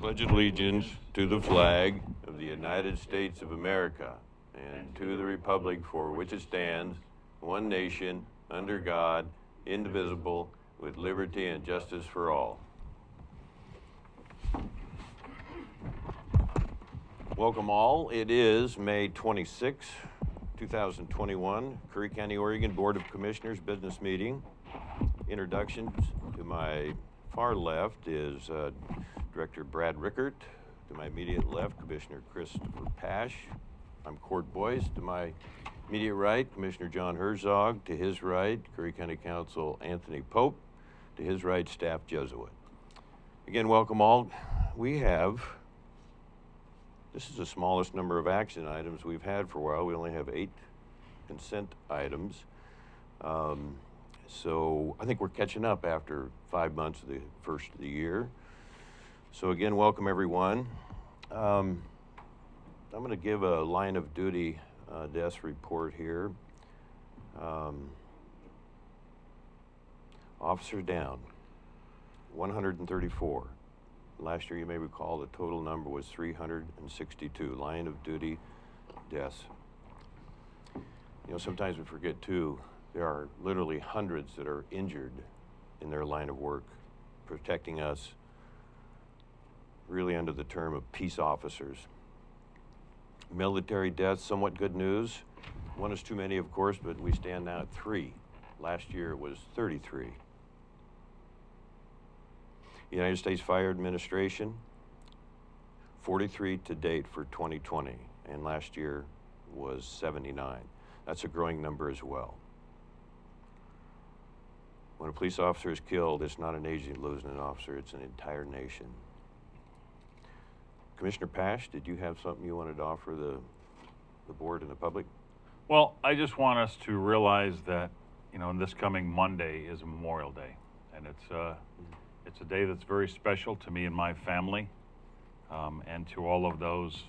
pledge allegiance to the flag of the United States of America and to the republic for which it stands, one nation, under God, indivisible, with liberty and justice for all. Welcome all. It is May 26, 2021, Curry County, Oregon Board of Commissioners business meeting. Introductions: to my far left is Director Brad Rickert. To my immediate left, Commissioner Christopher Pash. I'm Court Boyce. To my immediate right, Commissioner John Herzog. To his right, Curry County Counsel Anthony Pope. To his right, Staff Jesuit. Again, welcome all. This is the smallest number of action items we've had for a while. We only have 8 consent items. So I think we're catching up after 5 months of the first of the year. So again, welcome everyone. I'm going to give a line of duty desk report here. Officers down, 134. Last year, you may recall, the total number was 362 line of duty deaths. You know, sometimes we forget too, there are literally hundreds that are injured in their line of work, protecting us, really under the term of peace officers. Military deaths, somewhat good news. 1 is too many, of course, but we stand now at 3. Last year it was 33. United States Fire Administration, 43 to date for 2020, and last year was 79. That's a growing number as well. When a police officer is killed, it's not an agency losing an officer, it's an entire nation. Commissioner Pash, did you have something you wanted to offer the board and the public? Well, I just want us to realize that, you know, this coming Monday is Memorial Day, and it's a day that's very special to me and my family, and to all of those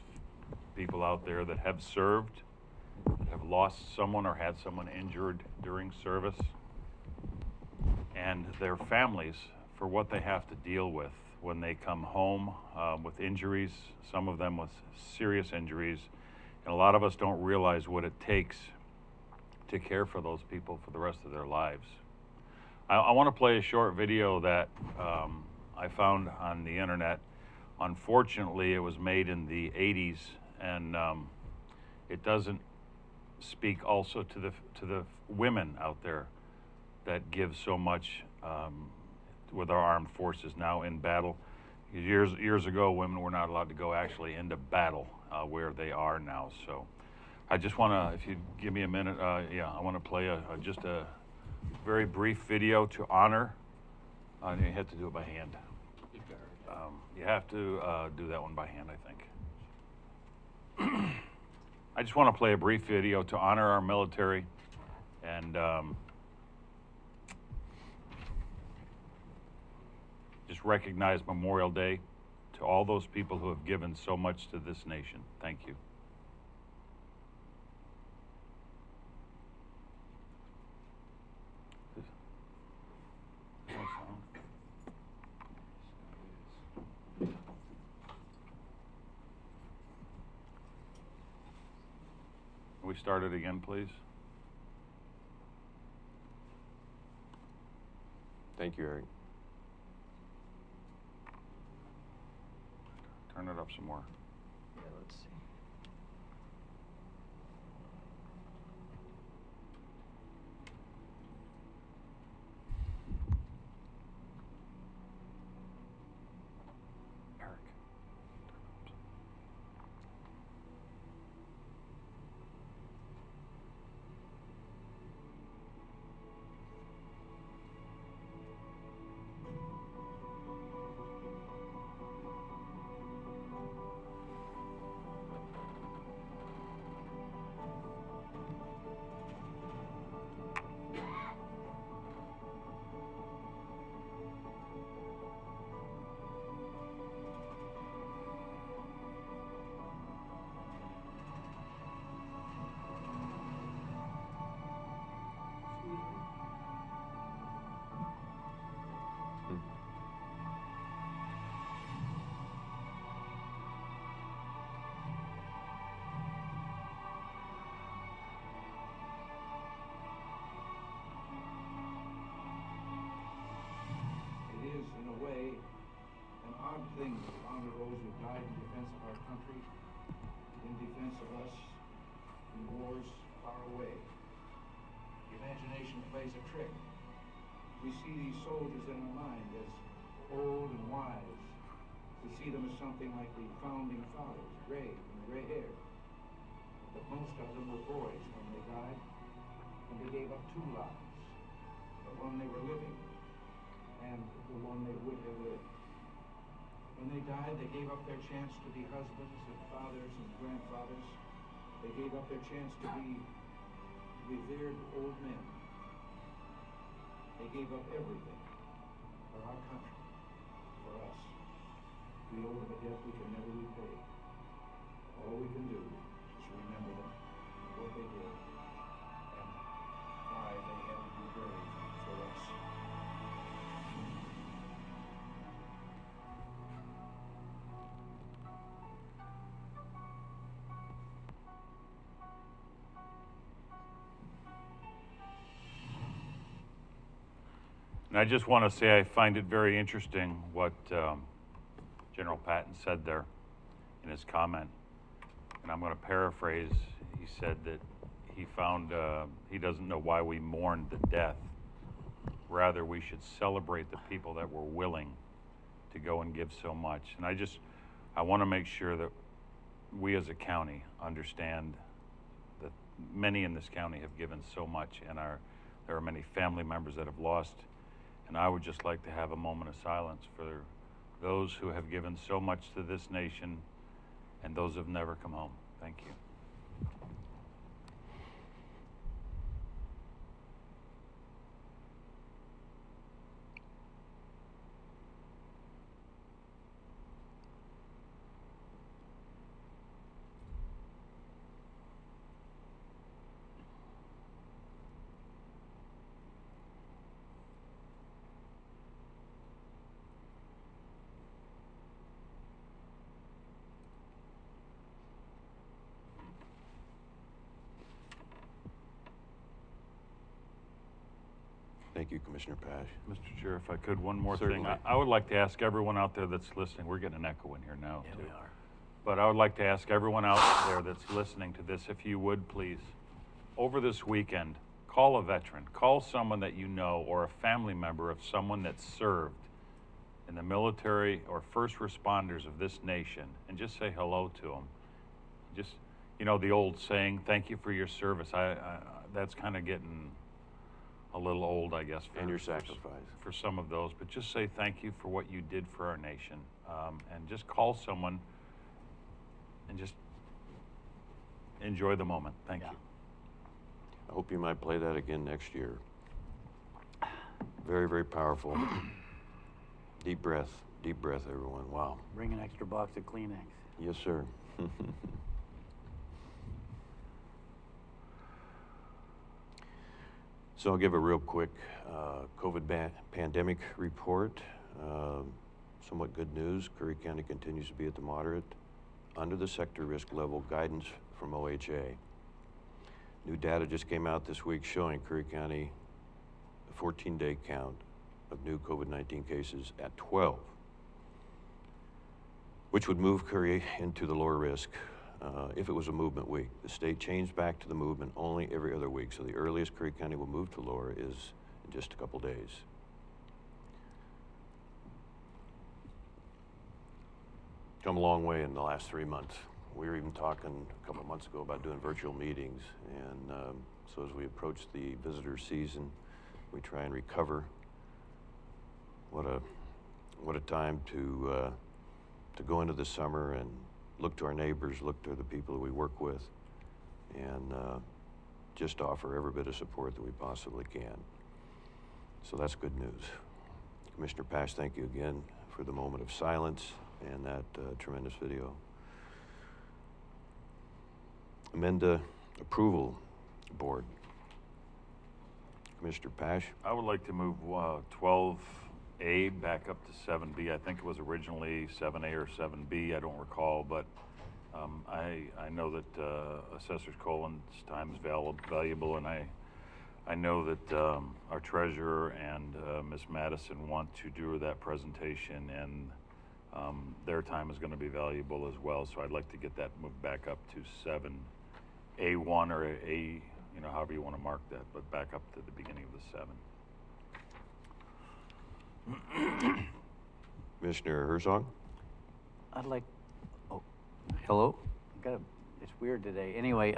people out there that have served, have lost someone or had someone injured during service, and their families for what they have to deal with when they come home with injuries, some of them with serious injuries. And a lot of us don't realize what it takes to care for those people for the rest of their lives. I want to play a short video that I found on the internet. Unfortunately, it was made in the 80s, and it doesn't speak also to the women out there that give so much with our armed forces now in battle. Years ago, women were not allowed to go actually into battle where they are now. So I just want to, if you give me a minute, I want to play just a very brief video to honor. You have to do it by hand. You have to do that one by hand, I think. I just want to play a brief video to honor our military and just recognize Memorial Day to all those people who have given so much to this nation. Thank you. Can we start it again, please? Thank you, Eric. Turn it up some more. Yeah, let's see. Eric. odd thing to honor those who died in defense of our country, in defense of us in wars far away. Imagination plays a trick. We see these soldiers in our mind as old and wise. We see them as something like the founding fathers, gray and gray-haired. But most of them were boys when they died, and they gave up two lives, the one they were living and the one they would have lived. When they died, they gave up their chance to be husbands and fathers and grandfathers. They gave up their chance to be revered old men. They gave up everything for our country, for us. We owe them a debt we can never repay. All we can do is remember them, what they did, and why they had to be brave for us. And I just want to say I find it very interesting what General Patton said there in his comment. And I'm going to paraphrase. He said that he found he doesn't know why we mourned the death. Rather, we should celebrate the people that were willing to go and give so much. And I want to make sure that we as a county understand that many in this county have given so much, and there are many family members that have lost. And I would just like to have a moment of silence for those who have given so much to this nation and those who have never come home. Thank you. Thank you, Commissioner Pash. Mr. Chair, if I could, one more Certainly. thing. I would like to ask everyone out there that's listening, we're getting an echo in here now, Yeah, too. we are. But I would like to ask everyone out there that's listening to this, if you would, please, over this weekend, call a veteran, call someone that you know, or a family member of someone that served in the military or first responders of this nation, and just say hello to them. Just, the old saying, thank you for your service. That's kind of getting a little old, I guess. And your sacrifice. For some of those, but just say thank you for what you did for our nation, and just call someone and just enjoy the moment. Thank Yeah. you. I hope you might play that again next year. Very, very powerful. Deep breath, everyone. Wow. Bring an extra box of Kleenex. Yes, sir. So I'll give a real quick COVID pandemic report. Somewhat good news. Curry County continues to be at the moderate, under the sector risk level guidance from OHA. New data just came out this week showing Curry County a 14-day count of new COVID-19 cases at 12, which would move Curry into the lower risk if it was a movement week. The state changed back to the movement only every other week, so the earliest Curry County will move to lower is in just a couple days. Come a long way in the last 3 months. We were even talking a couple of months ago about doing virtual meetings, and so as we approach the visitor season, we try and recover. What a time to go into the summer and look to our neighbors, look to the people that we work with, and just offer every bit of support that we possibly can. So that's good news. Commissioner Pash, thank you again for the moment of silence and that tremendous video. Amenda Approval Board. Commissioner Pash. I would like to move 12A back up to 7B. I think it was originally 7A or 7B. I don't recall, but I know that Assessor Colin's time is valuable, and I know that our treasurer and Ms. Madison want to do that presentation, and Their time is going to be valuable as well, so I'd like to get that moved back up to 7A1 or A, however you want to mark that, but back up to the beginning of the 7. Commissioner Herzog? I'd like, oh, hello? It's weird today. Anyway,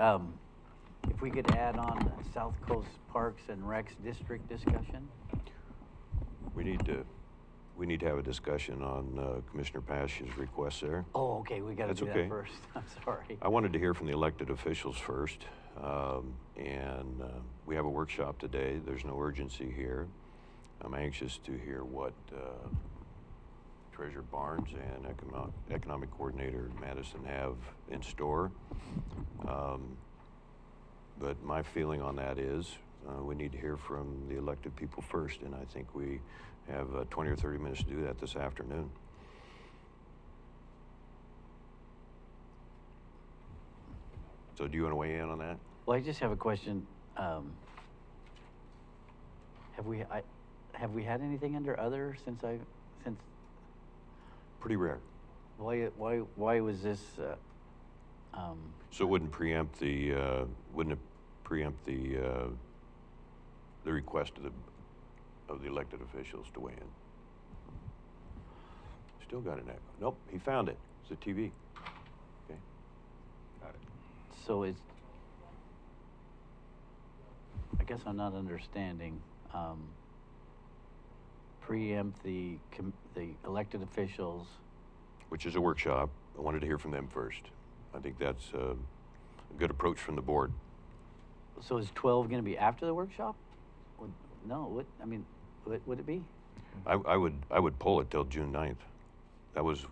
if we could add on the South Coast Parks and Recs District discussion? We need to have a discussion on Commissioner Pash's request there. Oh, okay, we gotta That's do okay. that first. I'm sorry. I wanted to hear from the elected officials first, and we have a workshop today. There's no urgency here. I'm anxious to hear what Treasurer Barnes and Economic Coordinator Madison have in store. But my feeling on that is we need to hear from the elected people first, and I think we have 20 or 30 minutes to do that this afternoon. So do you want to weigh in on that? Well, I just have a question. Have we had anything under other since Pretty rare. why was this, So it wouldn't preempt the request of the elected officials to weigh in. Still got an echo. Nope, he found it. It's a TV. Okay. Got it. so is, I guess I'm not understanding, preempt the elected officials. Which is a workshop. I wanted to hear from them first. I think that's a good approach from the board. So is 12 gonna be after the workshop? No, would it be? I would pull it till June 9th. That was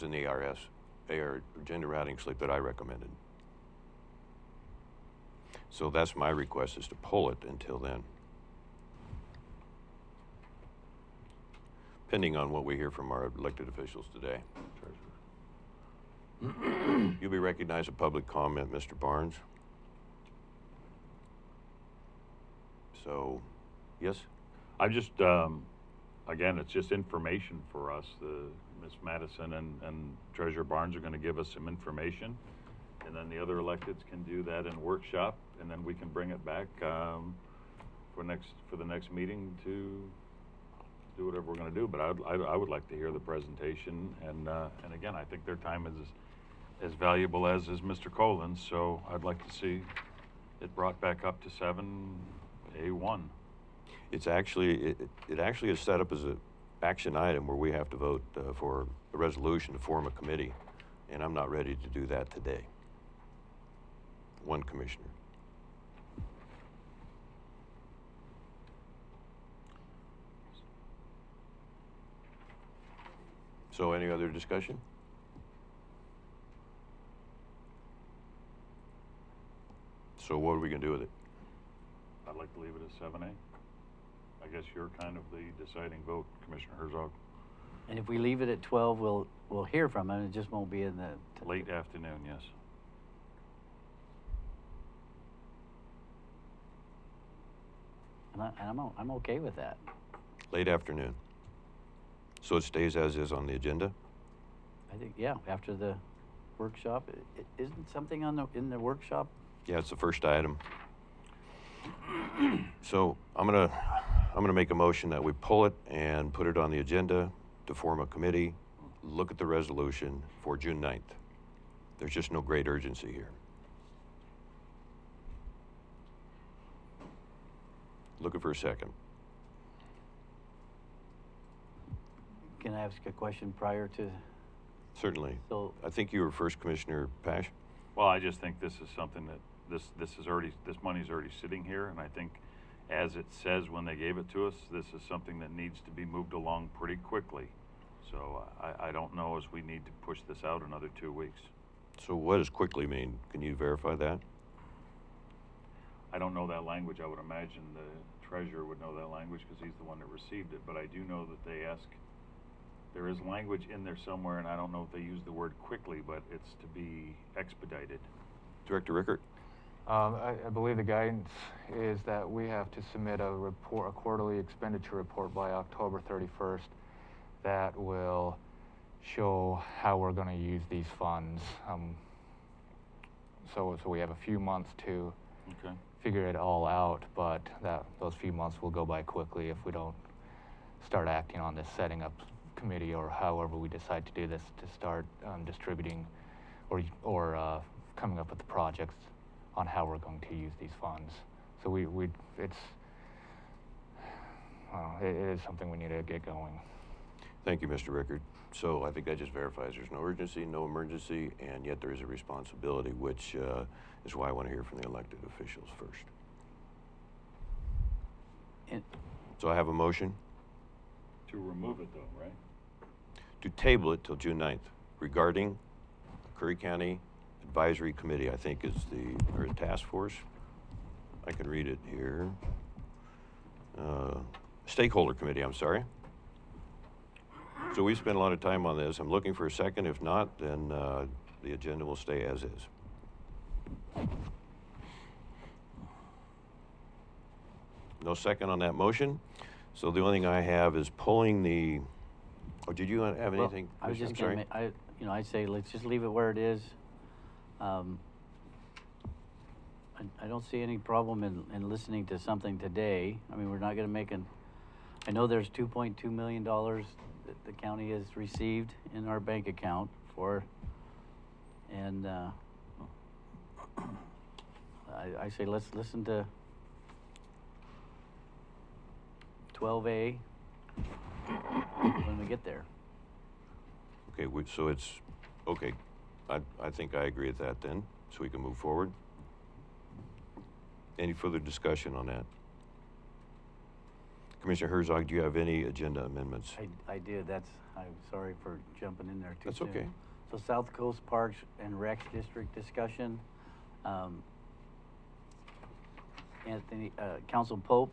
in the AR agenda routing slip that I recommended. So that's my request, is to pull it until then. Pending on what we hear from our elected officials today. You'll be recognized at public comment, Mr. Barnes. So, yes? I just, again, it's just information for us. Ms. Madison and Treasurer Barnes are going to give us some information, and then the other electeds can do that in workshop, and then we can bring it back for the next meeting to do whatever we're going to do. But I would like to hear the presentation, and again, I think their time is as valuable as is Mr. Colin's, so I'd like to see it brought back up to 7A1. It's actually, it actually is set up as an action item where we have to vote for a resolution to form a committee, and I'm not ready to do that today. One commissioner. So any other discussion? So what are we gonna do with it? I'd like to leave it as 7A. I guess you're kind of the deciding vote, Commissioner Herzog. And if we leave it at 12, we'll hear from him. It just won't be in the Late afternoon, yes. And I'm okay with that. Late afternoon. So it stays as is on the agenda? I think, yeah, after the workshop, isn't something in the workshop? Yeah, it's the first item. So I'm gonna make a motion that we pull it and put it on the agenda to form a committee, look at the resolution for June 9th. There's just no great urgency here. Looking for a second. Can I ask a question prior to, Certainly. so, I think you were first, Commissioner Pash. Well, I just think this is something that, this money's already sitting here, and I think as it says when they gave it to us, this is something that needs to be moved along pretty quickly. So I don't know as we need to push this out another 2 weeks. So what does quickly mean? Can you verify that? I don't know that language. I would imagine the treasurer would know that language because he's the one that received it, but I do know that they ask, there is language in there somewhere, and I don't know if they use the word quickly, but it's to be expedited. Director Rickert? I believe the guidance is that we have to submit a report, a quarterly expenditure report by October 31st that will show how we're going to use these funds. So we have a few months to Okay. figure it all out, but those few months will go by quickly if we don't start acting on this, setting up committee or however we decide to do this, to start distributing or coming up with the projects on how we're going to use these funds. So it is something we need to get going. Thank you, Mr. Rickard. So I think that just verifies there's no urgency, no emergency, and yet there is a responsibility, which is why I want to hear from the elected officials first. And So I have a motion To remove it though, right? to table it till June 9th regarding Curry County Advisory Committee, I think is or task force. I can read it here. Stakeholder Committee, I'm sorry. So we spent a lot of time on this. I'm looking for a second. If not, then the agenda will stay as is. No second on that motion. So the only thing I have is pulling the, oh, did you have well, anything? I was Commissioner? just I'm sorry. I'd say let's just leave it where it is. I don't see any problem in listening to something today. I mean, we're not gonna make I know there's $2.2 million that the county has received in our bank account and I say let's listen to 12A when we get there. Okay, so it's, okay, I think I agree with that then, so we can move forward. Any further discussion on that? Commissioner Herzog, do you have any agenda amendments? I did, I'm sorry for jumping in there too That's soon. okay. So South Coast Parks and Recs District discussion. Council Pope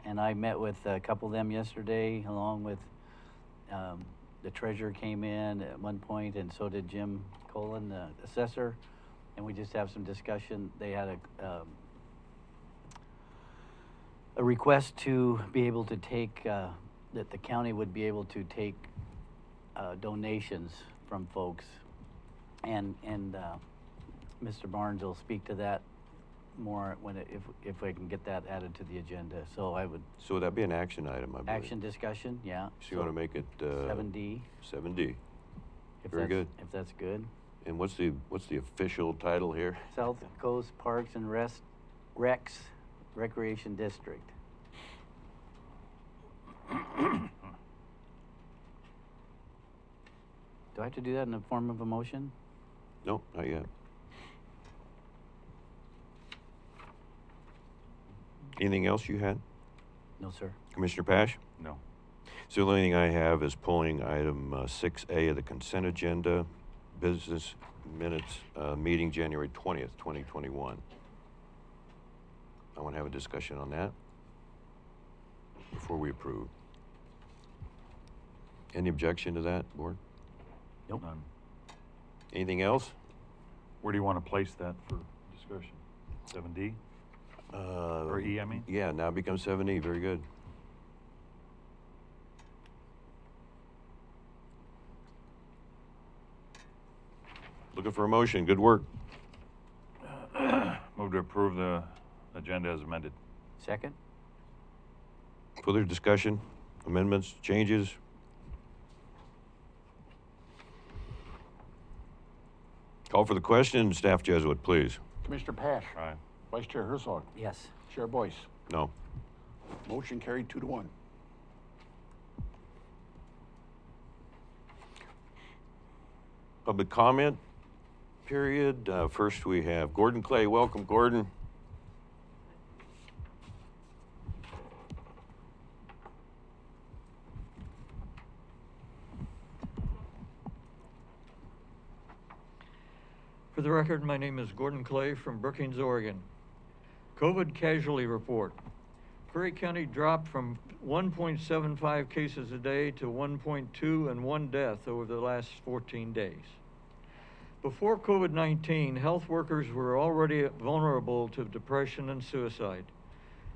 and I met with a couple of them yesterday, along with, the treasurer came in at one point, and so did Jim Colin, the assessor, and we just have some discussion. They had a request to be able to take, that the county would be able to take donations from folks. And Mr. Barnes will speak to that more if I can get that added to the agenda. So I would, So would that be an action item, I believe? action discussion, yeah. So you want to make it? 7D. 7D. if Very that's- good. If that's good. And what's the official title here? South Coast Parks and Recs Recreation District. Do I have to do that in the form of a motion? No, not yet. Anything else you had? No, sir. Commissioner Pash? No. So the only thing I have is pulling item 6A of the consent agenda, business minutes, meeting January 20th, 2021. I want to have a discussion on that before we approve. Any objection to that, board? Nope. None. Anything else? Where do you want to place that for discussion? 7D? Or E, I mean? Yeah, now it becomes 7E. Very good. Looking for a motion. Good work. Move to approve the agenda as amended. Second? Further discussion, amendments, changes? Call for the question. Staff Jesuit, please. Commissioner Pash. Aye. Vice Chair Herzog. Yes. Chair Boyce. No. Motion carried 2-1. Public comment period. First we have Gordon Clay. Welcome, Gordon. For the record, my name is Gordon Clay from Brookings, Oregon. COVID casualty report. Curry County dropped from 1.75 cases a day to 1.2 and 1 death over the last 14 days. Before COVID-19, health workers were already vulnerable to depression and suicide.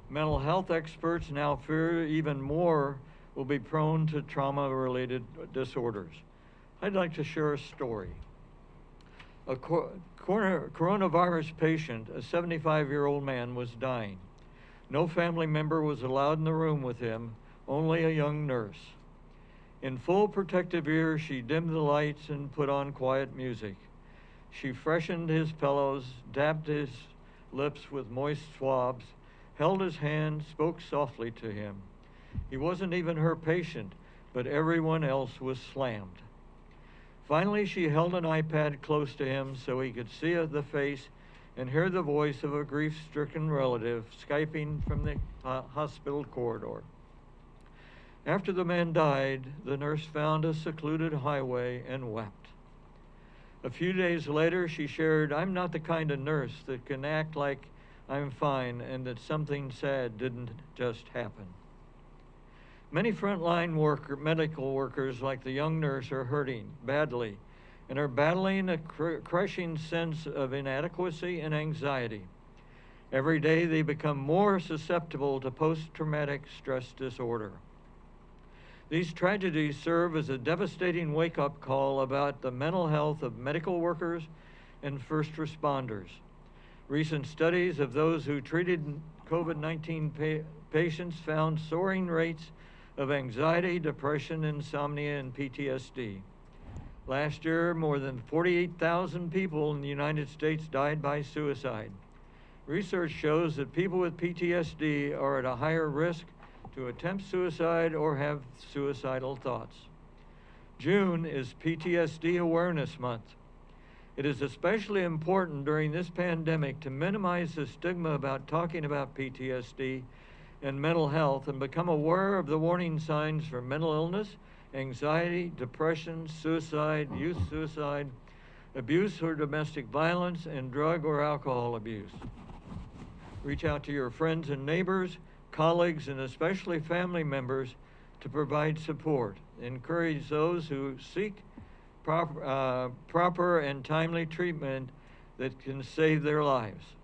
Mental health experts now fear even more will be prone to trauma-related disorders. I'd like to share a story. A coronavirus patient, a 75-year-old man, was dying. No family member was allowed in the room with him, only a young nurse. In full protective gear, she dimmed the lights and put on quiet music. She freshened his pillows, dabbed his lips with moist swabs, held his hand, spoke softly to him. He wasn't even her patient, but everyone else was slammed. Finally, she held an iPad close to him so he could see the face and hear the voice of a grief-stricken relative Skyping from the hospital corridor. After the man died, the nurse found a secluded highway and wept. A few days later, she shared, "I'm not the kind of nurse that can act like I'm fine and that something sad didn't just happen." Many frontline medical workers like the young nurse are hurting badly and are battling a crushing sense of inadequacy and anxiety. Every day they become more susceptible to post-traumatic stress disorder. These tragedies serve as a devastating wake-up call about the mental health of medical workers and first responders. Recent studies of those who treated COVID-19 patients found soaring rates of anxiety, depression, insomnia, and PTSD. Last year, more than 48,000 people in the United States died by suicide. Research shows that people with PTSD are at a higher risk to attempt suicide or have suicidal thoughts. June is PTSD Awareness Month. It is especially important during this pandemic to minimize the stigma about talking about PTSD and mental health and become aware of the warning signs for mental illness, anxiety, depression, suicide, youth suicide, abuse or domestic violence, and drug or alcohol abuse. Reach out to your friends and neighbors, colleagues, and especially family members to provide support. Encourage those who seek proper and timely treatment that can save their lives.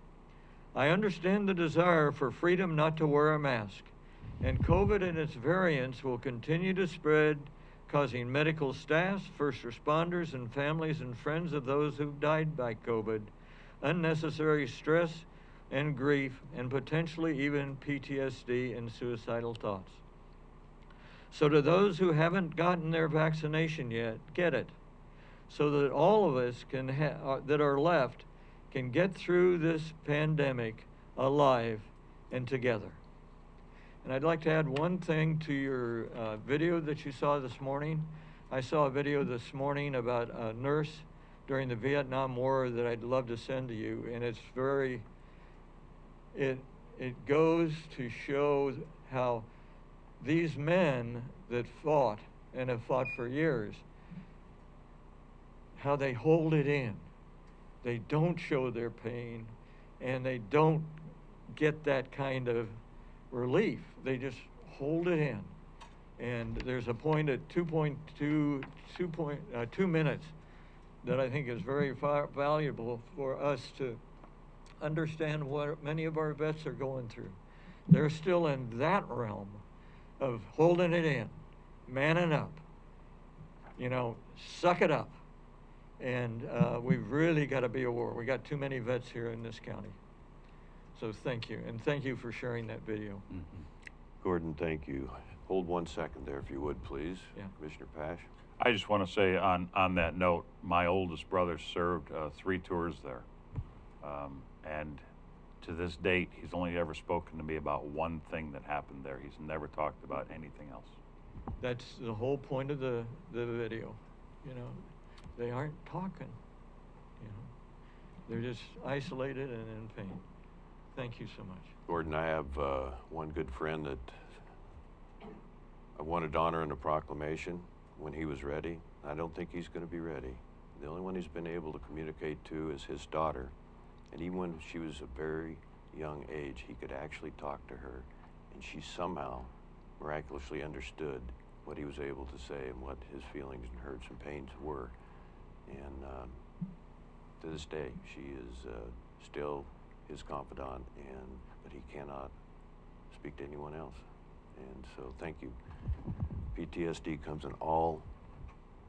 I understand the desire for freedom not to wear a mask, and COVID and its variants will continue to spread, causing medical staff, first responders, and families and friends of those who've died by COVID unnecessary stress and grief, and potentially even PTSD and suicidal thoughts. So to those who haven't gotten their vaccination yet, get it, so that all of us that are left can get through this pandemic alive and together. And I'd like to add one thing to your video that you saw this morning. I saw a video this morning about a nurse during the Vietnam War that I'd love to send to you, and it's very, it goes to show how these men that fought and have fought for years, how they hold it in. They don't show their pain, and they don't get that kind of relief. They just hold it in. And there's a point at 2 minutes that I think is very valuable for us to understand what many of our vets are going through. They're still in that realm of holding it in, manning up, suck it up. And we've really got to be aware. We got too many vets here in this county. So thank you, and thank you for sharing that video. Mm-hmm. Gordon, thank you. Hold 1 second there, if you would, please. Yeah. Commissioner Pash. I just want to say on that note, my oldest brother served 3 tours there. And to this date, he's only ever spoken to me about one thing that happened there. He's never talked about anything else. That's the whole point of the video. They aren't talking. They're just isolated and in pain. Thank you so much. Gordon, I have one good friend that I wanted honor in a proclamation when he was ready. I don't think he's going to be ready. The only one he's been able to communicate to is his daughter. And even when she was a very young age, he could actually talk to her. And she somehow miraculously understood what he was able to say and what his feelings and hurts and pains were. And to this day, she is still his confidant, but he cannot speak to anyone else. And so thank you. PTSD comes in all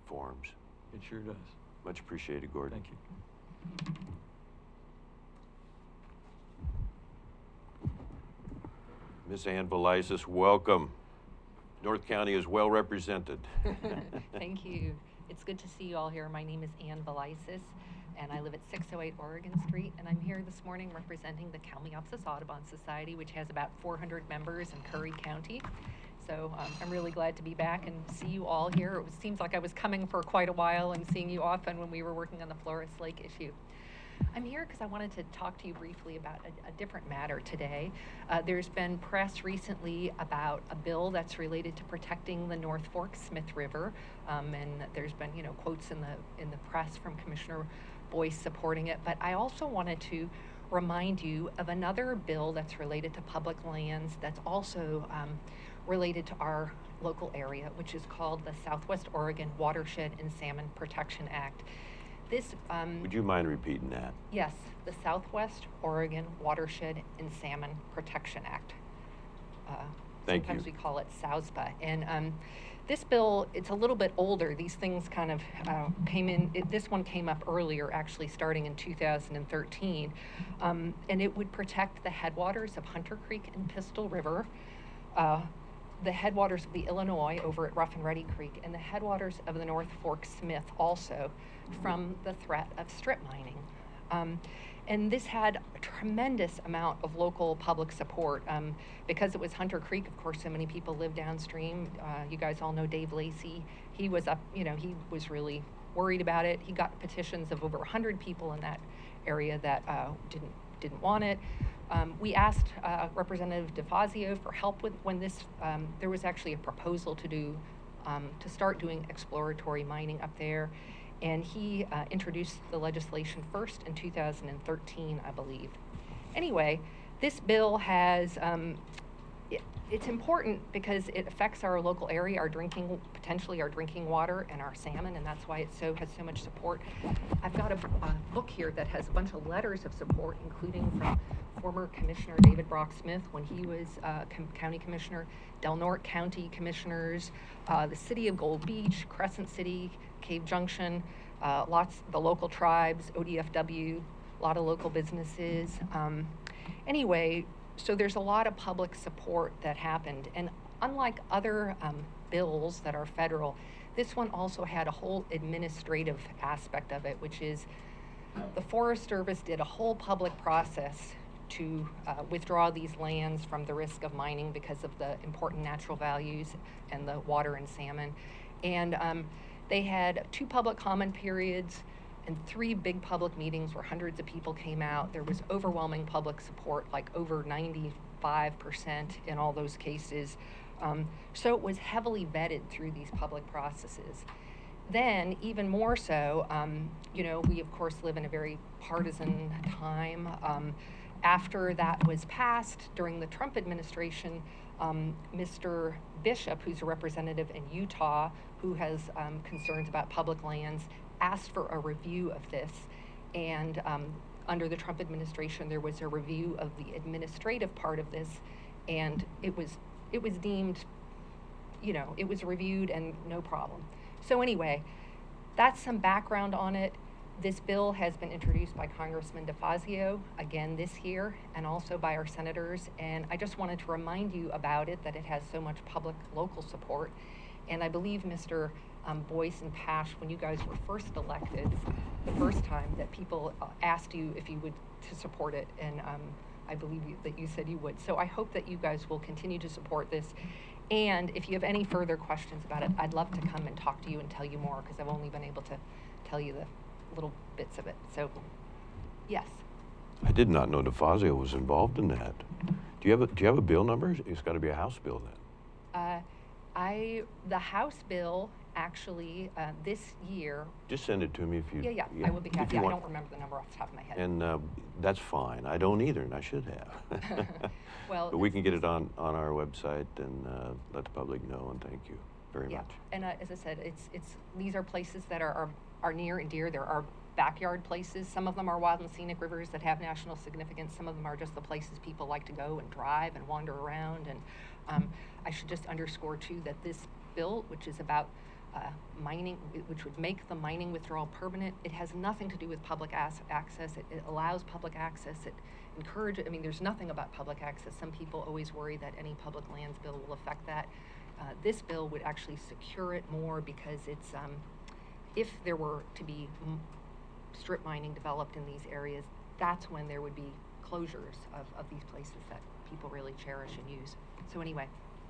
forms. It sure does. Much appreciated, Gordon. Thank you. Ms. Ann Velisis, welcome. North County is well represented. Thank you. It's good to see you all here. My name is Ann Velisis, and I live at 608 Oregon Street, and I'm here this morning representing the Kalmiopsis Audubon Society, which has about 400 members in Curry County. So I'm really glad to be back and see you all here. It seems like I was coming for quite a while and seeing you often when we were working on the Flores Lake issue. I'm here because I wanted to talk to you briefly about a different matter today. There's been press recently about a bill that's related to protecting the North Fork Smith River, and there's been, quotes in the press from Commissioner Boyce supporting it. But I also wanted to remind you of another bill that's related to public lands that's also related to our local area, which is called the Southwest Oregon Watershed and Salmon Protection Act. This, Would you mind repeating that? yes, the Southwest Oregon Watershed and Salmon Protection Act. Thank you. Sometimes we call it SAUSPA. And this bill, it's a little bit older. These things kind of came in, this one came up earlier, actually starting in 2013. And it would protect the headwaters of Hunter Creek and Pistol River, the headwaters of the Illinois over at Rough and Ready Creek, and the headwaters of the North Fork Smith also from the threat of strip mining. And this had a tremendous amount of local public support. Because it was Hunter Creek, of course, so many people live downstream. You guys all know Dave Lacey. He was up, he was really worried about it. He got petitions of over 100 people in that area that didn't want it. We asked Representative DeFazio for help with when this, there was actually a proposal to start doing exploratory mining up there. And he introduced the legislation first in 2013, I believe. Anyway, this bill has, it's important because it affects our local area, potentially our drinking water and our salmon, and that's why it has so much support. I've got a book here that has a bunch of letters of support, including from former Commissioner David Brock Smith when he was county commissioner, Del Norte County commissioners, the city of Gold Beach, Crescent City, Cave Junction, the local tribes, ODFW, a lot of local businesses. Anyway, so there's a lot of public support that happened. And unlike other bills that are federal, this one also had a whole administrative aspect of it, which is the Forest Service did a whole public process to withdraw these lands from the risk of mining because of the important natural values and the water and salmon. And they had 2 public comment periods and 3 big public meetings where hundreds of people came out. There was overwhelming public support, like over 95% in all those cases. So it was heavily vetted through these public processes. Then, even more so, we of course live in a very partisan time. After that was passed during the Trump administration, Mr. Bishop, who's a representative in Utah, who has concerns about public lands, asked for a review of this. And under the Trump administration, there was a review of the administrative part of this, and it was deemed, it was reviewed and no problem. So anyway, that's some background on it. This bill has been introduced by Congressman DeFazio again this year, and also by our senators. And I just wanted to remind you about it, that it has so much public local support. And I believe Mr. Boyce and Pash, when you guys were first elected the first time, that people asked you if you would to support it, and I believe that you said you would. So I hope that you guys will continue to support this. And if you have any further questions about it, I'd love to come and talk to you and tell you more, because I've only been able to tell you the little bits of it. So, yes. I did not know DeFazio was involved in that. Do you have a bill number? It's got to be a House bill then. The House bill actually this year. Just send it to me if you. Yeah, I will be if happy. you I want. don't remember the number off the top of my head. And that's fine. I don't either, and I should have. Well, but we can get it on our website and let the public know. And thank you very much. And as I said, these are places that are near and dear. There are backyard places. Some of them are wild and scenic rivers that have national significance. Some of them are just the places people like to go and drive and wander around. And I should just underscore too that this bill, which is about mining, which would make the mining withdrawal permanent. It has nothing to do with public access. It allows public access. It encourages, I mean, there's nothing about public access. Some people always worry that any public lands bill will affect that. This bill would actually secure it more because it's, if there were to be strip mining developed in these areas, that's when there would be closures of these places that people really cherish and use. So anyway,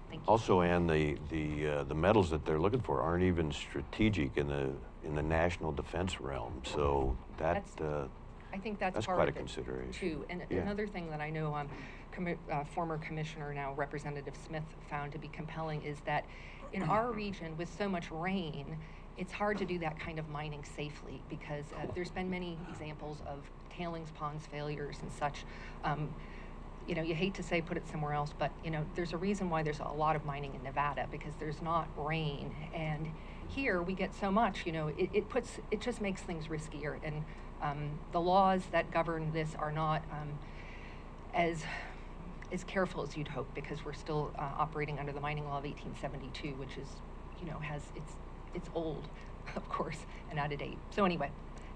thank you. Also, Ann, the metals that they're looking for aren't even strategic in the national defense realm. So that I think that's part quite a of it, consideration. too. And Yeah. another thing that I know former Commissioner, now Representative Smith, found to be compelling is that in our region, with so much rain, it's hard to do that kind of mining safely because there's been many examples of tailings ponds failures and such. You know, you hate to say put it somewhere else, but you know, there's a reason why there's a lot of mining in Nevada because there's not rain. And here we get so much, you know, it just makes things riskier. And the laws that govern this are not as careful as you'd hope because we're still operating under the mining law of 1872, which is, you know, it's old, of course, and out of date. So anyway,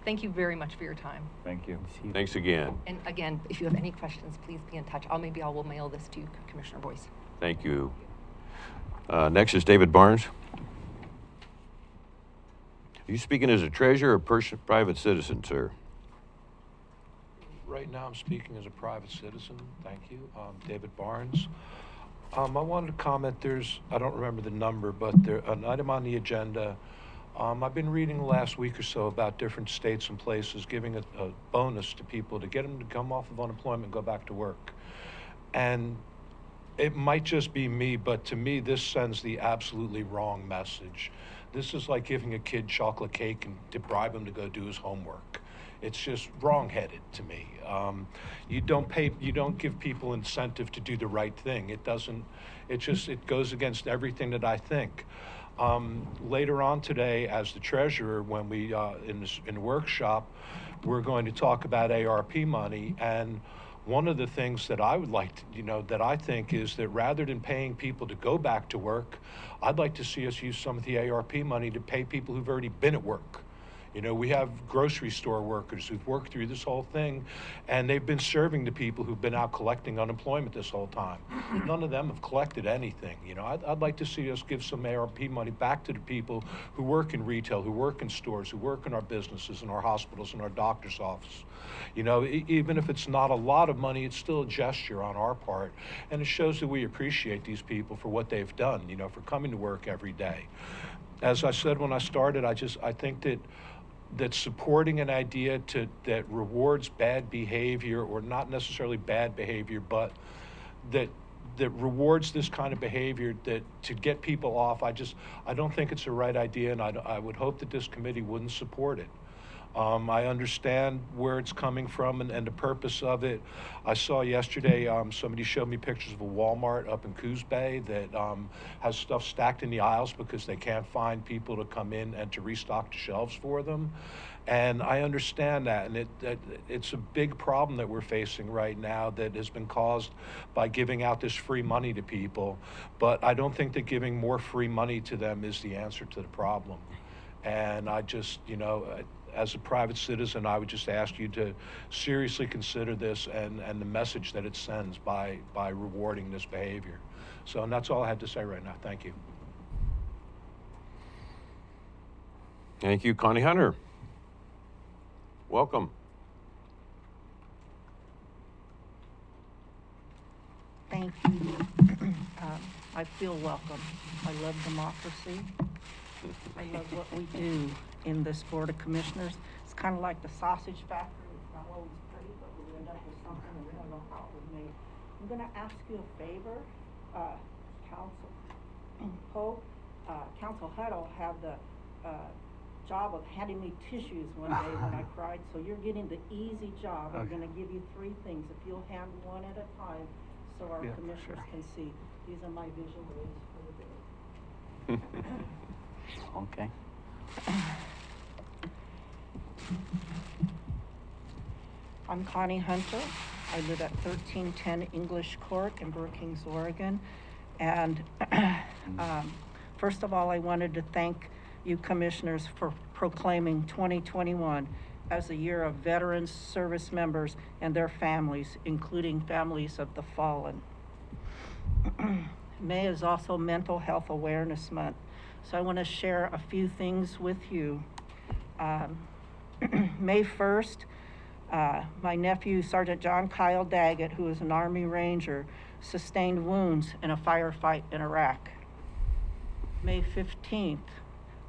thank you very much for your time. Thank you. Thanks again. And again, if you have any questions, please be in touch. Maybe I will mail this to Commissioner Boyce. Thank you. Next is David Barnes. Are you speaking as a treasurer or private citizen, sir? Right now, I'm speaking as a private citizen. Thank you. David Barnes. I wanted to comment, I don't remember the number, but an item on the agenda. I've been reading the last week or so about different states and places giving a bonus to people to get them to come off of unemployment and go back to work. And it might just be me, but to me, this sends the absolutely wrong message. This is like giving a kid chocolate cake and to bribe him to go do his homework. It's just wrong-headed to me. You don't give people incentive to do the right thing. It goes against everything that I think. Later on today, as the treasurer, when we, in the workshop, we're going to talk about ARP money. And one of the things that I would like to, that I think is that rather than paying people to go back to work, I'd like to see us use some of the ARP money to pay people who've already been at work. You know, we have grocery store workers who've worked through this whole thing, and they've been serving the people who've been out collecting unemployment this whole time. None of them have collected anything. You know, I'd like to see us give some ARP money back to the people who work in retail, who work in stores, who work in our businesses, in our hospitals, in our doctor's office. You know, even if it's not a lot of money, it's still a gesture on our part, and it shows that we appreciate these people for what they've done, you know, for coming to work every day. As I said when I started, I think that supporting an idea that rewards bad behavior, or not necessarily bad behavior, but that rewards this kind of behavior that to get people off, I don't think it's the right idea, and I would hope that this committee wouldn't support it. I understand where it's coming from and the purpose of it. I saw yesterday somebody showed me pictures of a Walmart up in Coos Bay that has stuff stacked in the aisles because they can't find people to come in and to restock the shelves for them. And I understand that, and it's a big problem that we're facing right now that has been caused by giving out this free money to people. But I don't think that giving more free money to them is the answer to the problem. And I just, as a private citizen, I would just ask you to seriously consider this and the message that it sends by rewarding this behavior. So, and that's all I had to say right now. Thank you. Thank you, Connie Hunter. Welcome. Thank you. I feel welcome. I love democracy. I love what we do in this Board of Commissioners. It's kind of like the sausage factory. It's not always pretty, but we end up with something and we don't know how it was made. I'm going to ask you a favor, Council Pope. Council Huddle had the job of handing me tissues one day when I cried, so you're getting the easy job. I'm going to give you 3 things. If you'll hand one at a time so our commissioners can see. These are my visual aids for the day. Okay. I'm Connie Hunter. I live at 1310 English Court in Brookings, Oregon. And First of all, I wanted to thank you commissioners for proclaiming 2021 as the year of veterans, service members, and their families, including families of the fallen. May is also Mental Health Awareness Month, so I want to share a few things with you. May 1st, my nephew, Sergeant John Kyle Daggett, who is an Army Ranger, sustained wounds in a firefight in Iraq. May 15th,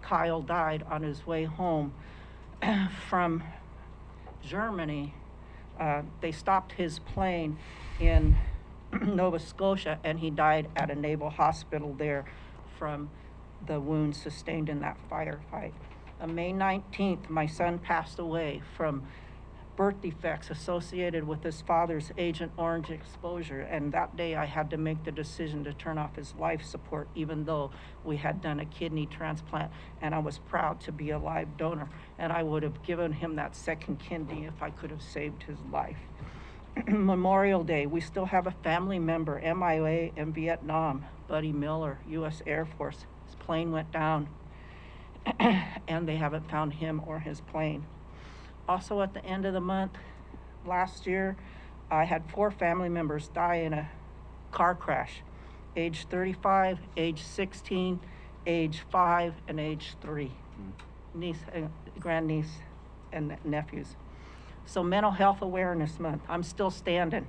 Kyle died on his way home from Germany. They stopped his plane in Nova Scotia, and he died at a naval hospital there from the wounds sustained in that firefight. On May 19th, my son passed away from birth defects associated with his father's Agent Orange exposure, and that day I had to make the decision to turn off his life support, even though we had done a kidney transplant, and I was proud to be a live donor, and I would have given him that second kidney if I could have saved his life. Memorial Day, we still have a family member, MIA in Vietnam, Buddy Miller, U.S. Air Force. His plane went down, and they haven't found him or his plane. Also at the end of the month, last year, I had 4 family members die in a car crash, age 35, age 16, age 5, and age 3. Niece, grandniece, and nephews. So Mental Health Awareness Month, I'm still standing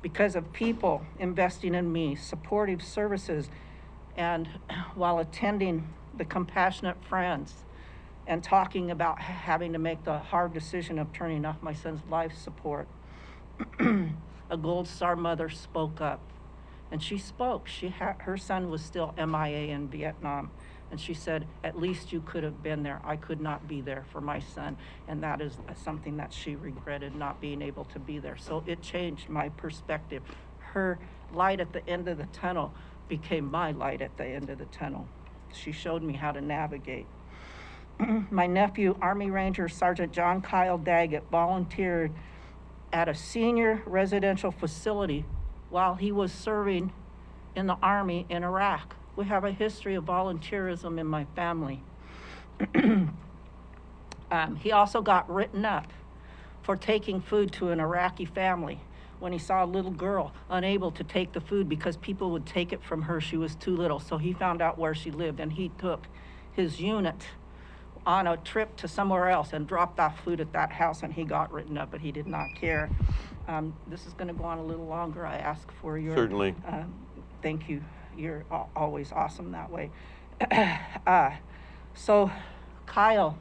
because of people investing in me, supportive services, and while attending the Compassionate Friends and talking about having to make the hard decision of turning off my son's life support, a Gold Star mother spoke up, and she spoke. Her son was still MIA in Vietnam, and she said, at least you could have been there. I could not be there for my son, and that is something that she regretted, not being able to be there. So it changed my perspective. Her light at the end of the tunnel became my light at the end of the tunnel. She showed me how to navigate. My nephew, Army Ranger Sergeant John Kyle Daggett, volunteered at a senior residential facility while he was serving in the Army in Iraq. We have a history of volunteerism in my family. He also got written up for taking food to an Iraqi family when he saw a little girl unable to take the food because people would take it from her. She was too little. So he found out where she lived, and he took his unit on a trip to somewhere else and dropped off food at that house, and he got written up, but he did not care. This is going to go on a little longer. I ask for your Certainly. Thank you. You're always awesome that way. So Kyle,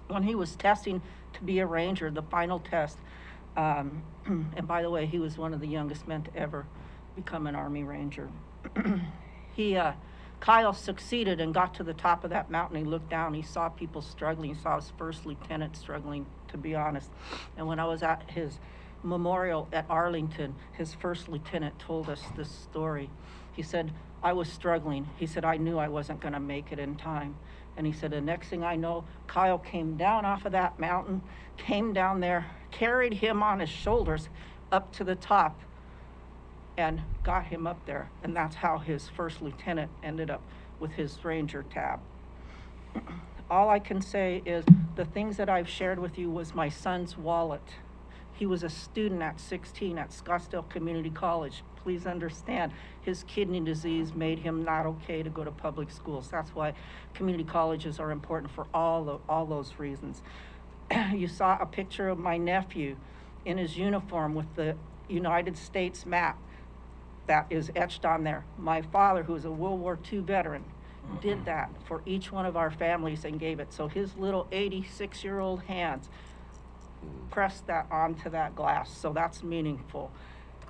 when he was testing to be a Ranger, the final test, and by the way, he was one of the youngest men to ever become an Army Ranger. Kyle succeeded and got to the top of that mountain. He looked down, he saw people struggling. He saw his first lieutenant struggling, to be honest. And when I was at his memorial at Arlington, his first lieutenant told us this story. He said, I was struggling. He said, I knew I wasn't going to make it in time. And he said, the next thing I know, Kyle came down off of that mountain, came down there, carried him on his shoulders up to the top, and got him up there. And that's how his first lieutenant ended up with his Ranger tab. All I can say is the things that I've shared with you was my son's wallet. He was a student at 16 at Scottsdale Community College. Please understand, his kidney disease made him not okay to go to public schools. That's why community colleges are important for all those reasons. You saw a picture of my nephew in his uniform with the United States map that is etched on there. My father, who is a World War II veteran, did that for each one of our families and gave it. So his little 86-year-old hands pressed that onto that glass. So that's meaningful.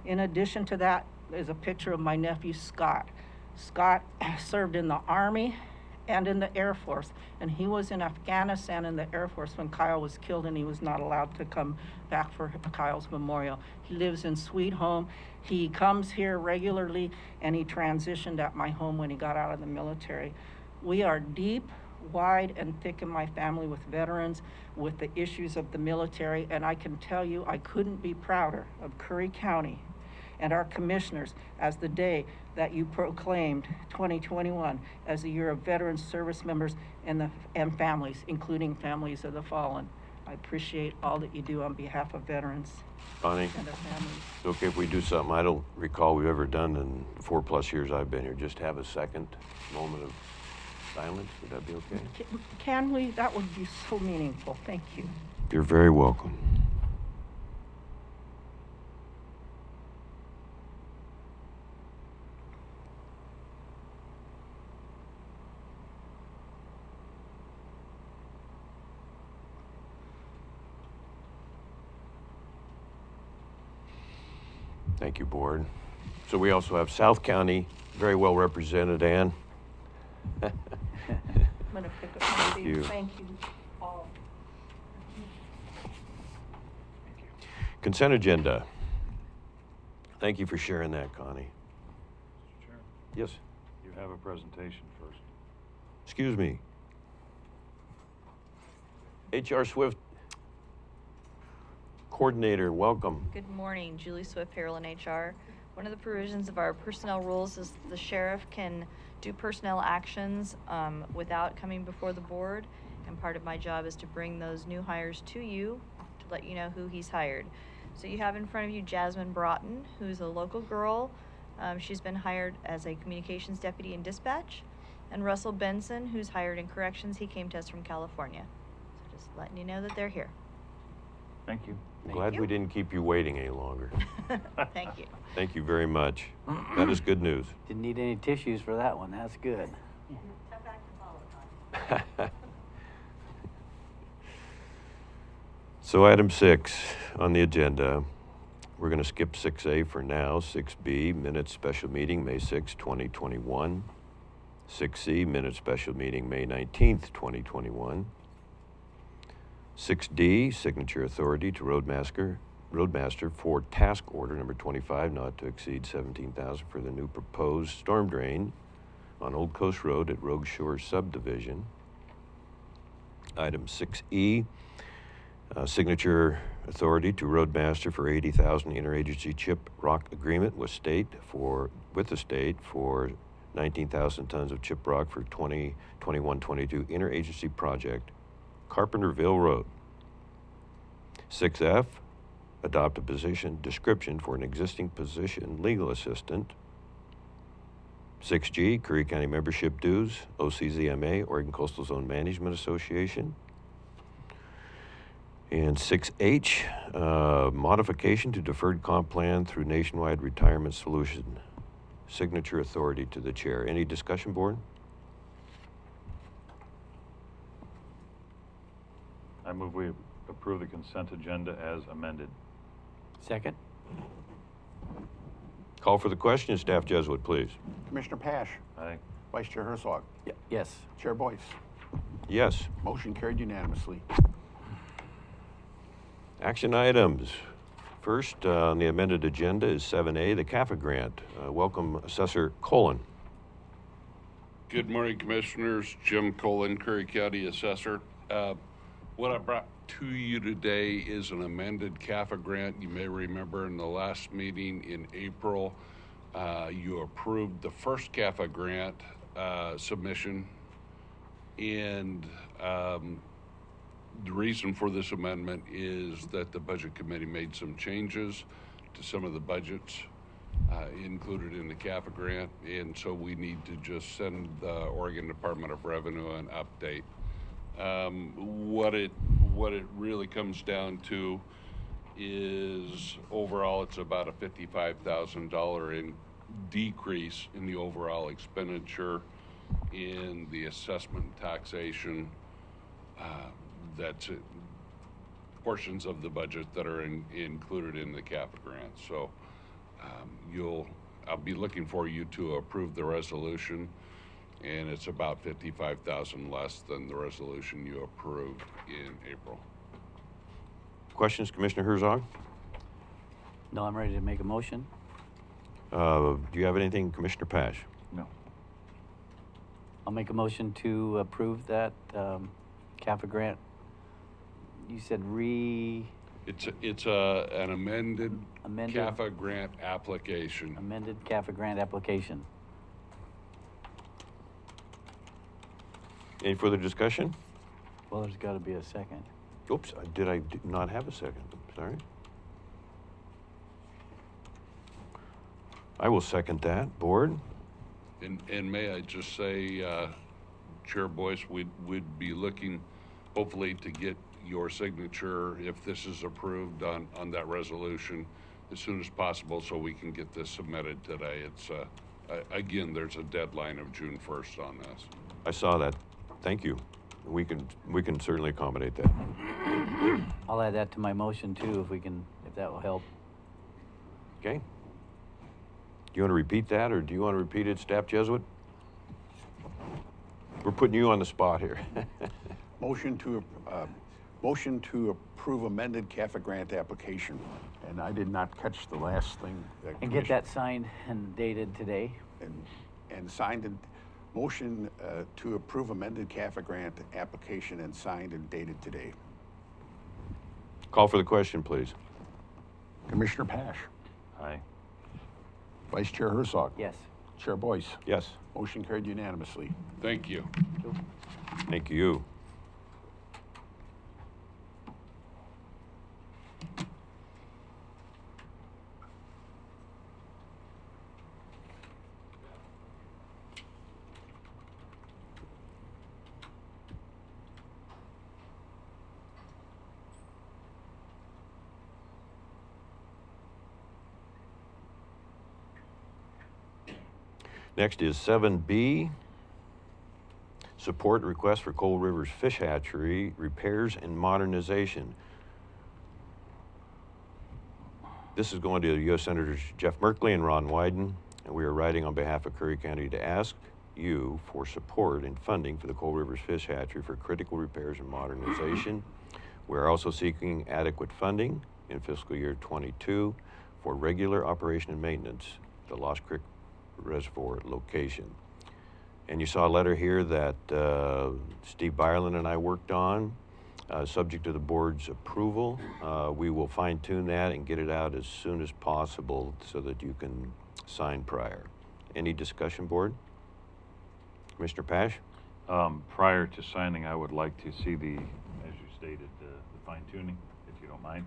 In addition to that is a picture of my nephew, Scott. Scott served in the Army and in the Air Force, and he was in Afghanistan in the Air Force when Kyle was killed, and he was not allowed to come back for Kyle's memorial. He lives in Sweet Home. He comes here regularly, and he transitioned at my home when he got out of the military. We are deep, wide, and thick in my family with veterans, with the issues of the military, and I can tell you I couldn't be prouder of Curry County and our commissioners as the day that you proclaimed 2021 as the year of veteran service members and families, including families of the fallen. I appreciate all that you do on behalf of veterans Connie, and their families. it's okay if we do something I don't recall we've ever done in the 4+ years I've been here. Just have a second moment of silence. Would that be okay? Can we? That would be so meaningful. Thank you. You're very welcome. Thank you, Board. So we also have South County, very well represented, Ann. I'm going to pick up my Thank seat. you. Thank you all. Consent agenda. Thank you for sharing that, Connie. Mr. Chair, Yes, you have a presentation first. excuse me. HR Swift Coordinator, welcome. Good morning, Julie Swift, payroll and HR. One of the provisions of our personnel rules is the sheriff can do personnel actions without coming before the board. And part of my job is to bring those new hires to you to let you know who he's hired. So you have in front of you Jasmine Broughton, who's a local girl. She's been hired as a communications deputy in dispatch. And Russell Benson, who's hired in corrections. He came to us from California. So just letting you know that they're here. Thank you. I'm glad we didn't keep you waiting any longer. Thank you. Thank you very much. That is good news. Didn't need any tissues for that one. That's good. So item 6 on the agenda, we're going to skip 6A for now. 6B, minutes special meeting, May 6, 2021. 6C, minutes special meeting, May 19th, 2021. 6D, signature authority to Roadmaster for task order number 25, not to exceed $17,000 for the new proposed storm drain on Old Coast Road at Rogue Shores Subdivision. Item 6E, signature authority to Roadmaster for $80,000 interagency chip rock agreement with the state for 19,000 tons of chip rock for 2021-22 interagency project, Carpenterville Road. 6F, adopt a position description for an existing position, legal assistant. 6G, Curry County membership dues, OCZMA, Oregon Coastal Zone Management Association. And 6H, modification to deferred comp plan through Nationwide Retirement Solution. Signature authority to the chair. Any discussion, board? I move we approve the consent agenda as amended. Second? Call for the question, Staff Jesuit, please. Commissioner Pash, Aye. Vice Chair Herzog, Yes. Chair Boyce. Yes. Motion carried unanimously. Action items. First on the amended agenda is 7A, the CAFA grant. Welcome, Assessor Colon. Good morning, Commissioners. Jim Colon, Curry County Assessor. What I brought to you today is an amended CAFA grant. You may remember in the last meeting in April, you approved the first CAFA grant submission. And the reason for this amendment is that the Budget Committee made some changes to some of the budgets included in the CAFA grant, and so we need to just send the Oregon Department of Revenue an update. What it really comes down to is overall it's about a $55,000 decrease in the overall expenditure in the assessment and taxation. That's it, portions of the budget that are included in the CAFA grant. So I'll be looking for you to approve the resolution, and it's about $55,000 less than the resolution you approved in April. Questions, Commissioner Herzog? No, I'm ready to make a motion. Do you have anything, Commissioner Pash? No. I'll make a motion to approve that CAFA grant. You said It's an amended Amended. CAFA grant application. Amended CAFA grant application. Any further discussion? Well, there's got to be a second. Oops, did I not have a second? Sorry. I will second that. Board? And may I just say, Chair Boyce, we'd be looking hopefully to get your signature, if this is approved, on that resolution as soon as possible so we can get this submitted today. It's, again, there's a deadline of June 1st on this. I saw that. Thank you. We can certainly accommodate that. I'll add that to my motion too, if that will help. Okay? Do you want to repeat that, or do you want to repeat it, Staff Jesuit? We're putting you on the spot here. Motion to approve amended CAFA grant application. And I did not catch the last thing. And get that signed and dated today. And signed and, motion to approve amended CAFA grant application and signed and dated today. Call for the question, please. Commissioner Pash. Aye. Vice Chair Herzog. Yes. Chair Boyce. Yes. Motion carried unanimously. Thank you. Thank you. Next is 7B, support request for Coal Rivers Fish Hatchery repairs and modernization. This is going to U.S. Senators Jeff Merkley and Ron Wyden, and we are writing on behalf of Curry County to ask you for support and funding for the Coal Rivers Fish Hatchery for critical repairs and modernization. We're also seeking adequate funding in fiscal year 22 for regular operation and maintenance, the Lost Creek Reservoir location. And you saw a letter here that Steve Byerland and I worked on, subject to the board's approval. We will fine tune that and get it out as soon as possible so that you can sign prior. Any discussion, board? Commissioner Pash? Prior to signing, I would like to see the, as you stated, the fine tuning, if you don't mind.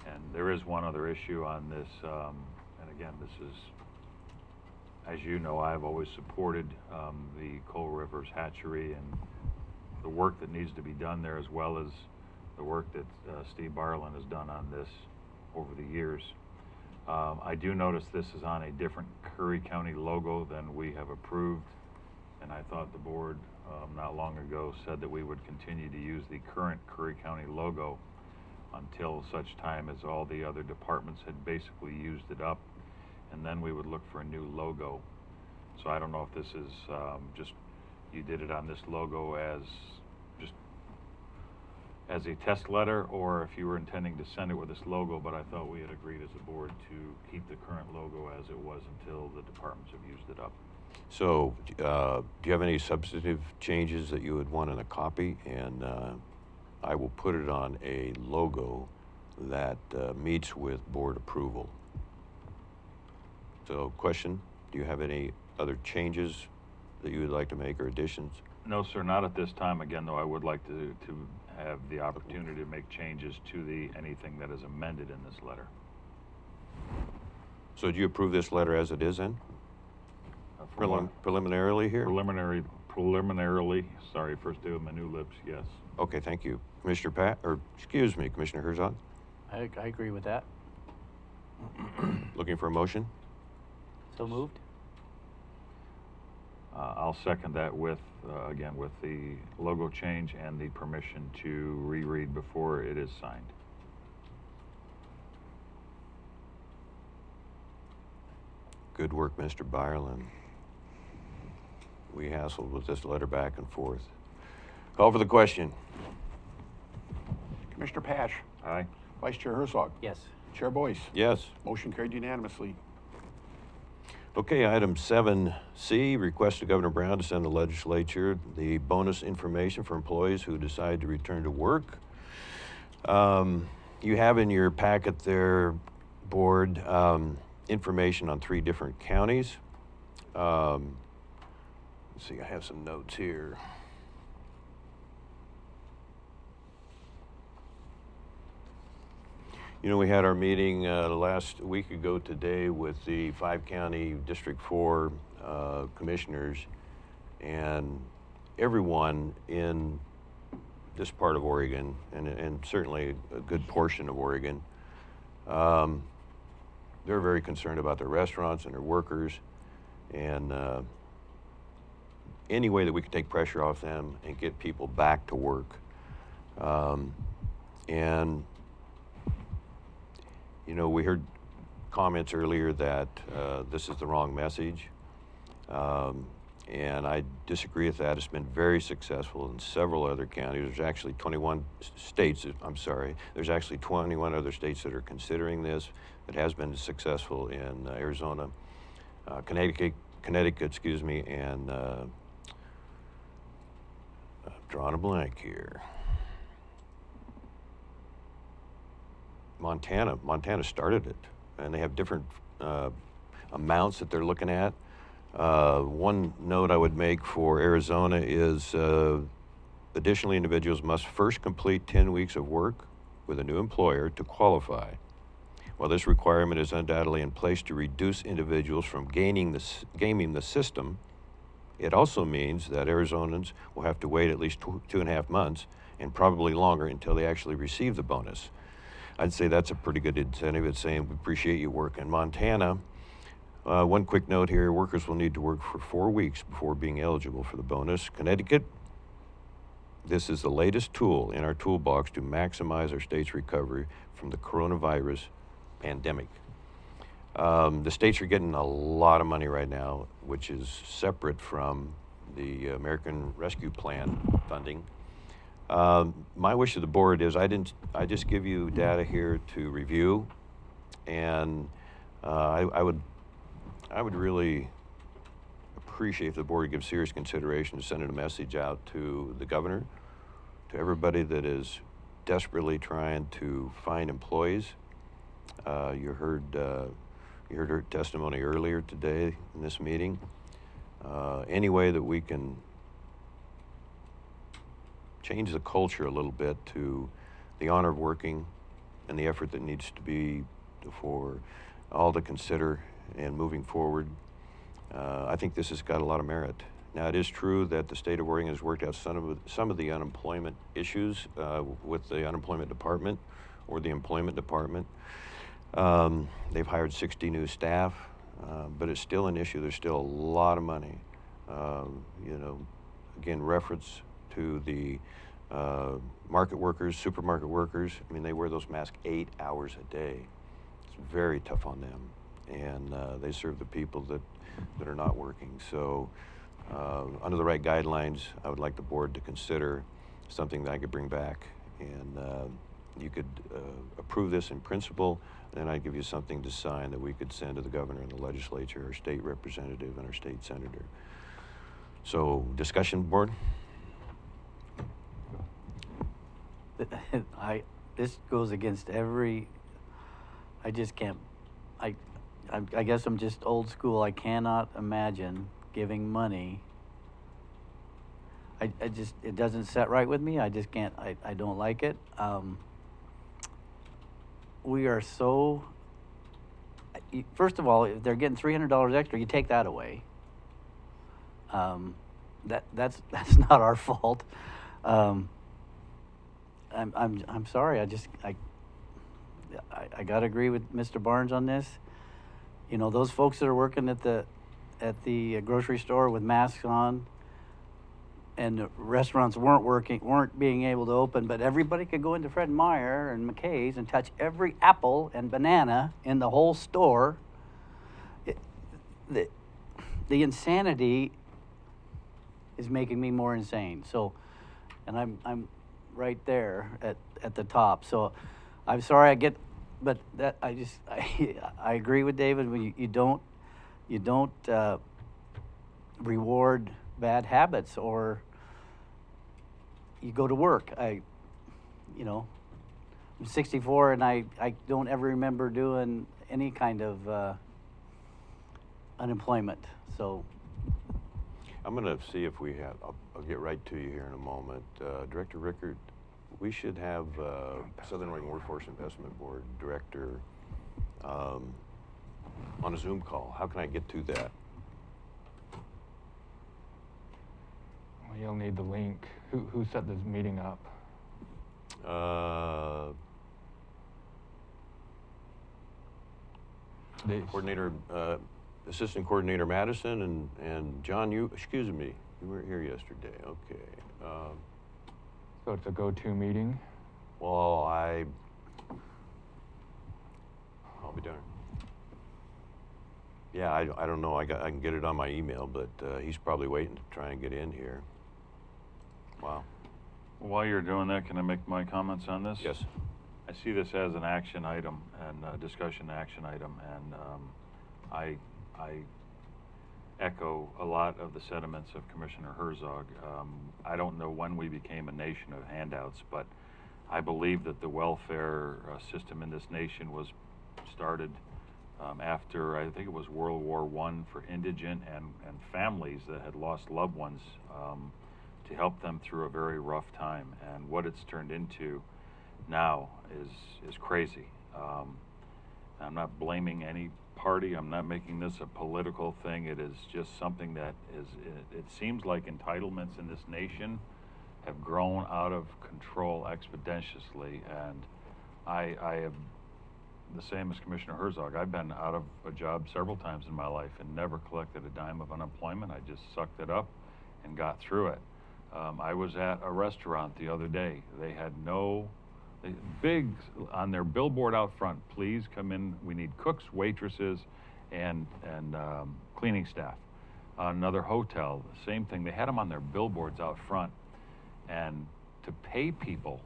And there is one other issue on this, and again, this is, as you know, I've always supported the Coal Rivers Hatchery and the work that needs to be done there, as well as the work that Steve Barland has done on this over the years. I do notice this is on a different Curry County logo than we have approved, and I thought the board not long ago said that we would continue to use the current Curry County logo until such time as all the other departments had basically used it up, and then we would look for a new logo. So I don't know if this is just, you did it on this logo as just as a test letter, or if you were intending to send it with this logo, but I thought we had agreed as a board to keep the current logo as it was until the departments have used it up. So, do you have any substantive changes that you would want in a copy? And I will put it on a logo that meets with board approval. So, question, do you have any other changes that you would like to make or additions? No, sir, not at this time. Again, though, I would like to have the opportunity to make changes to anything that is amended in this letter. So do you approve this letter as it is then? Preliminarily here? Preliminarily, sorry, first day with my new lips, yes. Okay, thank you. Commissioner Commissioner Herzog? I agree with that. Looking for a motion? So moved? I'll second that with, again, with the logo change and the permission to reread before it is signed. Good work, Mr. Byerland. We hassled with this letter back and forth. Call for the question. Commissioner Pash. Aye. Vice Chair Herzog. Yes. Chair Boyce. Yes. Motion carried unanimously. Okay, item 7C, request to Governor Brown to send the legislature the bonus information for employees who decide to return to work. You have in your packet there, board, information on 3 different counties. Let's see, I have some notes here. You know, we had our meeting last week ago today with the 5-county District 4 commissioners, and everyone in this part of Oregon, and certainly a good portion of Oregon, they're very concerned about their restaurants and their workers, and any way that we can take pressure off them and get people back to work. And you know, we heard comments earlier that this is the wrong message, and I disagree with that. It's been very successful in several other counties. There's actually 21 states, I'm sorry, there's actually 21 other states that are considering this. It has been successful in Arizona, Connecticut, excuse me, and I'm drawing a blank here. Montana started it, and they have different amounts that they're looking at. One note I would make for Arizona is additionally, individuals must first complete 10 weeks of work with a new employer to qualify. While this requirement is undoubtedly in place to reduce individuals from gaming the system, it also means that Arizonans will have to wait at least 2.5 months and probably longer until they actually receive the bonus. I'd say that's a pretty good incentive. It's saying we appreciate you work. In Montana, one quick note here, workers will need to work for 4 weeks before being eligible for the bonus. Connecticut, this is the latest tool in our toolbox to maximize our state's recovery from the coronavirus pandemic. The states are getting a lot of money right now, which is separate from the American Rescue Plan funding. My wish to the board is I just give you data here to review, and I would really appreciate if the board gives serious consideration to sending a message out to the governor, to everybody that is desperately trying to find employees. You heard her testimony earlier today in this meeting. Any way that we can change the culture a little bit to the honor of working and the effort that needs to be for all to consider and moving forward. I think this has got a lot of merit. Now, it is true that the state of Oregon has worked out some of the unemployment issues with the unemployment department or the employment department. They've hired 60 new staff, but it's still an issue. There's still a lot of money. You know, again, reference to the market workers, supermarket workers. I mean, they wear those masks 8 hours a day. It's very tough on them, and they serve the people that are not working. So under the right guidelines, I would like the board to consider something that I could bring back, and you could approve this in principle, and then I'd give you something to sign that we could send to the governor and the legislature, our state representative and our state senator. So, discussion, board? This goes against every, I just can't, I guess I'm just old school. I cannot imagine giving money. I just, it doesn't set right with me. I just can't, I don't like it. We are so, first of all, if they're getting $300 extra, you take that away. That's not our fault. I'm sorry. I gotta agree with Mr. Barnes on this. You know, those folks that are working at the grocery store with masks on, and the restaurants weren't being able to open, but everybody could go into Fred Meyer and McKay's and touch every apple and banana in the whole store. The insanity is making me more insane. So, and I'm right there at the top. So, I'm sorry but that I agree with David. When you don't reward bad habits, or you go to work. I'm 64 and I don't ever remember doing any kind of unemployment. So I'm going to see if we have, I'll get right to you here in a moment. Director Rickard, we should have Southern Oregon Workforce Investment Board Director on a Zoom call. How can I get to that? Well, you'll need the link. Who set this meeting up? Coordinator, Assistant Coordinator Madison and John, excuse me, you weren't here yesterday. Okay. So it's a go-to meeting? Well, I'll be darned. Yeah, I don't know. I can get it on my email, but he's probably waiting to try and get in here. Wow. While you're doing that, can I make my comments on this? Yes. I see this as an action item and a discussion action item, and I echo a lot of the sentiments of Commissioner Herzog. I don't know when we became a nation of handouts, but I believe that the welfare system in this nation was started after, I think it was World War I, for indigent and families that had lost loved ones, to help them through a very rough time. And what it's turned into now is crazy. I'm not blaming any party. I'm not making this a political thing. It is just something that it seems like entitlements in this nation have grown out of control exponentially. And I have the same as Commissioner Herzog. I've been out of a job several times in my life and never collected a dime of unemployment. I just sucked it up and got through it. I was at a restaurant the other day. They had big on their billboard out front, please come in. We need cooks, waitresses, and cleaning staff. Another hotel, the same thing. They had them on their billboards out front. And to pay people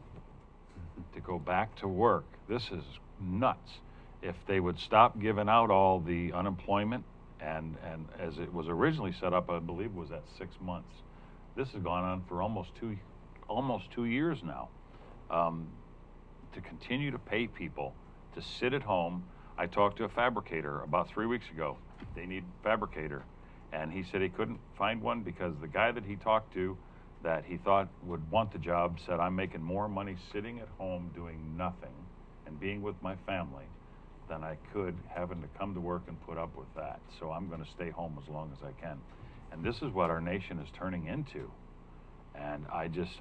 to go back to work, this is nuts. If they would stop giving out all the unemployment, and as it was originally set up, I believe was at 6 months. This has gone on for almost two years now. To continue to pay people to sit at home. I talked to a fabricator about 3 weeks ago. They need a fabricator. And he said he couldn't find one because the guy that he talked to that he thought would want the job said, I'm making more money sitting at home doing nothing and being with my family than I could having to come to work and put up with that. So I'm going to stay home as long as I can. And this is what our nation is turning into. And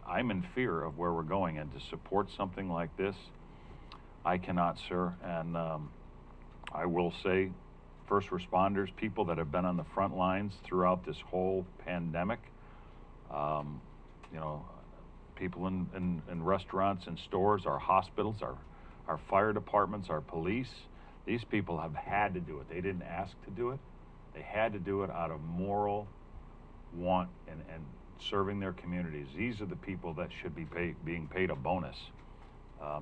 I'm in fear of where we're going, and to support something like this, I cannot, sir. And I will say, first responders, people that have been on the front lines throughout this whole pandemic, people in restaurants and stores, our hospitals, our fire departments, our police, these people have had to do it. They didn't ask to do it. They had to do it out of moral want and serving their communities. These are the people that should be being paid a bonus,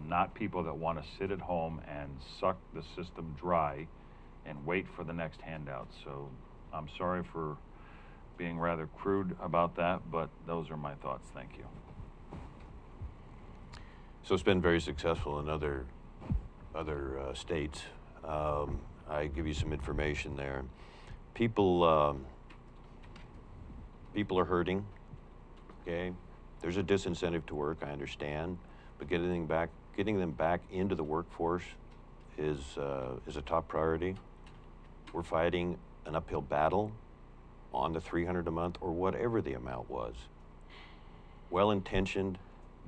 not people that want to sit at home and suck the system dry and wait for the next handout. So I'm sorry for being rather crude about that, but those are my thoughts. Thank you. So it's been very successful in other states. I give you some information there. People are hurting. Okay, there's a disincentive to work. I understand, but getting them back into the workforce is a top priority. We're fighting an uphill battle on the $300 a month or whatever the amount was. Well-intentioned,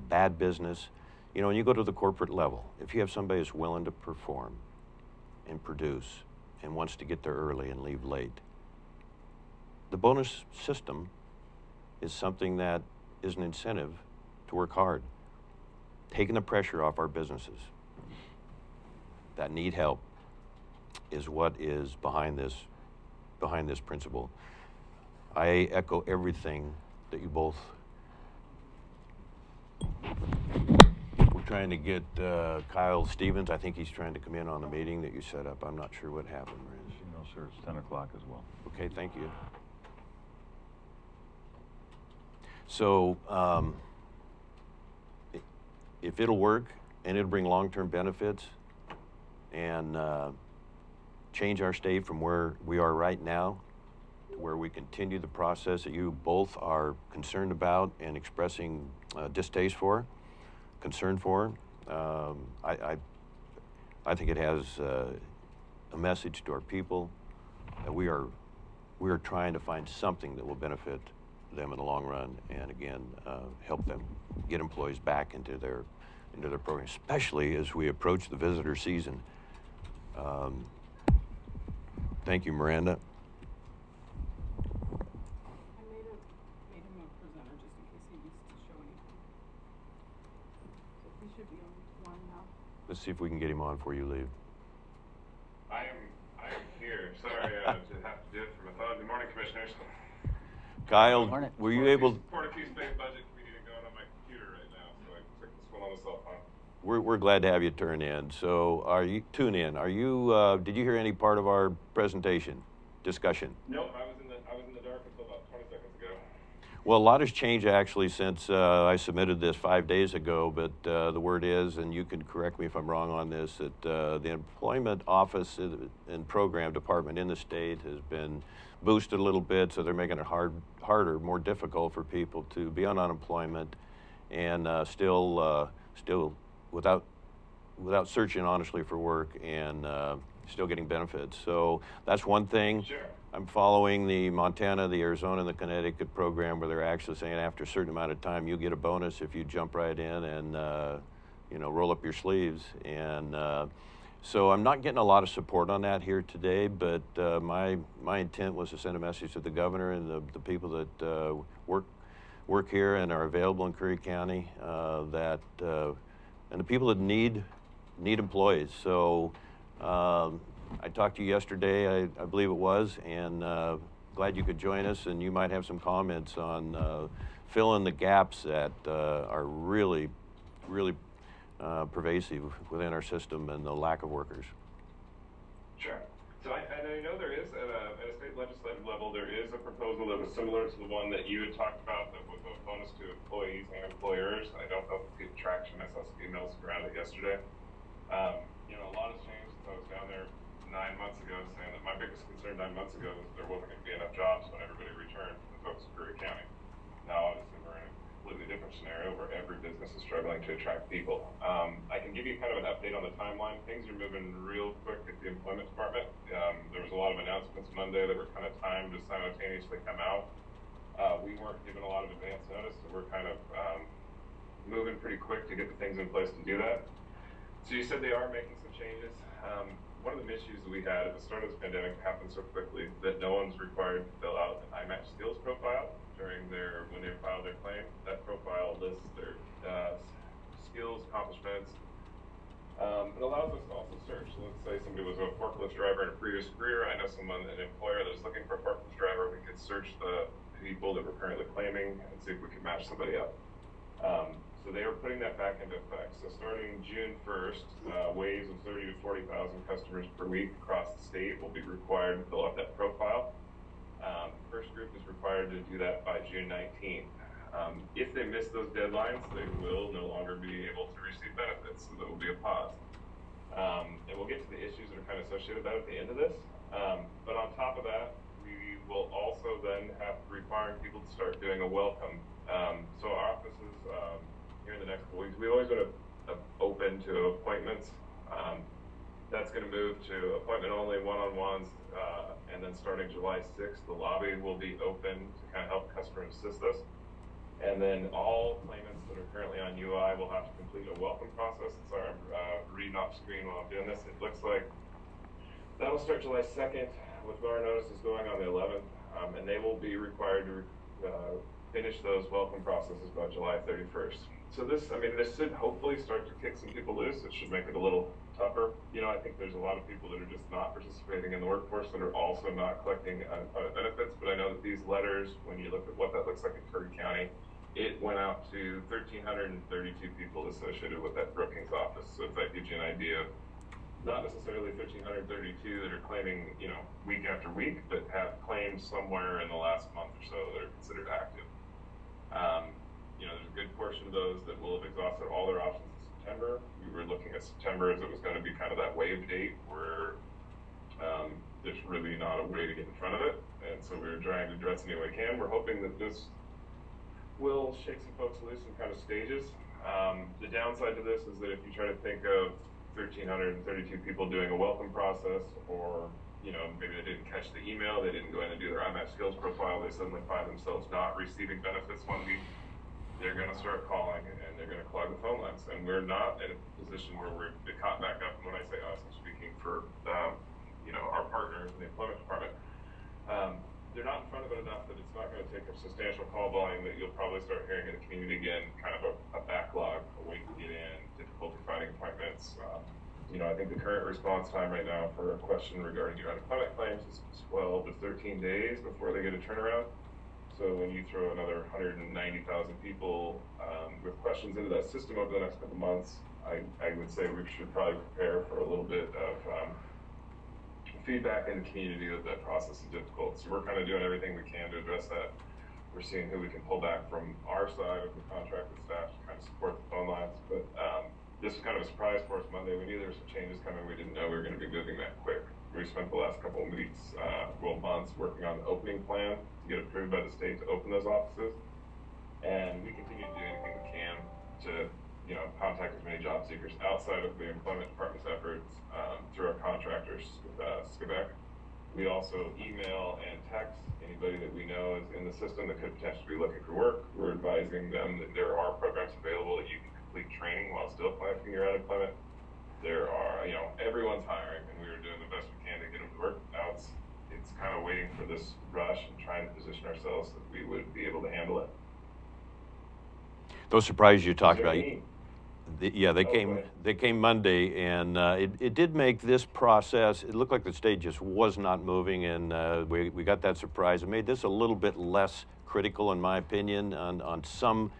bad business. You know, when you go to the corporate level, if you have somebody that's willing to perform and produce and wants to get there early and leave late, the bonus system is something that is an incentive to work hard, taking the pressure off our businesses that need help is what is behind this principle. I echo everything that you both. We're trying to get Kyle Stevens. I think he's trying to come in on the meeting that you set up. I'm not sure what happened, Riz. No, sir, it's 10 o'clock as well. Okay, thank you. So if it'll work and it'll bring long-term benefits and change our state from where we are right now to where we continue the process that you both are concerned about and expressing distaste for, concern for. I think it has a message to our people that we are trying to find something that will benefit them in the long run, and again, help them get employees back into their program, especially as we approach the visitor season. Thank you, Miranda. I made him a presenter just in case he needs to show anything. So he should be on one now. Let's see if we can get him on before you leave. I am here. Sorry to have to do it from a phone. Good morning, commissioners. Kyle, Morning. were you able? Fortitude State budget meeting going on my computer right now, so I took this one on the cell phone. We're glad to have you turn in. So tune in? Are you? Did you hear any part of our presentation, discussion? Nope, I was in the dark until about 20 seconds ago. Well, a lot has changed actually since I submitted this 5 days ago, but the word is, and you can correct me if I'm wrong on this, that the employment office and program department in the state has been boosted a little bit, so they're making it harder, more difficult for people to be on unemployment and still without searching honestly for work and still getting benefits. So that's one thing. Sure. I'm following the Montana, the Arizona, and the Connecticut program where they're actually saying after a certain amount of time you get a bonus if you jump right in and roll up your sleeves. And so I'm not getting a lot of support on that here today, but my intent was to send a message to the governor and the people that work here and are available in Curry County and the people that need employees. So I talked to you yesterday, I believe it was, and glad you could join us, and you might have some comments on filling the gaps that are really pervasive within our system and the lack of workers. Sure. So I know there is, at a state legislative level, there is a proposal that was similar to the one that you had talked about that was a bonus to employees and employers. I don't know if it's getting traction. I saw some emails around it yesterday. A lot has changed since I was down there 9 months ago, saying that my biggest concern 9 months ago was there wasn't going to be enough jobs when everybody returned to the folks in Curry County. Now, obviously, we're in a completely different scenario where every business is struggling to attract people. I can give you kind of an update on the timeline. Things are moving real quick at the employment department. There was a lot of announcements Monday that were kind of timed to simultaneously come out. We weren't given a lot of advance notice, so we're kind of moving pretty quick to get the things in place to do that. So you said they are making some changes. One of the issues that we had at the start of this pandemic happened so quickly that no one's required to fill out an IMAX skills profile when they file their claim. That profile lists their skills, accomplishments, it allows us to also search. So let's say somebody was a forklift driver in a previous career. I know an employer that was looking for a forklift driver. We could search the people that we're currently claiming and see if we could match somebody up. So they are putting that back into effect. So starting June 1st, waves of 30 to 40,000 customers per week across the state will be required to fill out that profile. First group is required to do that by June 19th. If they miss those deadlines, they will no longer be able to receive benefits, so there will be a pause. And we'll get to the issues that are kind of associated with that at the end of this. But on top of that, we will also then have to require people to start doing a welcome. So our offices, here in the next couple weeks, we've always been open to appointments. That's going to move to appointment only, one-on-ones, and then starting July 6th, the lobby will be open to kind of help customers assist us. And then all claimants that are currently on UI will have to complete a welcome process. Sorry, I'm reading off screen while I'm doing this. It looks like that'll start July 2nd, with our notices going on the 11th, and they will be required to finish those welcome processes by July 31st. So this should hopefully start to kick some people loose. It should make it a little tougher. I think there's a lot of people that are just not participating in the workforce that are also not collecting unemployment benefits. But I know that these letters, when you look at what that looks like in Curry County, it went out to 1,332 people associated with that Brookings office. So if that gives you an idea of not necessarily 1,332 that are claiming, week after week, but have claims somewhere in the last month or so that are considered active. There's a good portion of those that will have exhausted all their options in September. We were looking at September as it was going to be kind of that wave date where there's really not a way to get in front of it. And so we were trying to address any way we can. We're hoping that this will shake some folks loose in kind of stages. The downside to this is that if you try to think of 1,332 people doing a welcome process, or maybe they didn't catch the email, they didn't go in and do their IMAX skills profile, they suddenly find themselves not receiving benefits 1 week, they're going to start calling and they're going to clog the phone lines. And we're not in a position where we're caught back up. And when I say us, I'm speaking for our partners in the employment department. They're not in front of it enough that it's not going to take a substantial call volume that you'll probably start hearing in the community again, kind of a backlog, a wait to get in, difficulty finding appointments. I think the current response time right now for a question regarding your unemployment claims is 12 to 13 days before they get a turnaround. So when you throw another 190,000 people with questions into that system over the next couple months, I would say we should probably prepare for a little bit of feedback in the community that process is difficult. So we're kind of doing everything we can to address that. We're seeing who we can pull back from our side of the contracted staff to kind of support the phone lines. But this was kind of a surprise for us Monday. We knew there were some changes coming. We didn't know we were going to be moving that quick. We spent the last couple of weeks, months working on the opening plan to get approved by the state to open those offices. And we continue to do anything we can to, contact as many job seekers outside of the employment department's efforts through our contractors with Quebec. We also email and text anybody that we know is in the system that could potentially be looking for work. We're advising them that there are programs available that you can complete training while still collecting your unemployment. There are, everyone's hiring, and we are doing the best we can to get them to work. Now it's kind of waiting for this rush and trying to position ourselves that we would be able to handle it. Those surprises you talked Is there about, any- they came Monday, and it did make this process, it looked like the state just was not moving, and we got that surprise. It made this a little bit less critical, in my opinion, on some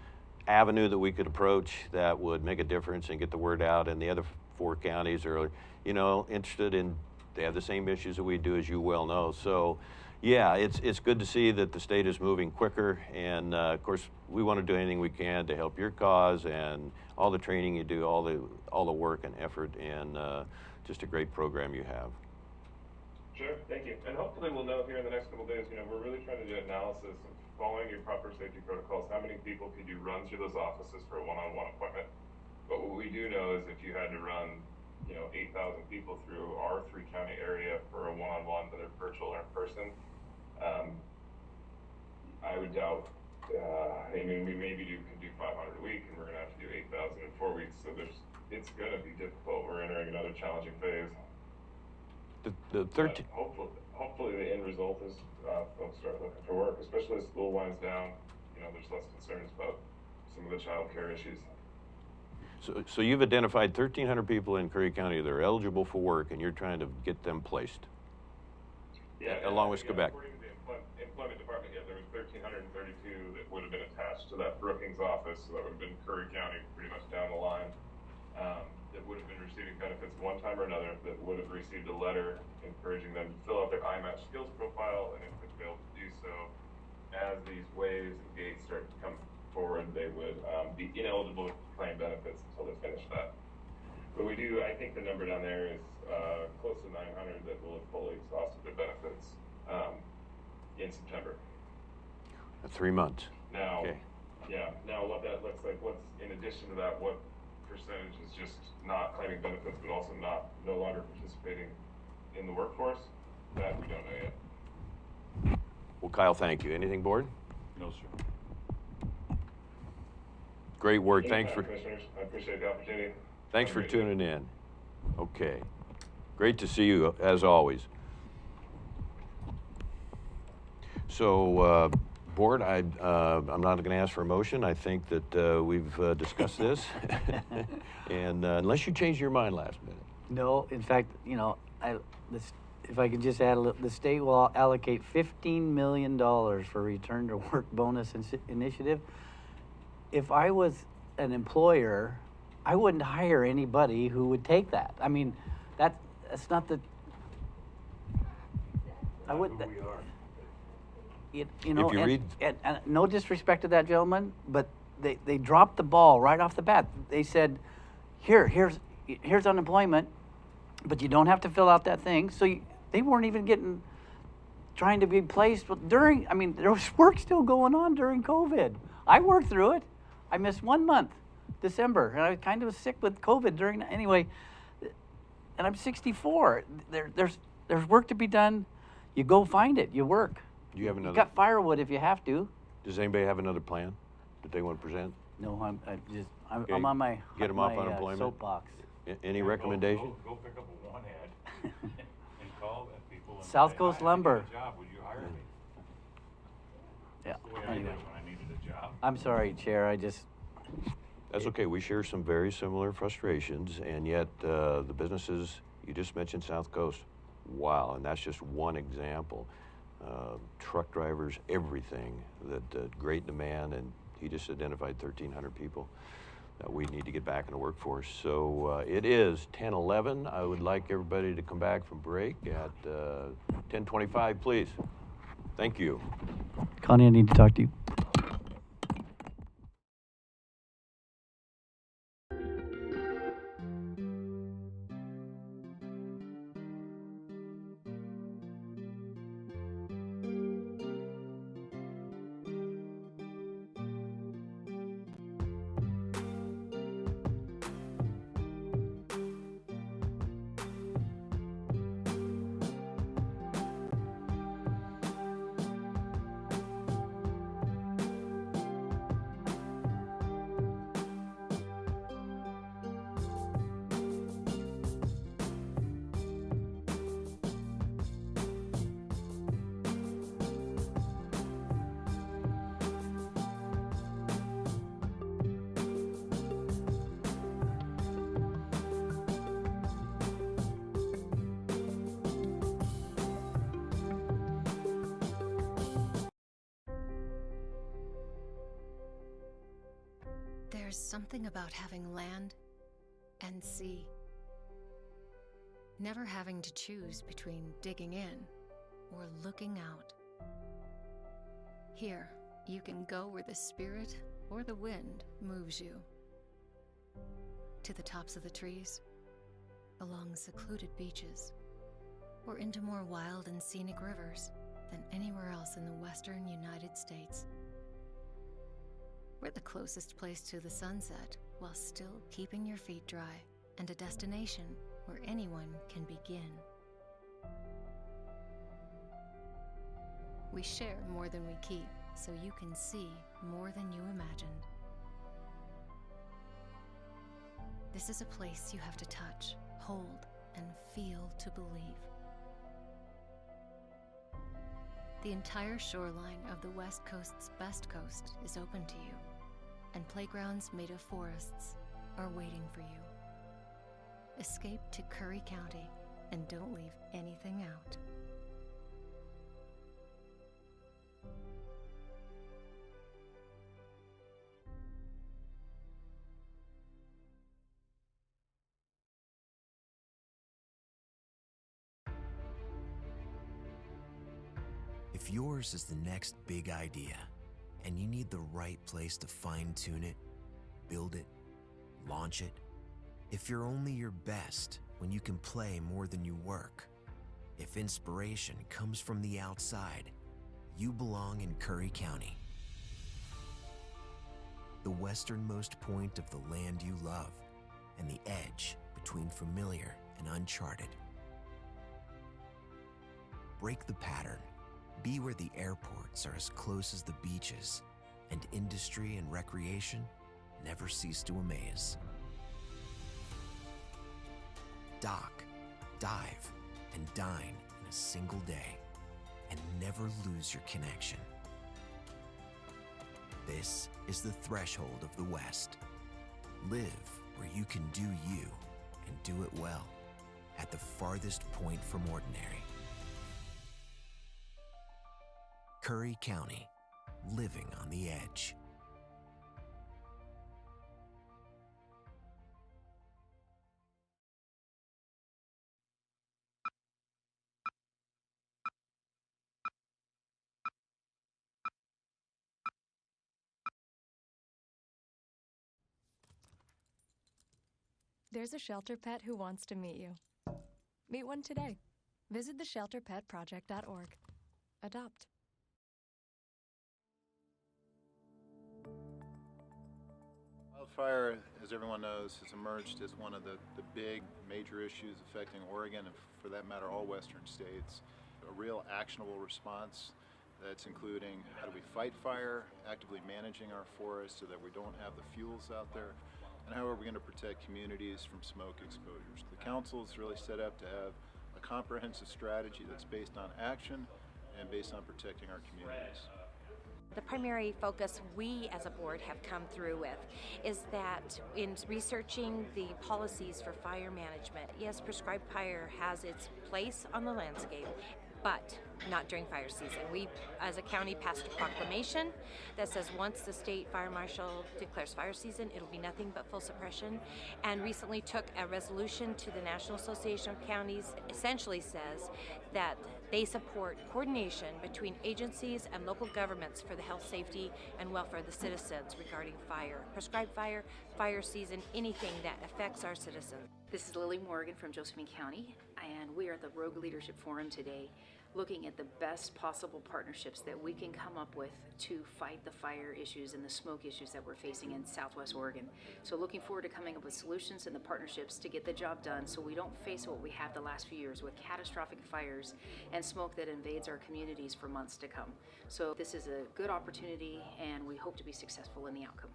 avenue that we could approach that would make a difference and get the word out. And the other 4 counties are, interested in, they have the same issues that we do, as you well know. So, yeah, it's good to see that the state is moving quicker. And of course, we want to do anything we can to help your cause, and all the training you do, all the work and effort, and just a great program you have. Sure, thank you. And hopefully we'll know here in the next couple of days, we're really trying to do analysis of following your proper safety protocols. How many people could you run through those offices for a one-on-one appointment? But what we do know is if you had to run, 8,000 people through our 3-county area for a one-on-one, whether virtual or in person, I would doubt. We maybe could do 500 a week, and we're going to have to do 8,000 in 4 weeks. So it's going to be difficult. We're entering another challenging phase. The 13. Hopefully the end result is folks start looking for work, especially as school winds down. There's less concerns about some of the child care issues. So you've identified 1,300 people in Curry County that are eligible for work, and you're trying to get them placed. Yeah, along with Quebec. According to the employment department, there was 1,332 that would have been attached to that Brookings office, so that would have been Curry County pretty much down the line, that would have been receiving benefits one time or another, that would have received a letter encouraging them to fill out their IMATCH skills profile, and if they failed to do so, as these waves and gates start to come forward, they would be ineligible to claim benefits until they finish that. But I think the number down there is close to 900 that will have fully exhausted their benefits in September. 3 months. Now, Okay. now what that looks like, what's in addition to that, what percentage is just not claiming benefits but also no longer participating in the workforce, that we don't know yet. Well, Kyle, thank you. Anything, board? No, sir. Great work. Anytime, Commissioners. I appreciate the opportunity. Thanks Have for a great day. tuning in. Okay. Great to see you, as always. So, board, I'm not going to ask for a motion. I think that we've discussed this. And unless you changed your mind last minute. No, in fact, if I could just add a little, the state will allocate $15 million for return to work bonus initiative. If I was an employer, I wouldn't hire anybody who would take that. I mean, that's not the. I would. Who we are. If you read- and no disrespect to that gentleman, but they dropped the ball right off the bat. They said, here's unemployment, but you don't have to fill out that thing. So they weren't even trying to be placed during, I mean, there was work still going on during COVID. I worked through it. I missed 1 month, December, and I kind of was sick with COVID anyway, and I'm 64. There's work to be done. You go find it, you work. Do you have another? You got firewood if you have to. Does anybody have another plan that they want to present? No, I'm Okay, on my get 'em off unemployment? soapbox. Any recommendation? Go pick up a one ad and call them people. And South say, Coast "I Lumber." need a job, would you hire me? Yeah. That's the way I did it when I needed a job. I'm sorry, Chair. That's okay. We share some very similar frustrations, and yet the businesses, you just mentioned South Coast. Wow, and that's just one example. Truck drivers, everything, that great demand, and he just identified 1,300 people that we need to get back in the workforce. So it is 10:11. I would like everybody to come back from break at 10:25, please. Thank you. Connie, I need to talk to you. There's something about having land and sea. Never having to choose between digging in or looking out. Here, you can go where the spirit or the wind moves you. To the tops of the trees, along secluded beaches, or into more wild and scenic rivers than anywhere else in the western United States. We're the closest place to the sunset while still keeping your feet dry, and a destination where anyone can begin. We share more than we keep, so you can see more than you imagined. This is a place you have to touch, hold, and feel to believe. The entire shoreline of the West Coast's best coast is open to you, and playgrounds made of forests are waiting for you. Escape to Curry County and don't leave anything out. If yours is the next big idea, and you need the right place to fine-tune it, build it, launch it, if you're only your best when you can play more than you work, if inspiration comes from the outside, you belong in Curry County. The westernmost point of the land you love, and the edge between familiar and uncharted. Break the pattern. Be where the airports are as close as the beaches, and industry and recreation never cease to amaze. Dock, dive, and dine in a single day, and never lose your connection. This is the threshold of the West. Live where you can do you, and do it well, at the farthest point from ordinary. Curry County, living on the edge. There's a shelter pet who wants to meet you. Meet one today. Visit theshelterpetproject.org. Adopt. Wildfire, as everyone knows, has emerged as one of the big major issues affecting Oregon and, for that matter, all western states. A real actionable response that's including how do we fight fire, actively managing our forests so that we don't have the fuels out there, and how are we going to protect communities from smoke exposures. The council is really set up to have a comprehensive strategy that's based on action and based on protecting our communities. The primary focus we as a board have come through with is that in researching the policies for fire management, yes, prescribed fire has its place on the landscape, but not during fire season. We, as a county, passed a proclamation that says once the state fire marshal declares fire season, it'll be nothing but full suppression, and recently took a resolution to the National Association of Counties, essentially says that they support coordination between agencies and local governments for the health, safety, and welfare of the citizens regarding fire, prescribed fire, fire season, anything that affects our citizens. This is Lily Morgan from Josephine County, and we are at the Rogue Leadership Forum today, looking at the best possible partnerships that we can come up with to fight the fire issues and the smoke issues that we're facing in Southwest Oregon. So looking forward to coming up with solutions and the partnerships to get the job done so we don't face what we have the last few years with catastrophic fires and smoke that invades our communities for months to come. So this is a good opportunity, and we hope to be successful in the outcome.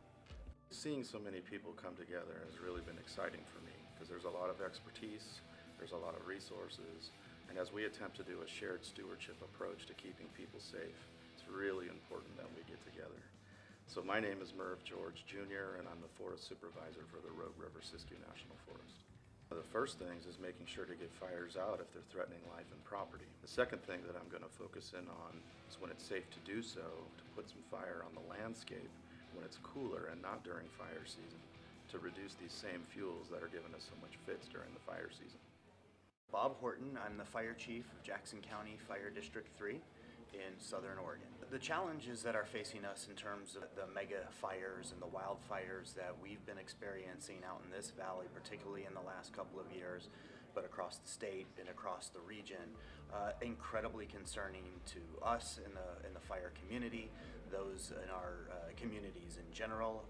Seeing so many people come together has really been exciting for me because there's a lot of expertise, there's a lot of resources, and as we attempt to do a shared stewardship approach to keeping people safe, it's really important that we get together. So my name is Merv George Jr., and I'm the Forest Supervisor for the Rogue River Siskiyou National Forest. The first things is making sure to get fires out if they're threatening life and property. The second thing that I'm going to focus in on is when it's safe to do so, to put some fire on the landscape when it's cooler and not during fire season, to reduce these same fuels that are giving us so much fits during the fire season. Bob Horton, I'm the Fire Chief of Jackson County Fire District 3 in Southern Oregon. The challenges that are facing us in terms of the mega fires and the wildfires that we've been experiencing out in this valley, particularly in the last couple of years, but across the state and across the region, incredibly concerning to us in the fire community, those in our communities in general,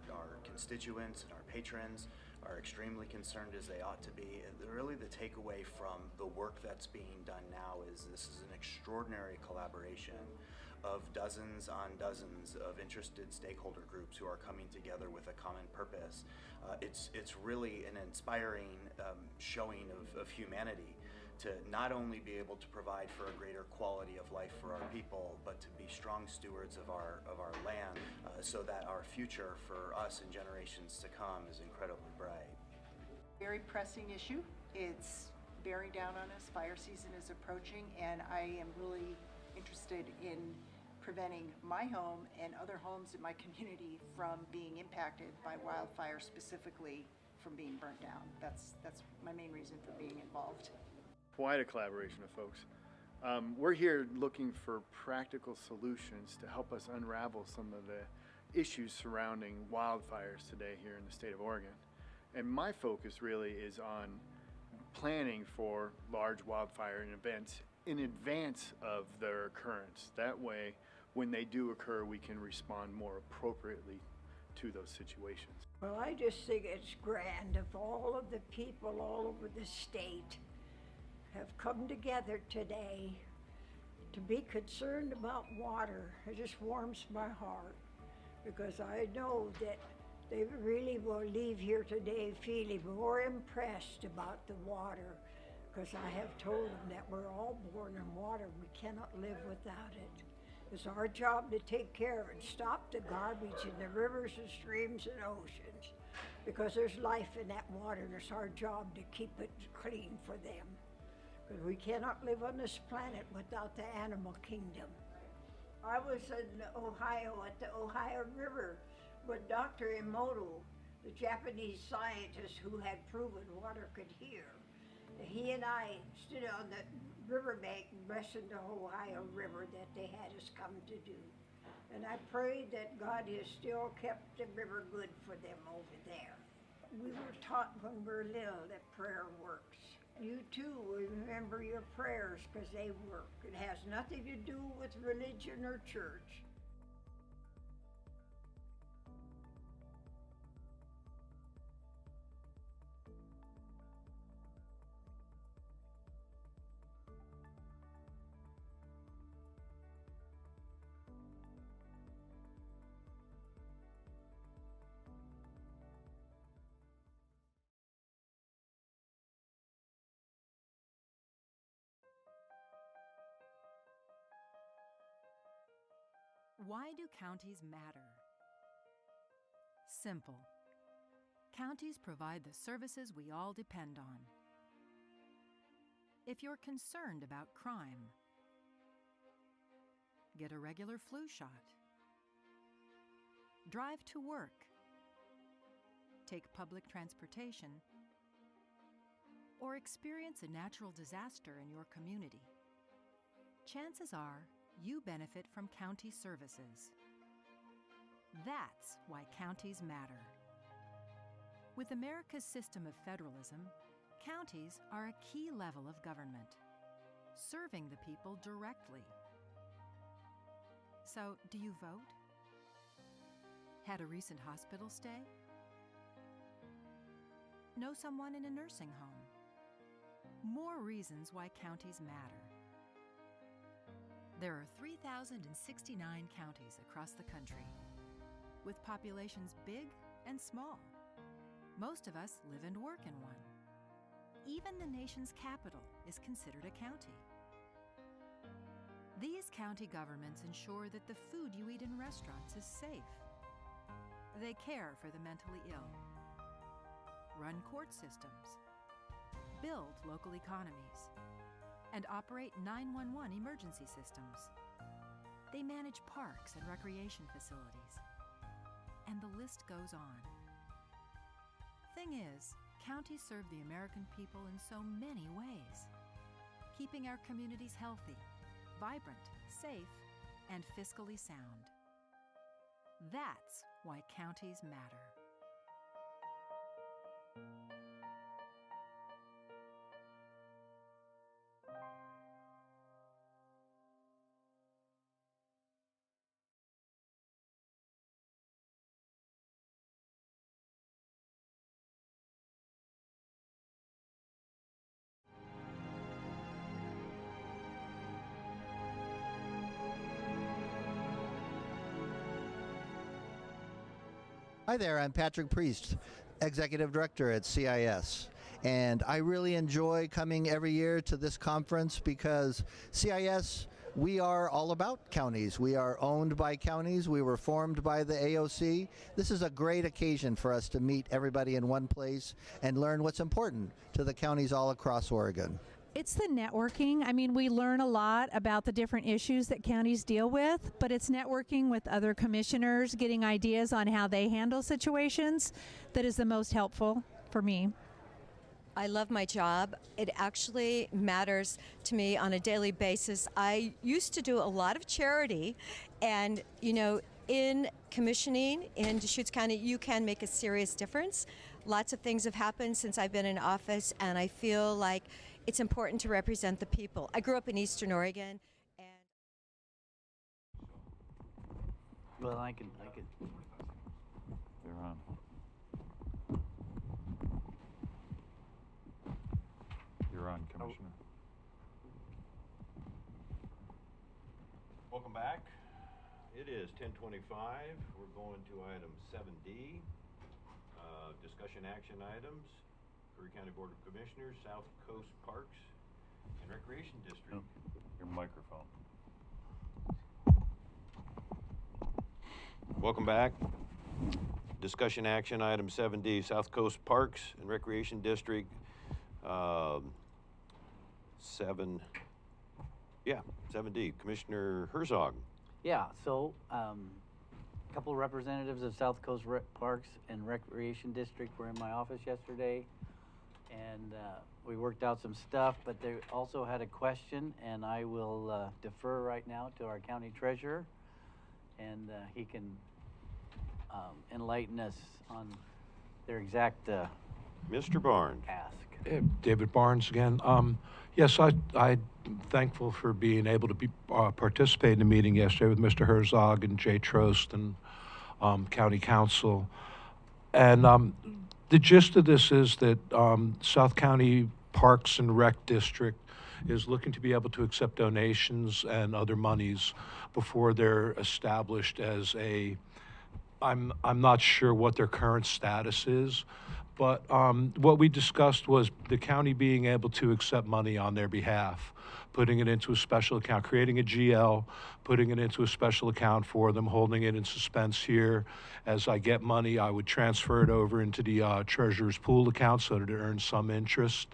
our constituents and our patrons are extremely concerned, as they ought to be. Really the takeaway from the work that's being done now is this is an extraordinary collaboration of dozens on dozens of interested stakeholder groups who are coming together with a common purpose. It's really an inspiring showing of humanity to not only be able to provide for a greater quality of life for our people, but to be strong stewards of our land so that our future for us and generations to come is incredibly bright. Very pressing issue. It's bearing down on us. Fire season is approaching, and I am really interested in preventing my home and other homes in my community from being impacted by wildfire, specifically from being burnt down. That's my main reason for being involved. Quite a collaboration of folks. We're here looking for practical solutions to help us unravel some of the issues surrounding wildfires today here in the state of Oregon. And my focus really is on planning for large wildfire events in advance of their occurrence. That way, when they do occur, we can respond more appropriately to those situations. Well, I just think it's grand if all of the people all over the state have come together today to be concerned about water. It just warms my heart because I know that they really will leave here today feeling more impressed about the water, because I have told them that we're all born in water. We cannot live without it. It's our job to take care of it, stop the garbage in the rivers and streams and oceans, because there's life in that water, and it's our job to keep it clean for them. Because we cannot live on this planet without the animal kingdom. I was in Ohio at the Ohio River with Dr. Emoto, the Japanese scientist who had proven water could heal. He and I stood on the riverbank and blessed the Ohio River that they had us come to do. And I prayed that God has still kept the river good for them over there. we were taught when we were little that prayer works. You too will remember your prayers because they work. It has nothing to do with religion or church. Why do counties matter? Simple. Counties provide the services we all depend on. If you're concerned about crime, get a regular flu shot. Drive to work. Take public transportation. Or experience a natural disaster in your community. Chances are you benefit from county services. That's why counties matter. With America's system of federalism, counties are a key level of government, serving the people directly. So, do you vote? Had a recent hospital stay? Know someone in a nursing home? More reasons why counties matter. There are 3,069 counties across the country, with populations big and small. Most of us live and work in one. Even the nation's capital is considered a county. These county governments ensure that the food you eat in restaurants is safe. They care for the mentally ill, run court systems, build local economies, and operate 911 emergency systems. They manage parks and recreation facilities. And the list goes on. Thing is, counties serve the American people in so many ways, keeping our communities healthy, vibrant, safe, and fiscally sound. That's why counties matter. Hi there, I'm Patrick Priest, Executive Director at CIS. And I really enjoy coming every year to this conference because CIS, we are all about counties. We are owned by counties. We were formed by the AOC. This is a great occasion for us to meet everybody in one place and learn what's important to the counties all across Oregon. It's the networking. I mean, we learn a lot about the different issues that counties deal with, but it's networking with other commissioners, getting ideas on how they handle situations that is the most helpful for me. I love my job. It actually matters to me on a daily basis. I used to do a lot of charity, and, you know, in commissioning in Deschutes County, you can make a serious difference. Lots of things have happened since I've been in office, and I feel like it's important to represent the people. I grew up in Eastern Oregon, and Well, I can. You're on. You're on, Commissioner. Welcome back. It is 10:25. We're going to item 7D, discussion action items. Curry County Board of Commissioners, South Coast Parks and Recreation District. No, your microphone. Welcome back. Discussion action item 7D, South Coast Parks and Recreation District. 7D. Commissioner Herzog. Yeah, so a couple of representatives of South Coast Parks and Recreation District were in my office yesterday, and we worked out some stuff, but they also had a question, and I will defer right now to our county treasurer, and he can enlighten us on their exact Mr. Barnes. ask. David Barnes again. Yes, I'm thankful for being able to be participate in the meeting yesterday with Mr. Herzog and Jay Trost and County Council. And the gist of this is that South County Parks and Rec District is looking to be able to accept donations and other monies before they're established as a, I'm not sure what their current status is, but what we discussed was the county being able to accept money on their behalf, putting it into a special account, creating a GL, putting it into a special account for them, holding it in suspense here. As I get money, I would transfer it over into the treasurer's pool account so that it earns some interest,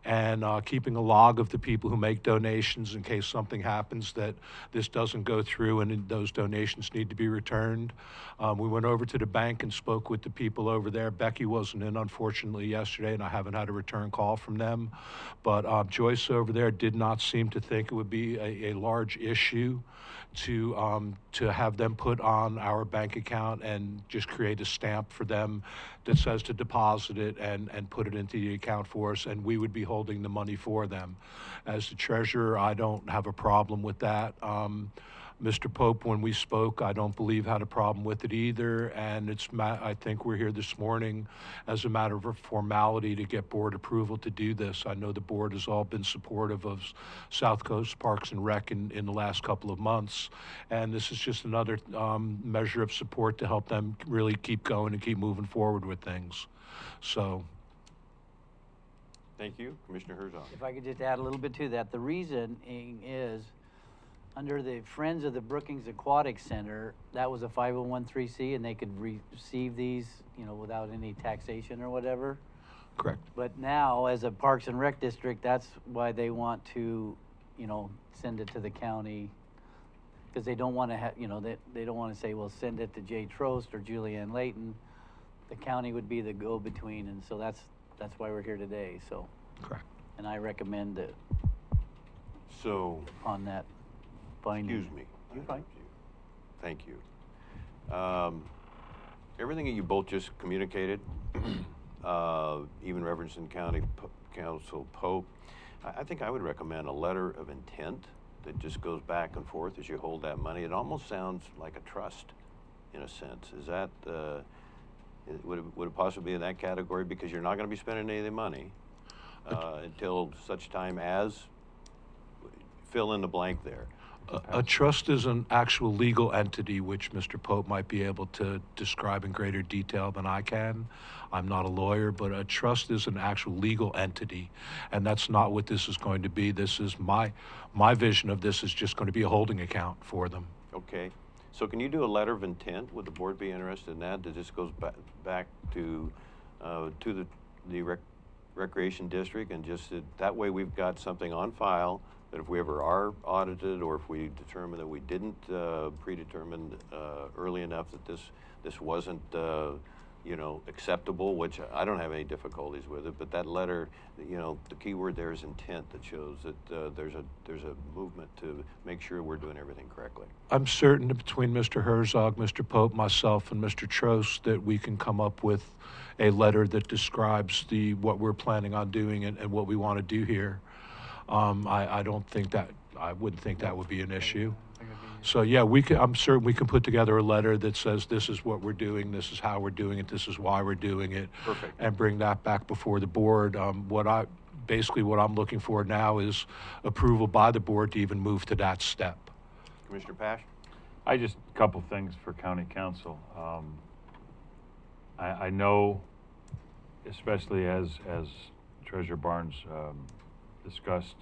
and keeping a log of the people who make donations in case something happens that this doesn't go through and those donations need to be returned. We went over to the bank and spoke with the people over there. Becky wasn't in, unfortunately, yesterday, and I haven't had a return call from them. But Joyce over there did not seem to think it would be a large issue to have them put on our bank account and just create a stamp for them that says to deposit it and put it into the account for us, and we would be holding the money for them. As the treasurer, I don't have a problem with that. Mr. Pope, when we spoke, I don't believe had a problem with it either, and I think we're here this morning as a matter of a formality to get board approval to do this. I know the board has all been supportive of South Coast Parks and Rec in the last couple of months, and this is just another measure of support to help them really keep going and keep moving forward with things. So. Thank you. Commissioner Herzog. If I could just add a little bit to that, the reasoning is under the Friends of the Brookings Aquatic Center, that was a 501(c), and they could receive these, without any taxation or whatever. Correct. But now, as a Parks and Rec district, that's why they want to, send it to the county, because they don't want to have, they don't want to say, well, send it to Jay Trost or Julianne Layton. The county would be the go-between, and so that's why we're here today. So. Correct. And I recommend that. So. On that. Excuse me. You're fine. Thank you. Everything that you both just communicated, even Reverendson County Council Pope, I think I would recommend a letter of intent that just goes back and forth as you hold that money. It almost sounds like a trust, in a sense. Is that would it possibly be in that category, because you're not going to be spending any of the money until such time as fill in the blank there. A trust is an actual legal entity, which Mr. Pope might be able to describe in greater detail than I can. I'm not a lawyer, but a trust is an actual legal entity, and that's not what this is going to be. This is my vision of this is just going to be a holding account for them. Okay. So can you do a letter of intent? Would the board be interested in that? That just goes back to the recreation district, and just that way we've got something on file that if we ever are audited, or if we determine that we didn't predetermine early enough that this wasn't acceptable, which I don't have any difficulties with it, but that letter, the key word there is intent, that shows that there's a movement to make sure we're doing everything correctly. I'm certain that between Mr. Herzog, Mr. Pope, myself, and Mr. Trost that we can come up with a letter that describes what we're planning on doing and what we want to do here. I wouldn't think that would be an issue. So yeah, I'm certain we can put together a letter that says this is what we're doing, this is how we're doing it, this is why we're doing it. Perfect. And bring that back before the board. What I'm looking for now is approval by the board to even move to that step. Commissioner Pash? A couple things for County Council. I know, especially as Treasurer Barnes discussed,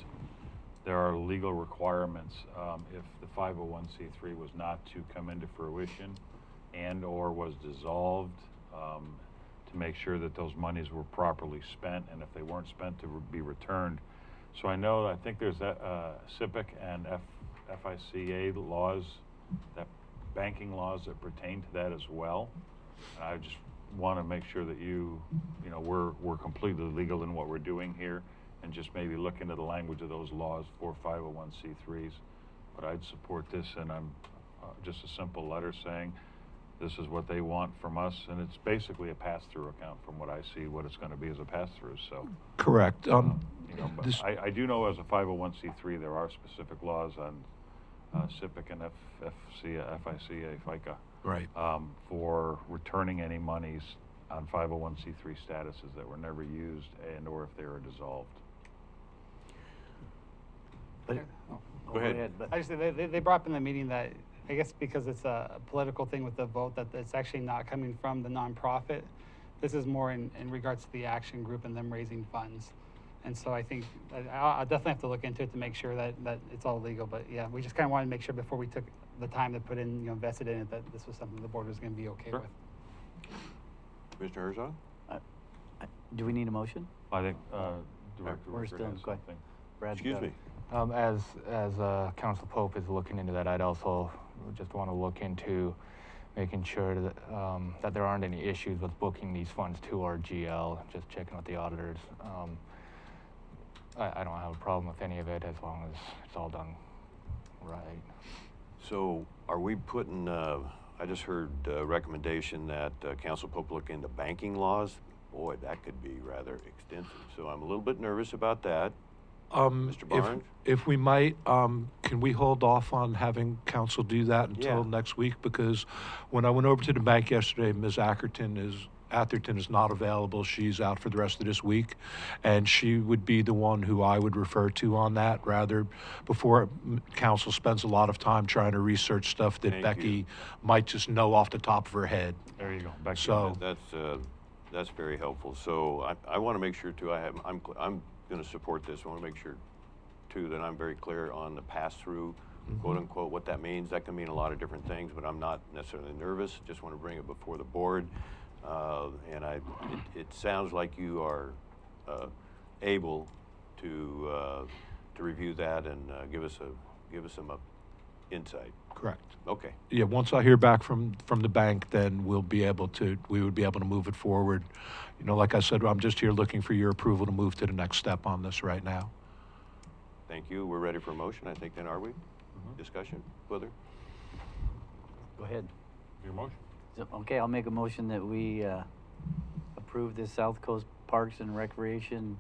there are legal requirements if the 501c3 was not to come into fruition and or was dissolved, to make sure that those monies were properly spent, and if they weren't spent, to be returned. So I think there's CIPIC and FICA laws, that banking laws that pertain to that as well. And I just want to make sure that we're completely legal in what we're doing here, and just maybe look into the language of those laws for 501c3s. But I'd support this, and I'm just a simple letter saying this is what they want from us, and it's basically a pass-through account from what I see, what it's gonna be as a pass-through, so. Correct. You know, but This- I do know as a 501c3, there are specific laws on SIPC and FICA, FICA. Right. For returning any monies on 501c3 statuses that were never used and or if they were dissolved. But, Go ahead. But I just, they brought up in the meeting that, I guess because it's a political thing with the vote, that it's actually not coming from the nonprofit. This is more in regards to the action group and them raising funds. And so I think, I'll definitely have to look into it to make sure that it's all legal. But yeah, we just kind of wanted to make sure before we took the time to put in, invested in it, that this was something the board was going to be okay Sure. with. Commissioner Herzog? do we need a motion? I think Director We're Rickard still has in question. something. Brad, Excuse got me. it. As Council Pope is looking into that, I'd also just want to look into making sure that that there aren't any issues with booking these funds to our GL. Just checking with the auditors. I don't have a problem with any of it as long as it's all done right. So are we putting, I just heard a recommendation that Council Pope look into banking laws. Boy, that could be rather extensive. So I'm a little bit nervous about that. Mr. Barnes? If we might, can we hold off on having council do that until Yeah. next week? Because when I went over to the bank yesterday, Ms. Atherton is not available. She's out for the rest of this week. And she would be the one who I would refer to on that, rather before council spends a lot of time trying to research stuff that Thank Becky you. might just know off the top of her head. There you go. Becky. So, That's very helpful. So I want to make sure too, I'm going to support this. I want to make sure too that I'm very clear on the pass-through, quote unquote, what that means. That can mean a lot of different things, but I'm not necessarily nervous. Just want to bring it before the board. And it sounds like you are able to review that and give us some insight. correct. Okay. Yeah, once I hear back from the bank, then we would be able to move it forward. Like I said, I'm just here looking for your approval to move to the next step on this right now. Thank you. We're ready for a motion, I think, then, are we? Discussion? Whether? Go ahead. Your motion. Okay, I'll make a motion that we approve this South Coast Parks and Recreation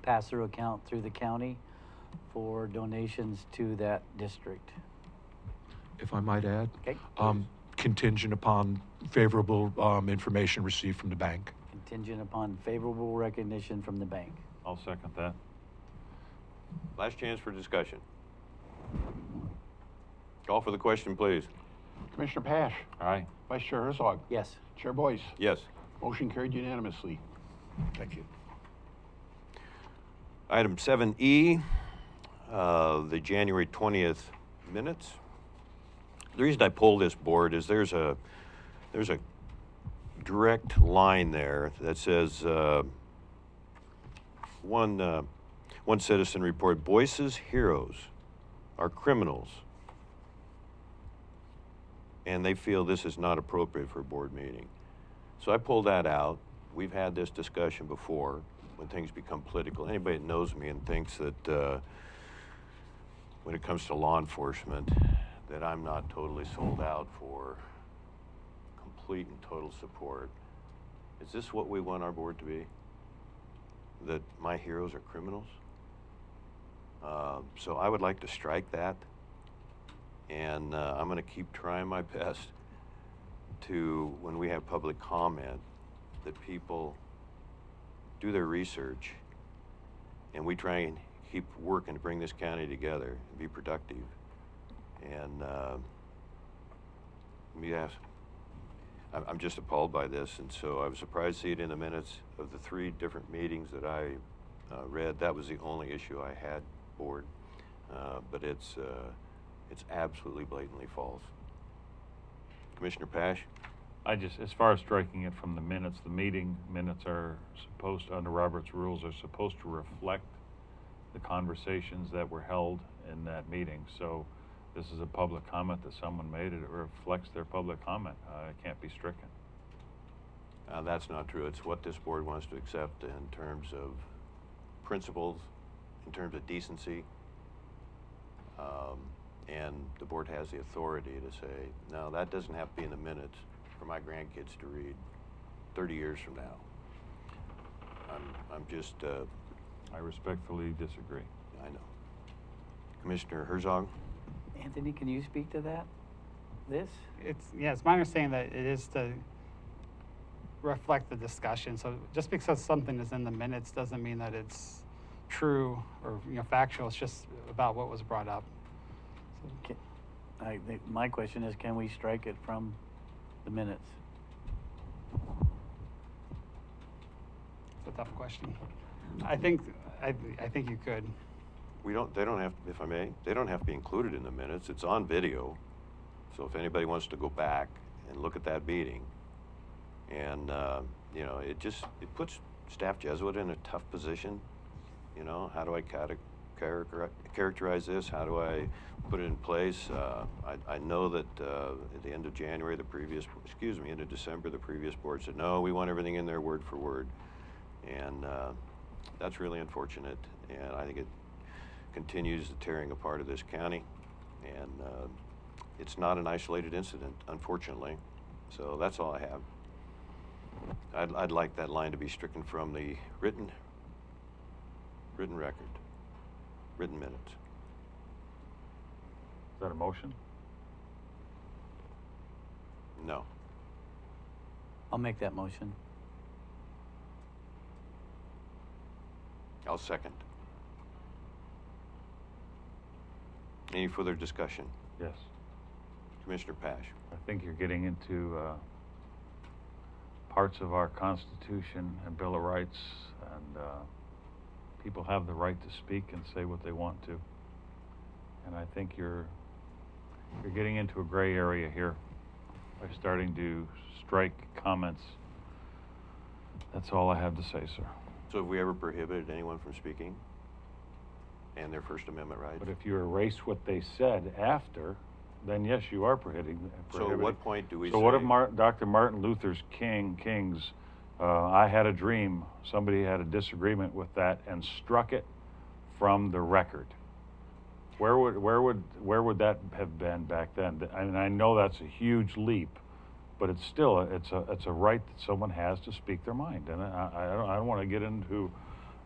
pass-through account through the county for donations to that district. If I might add. Okay. Contingent upon favorable information received from the bank. Contingent upon favorable recognition from the bank. I'll second that. Last chance for discussion. Call for the question, please. Commissioner Pash. Aye. Vice Chair Herzog. Yes. Chair Boyce. Yes. Motion carried unanimously. Thank you. Item 7E, the January 20th minutes. The reason I pulled this board is there's a direct line there that says one citizen report, Boyce's heroes are criminals, and they feel this is not appropriate for a board meeting. So I pulled that out. We've had this discussion before when things become political. Anybody that knows me and thinks that when it comes to law enforcement, that I'm not totally sold out for complete and total support. Is this what we want our board to be? That my heroes are criminals? So I would like to strike that, and I'm going to keep trying my best to, when we have public comment, that people do their research and we try and keep working to bring this county together and be productive. And yes, I'm just appalled by this, and so I was surprised to see it in the minutes of the 3 different meetings that I read. That was the only issue I had, board, but it's absolutely blatantly false. Commissioner Pash? As far as striking it from the minutes, the meeting minutes are supposed to, under Robert's rules, are supposed to reflect the conversations that were held in that meeting. So this is a public comment that someone made. It reflects their public comment. It can't be stricken. That's not true. It's what this board wants to accept in terms of principles, in terms of decency. And the board has the authority to say, no, that doesn't have to be in the minutes. for my grandkids to read 30 years from now. I'm just, I respectfully disagree. I know. Commissioner Herzog? Anthony, can you speak to that? It's my understanding that it is to reflect the discussion. So just because something is in the minutes doesn't mean that it's true or factual. It's just about what was brought up. I think my question is, can we strike it from the minutes? It's a tough question. I think you could. They don't have, if I may, they don't have to be included in the minutes. It's on video. So if anybody wants to go back and look at that meeting, and, it puts Staff Jesuit in a tough position. How do I characterize this? How do I put it in place? I know that at the end of January, end of December, the previous board said, no, we want everything in there word for word. And that's really unfortunate. And I think it continues the tearing apart of this county. And it's not an isolated incident, unfortunately. So that's all I have. I'd like that line to be stricken from the written record, written minutes. Is that a motion? No. I'll make that motion. I'll second. Any further discussion? Yes. Commissioner Pash. I think you're getting into parts of our Constitution and Bill of Rights, and people have the right to speak and say what they want to. And I think you're getting into a gray area here by starting to strike comments. That's all I have to say, sir. So have we ever prohibited anyone from speaking and their First Amendment rights? But if you erase what they said after, then yes, you are prohibiting. So at what point do we So say... what if Dr. Martin Luther King's I had a dream, somebody had a disagreement with that and struck it from the record? Where would that have been back then? I mean, I know that's a huge leap, but it's still it's a right that someone has to speak their mind, and I don't want to get into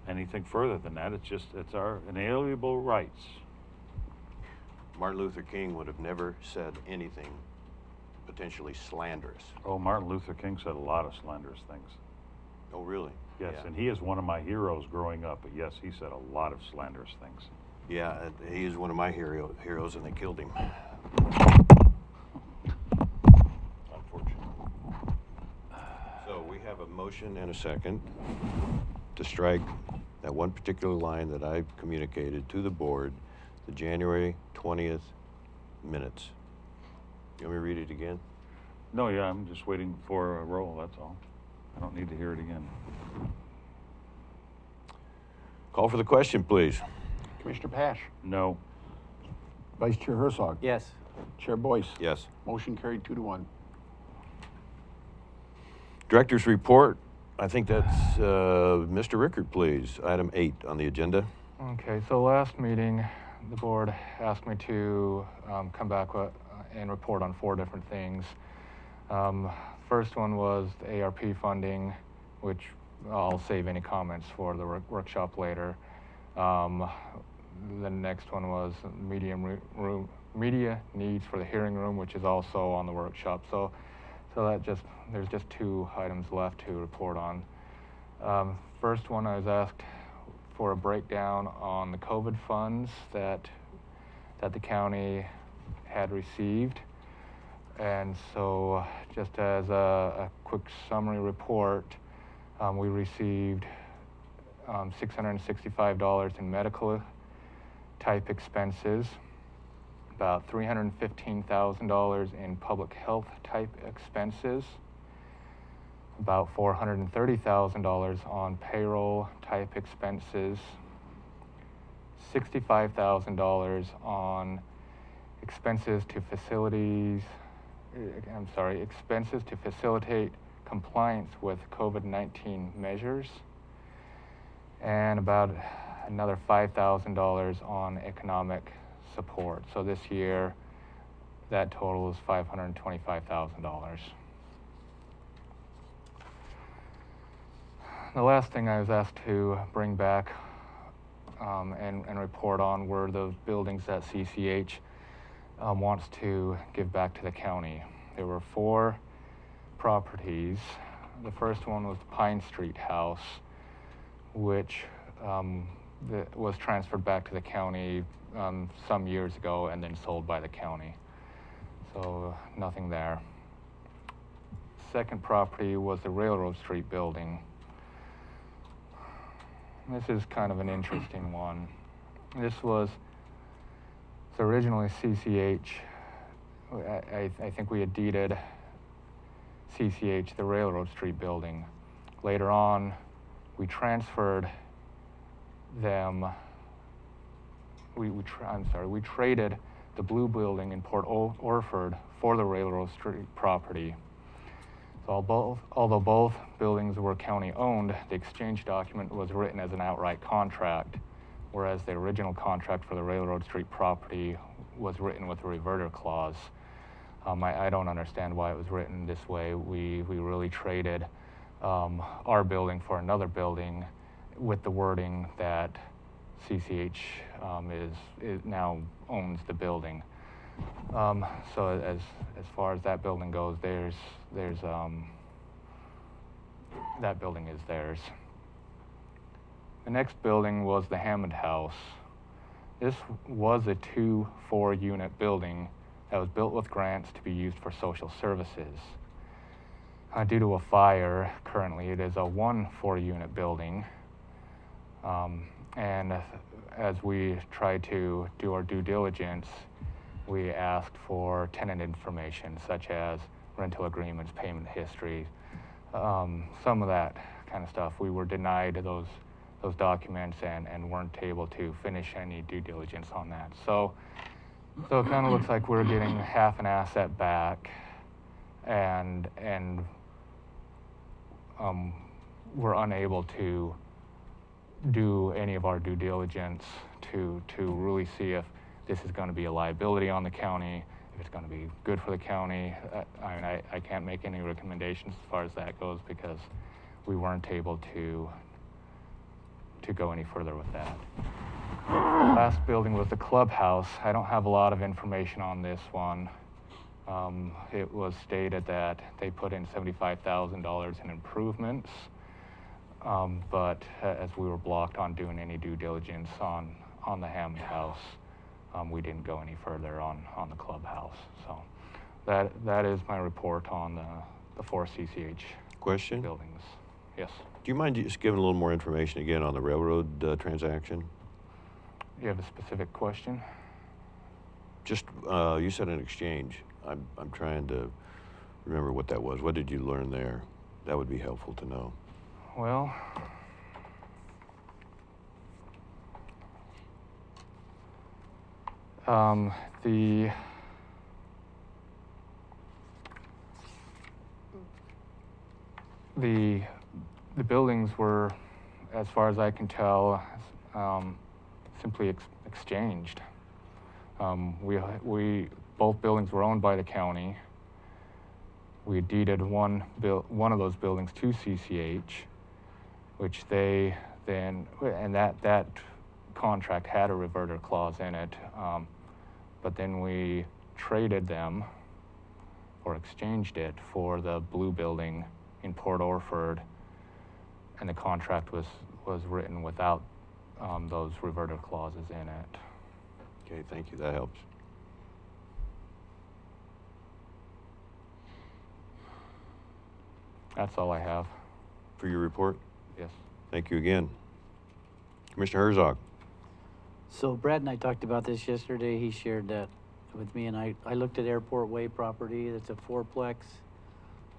anything further than that. It's our inalienable rights. Martin Luther King would have never said anything potentially slanderous. Oh, Martin Luther King said a lot of slanderous things. Oh, really? Yes, Yeah. and he is one of my heroes growing up, but yes, he said a lot of slanderous things. Yeah, he is one of my heroes, and they killed him. Unfortunate. So we have a motion and a second to strike that one particular line that I communicated to the board, the January 20th minutes. You want me to read it again? No, yeah, I'm just waiting for a roll, that's all. I don't need to hear it again. Call for the question, please. Commissioner Pash. No. Vice Chair Herzog. Yes. Chair Boyce. Yes. Motion carried 2-1. Director's report. I think that's Mr. Rickard, please. Item 8 on the agenda. Okay, so last meeting, the board asked me to come back and report on 4 different things. First one was the ARP funding, which I'll save any comments for the workshop later. The next one was media needs for the hearing room, which is also on the workshop. So there's just 2 items left to report on. First one, I was asked for a breakdown on the COVID funds that the county had received. And so just as a quick summary report, we received $665 in medical type expenses, about $315,000 in public health type expenses, about $430,000 on payroll type expenses, $65,000 on expenses to facilitate compliance with COVID-19 measures, and about another $5,000 on economic support. So this year, that total is $525,000. the last thing I was asked to bring back and report on were the buildings that CCH wants to give back to the county. There were 4 properties. The first one was the Pine Street House, which was transferred back to the county some years ago and then sold by the county. So nothing there. Second property was the Railroad Street building. This is kind of an interesting one. This was originally CCH. I think we had deeded CCH the Railroad Street building. Later on, we transferred them. We traded the blue building in Port Orford for the Railroad Street property. So although both buildings were county-owned, the exchange document was written as an outright contract, whereas the original contract for the Railroad Street property was written with a reverter clause. I don't understand why it was written this way. We really traded our building for another building with the wording that CCH is now owns the building. So as far as that building goes, there's that building is theirs. The next building was the Hammond House. This was a 2 4-unit building that was built with grants to be used for social services. Due to a fire, currently it is a 1 4-unit building. And as we tried to do our due diligence, we asked for tenant information such as rental agreements, payment history, some of that kind of stuff. We were denied those documents and weren't able to finish any due diligence on that. So it kind of looks like we're getting half an asset back, and we're unable to do any of our due diligence to really see if this is going to be a liability on the county, if it's going to be good for the county. I can't make any recommendations as far as that goes because we weren't able to go any further with that. Last building was the clubhouse. I don't have a lot of information on this one. It was stated that they put in $75,000 in improvements, but as we were blocked on doing any due diligence on the Hammond House, we didn't go any further on the clubhouse. So that is my report on the 4 CCH Question? buildings. Yes. Do you mind just giving a little more information again on the railroad transaction? You have a specific question? Just, you said an exchange. I'm trying to remember what that was. What did you learn there? That would be helpful to know. Well, the buildings were, as far as I can tell, simply exchanged. Both buildings were owned by the county. We deeded one of those buildings to CCH, which they then, and that contract had a reverter clause in it, but then we traded them or exchanged it for the blue building in Port Orford, and the contract was written without those reverter clauses in it. Okay, thank you. That helps. That's all I have. For your report? Yes. Thank you again. Commissioner Herzog. So Brad and I talked about this yesterday. He shared that with me, and I looked at Airport Way property. It's a fourplex,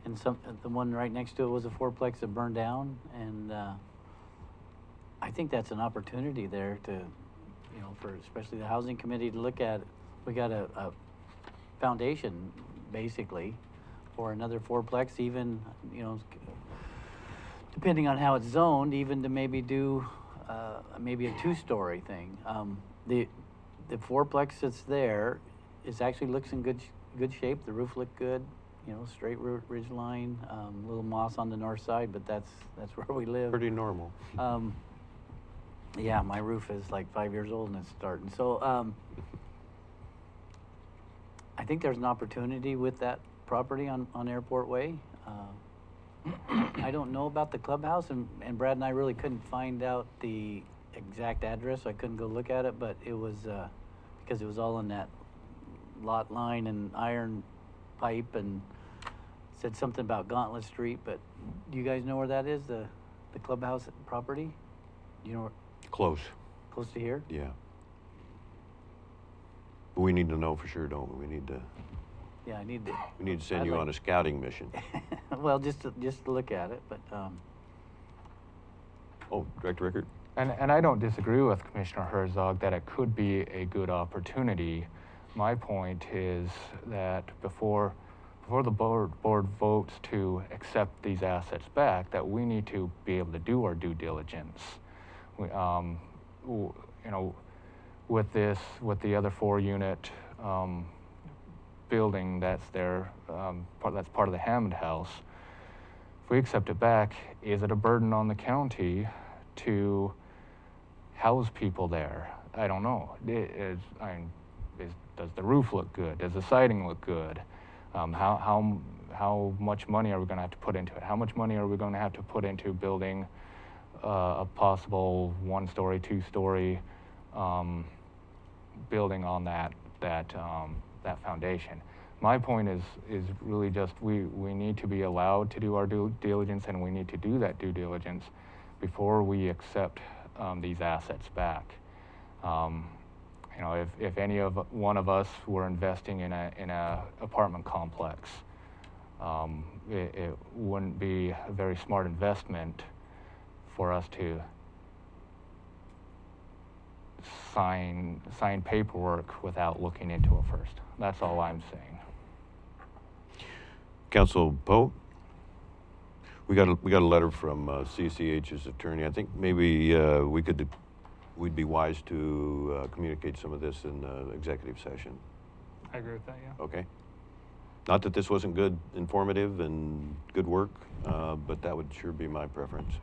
and the one right next to it was a fourplex that burned down, and I think that's an opportunity there to, for especially the housing committee to look at. We got a foundation basically for another fourplex, even depending on how it's zoned, even to maybe do maybe a 2-story thing. The fourplex that's there actually looks in good shape. The roof looked good. straight ridge line, little moss on the north side, but that's where we live. Pretty normal. Yeah, my roof is like 5 years old and it's starting. So I think there's an opportunity with that property on Airport Way. I don't know about the clubhouse, and Brad and I really couldn't find out the exact address. So I couldn't go look at it, but it was because it was all in that lot line and iron pipe, and said something about Gauntlet Street. But do you guys know where that is, the clubhouse property? Do you know where? Close. Close to here? Yeah. But we need to know for sure, don't we? We need to. Yeah, I need to. We need to send I'd you like- on a scouting mission. Well, just to look at it, but Oh, Director Rickert? And I don't disagree with Commissioner Herzog that it could be a good opportunity. My point is that before the board votes to accept these assets back, that we need to be able to do our due diligence. We, with the other 4-unit building that's there, that's part of the Hammond House. If we accept it back, is it a burden on the county to house people there? I don't know. Does the roof look good? Does the siding look good? How much money are we going to have to put into it? How much money are we going to have to put into building a possible 1-story, 2-story building on that foundation? My point is really just we need to be allowed to do our due diligence, and we need to do that due diligence before we accept these assets back. If one of us were investing in a apartment complex, it wouldn't be a very smart investment for us to sign paperwork without looking into it first. That's all I'm saying. Council Poe? We got a letter from CCH's attorney. I think maybe we'd be wise to communicate some of this in executive session. I agree with that, yeah. Okay. Not that this wasn't good, informative, and good work, but that would sure be my preference.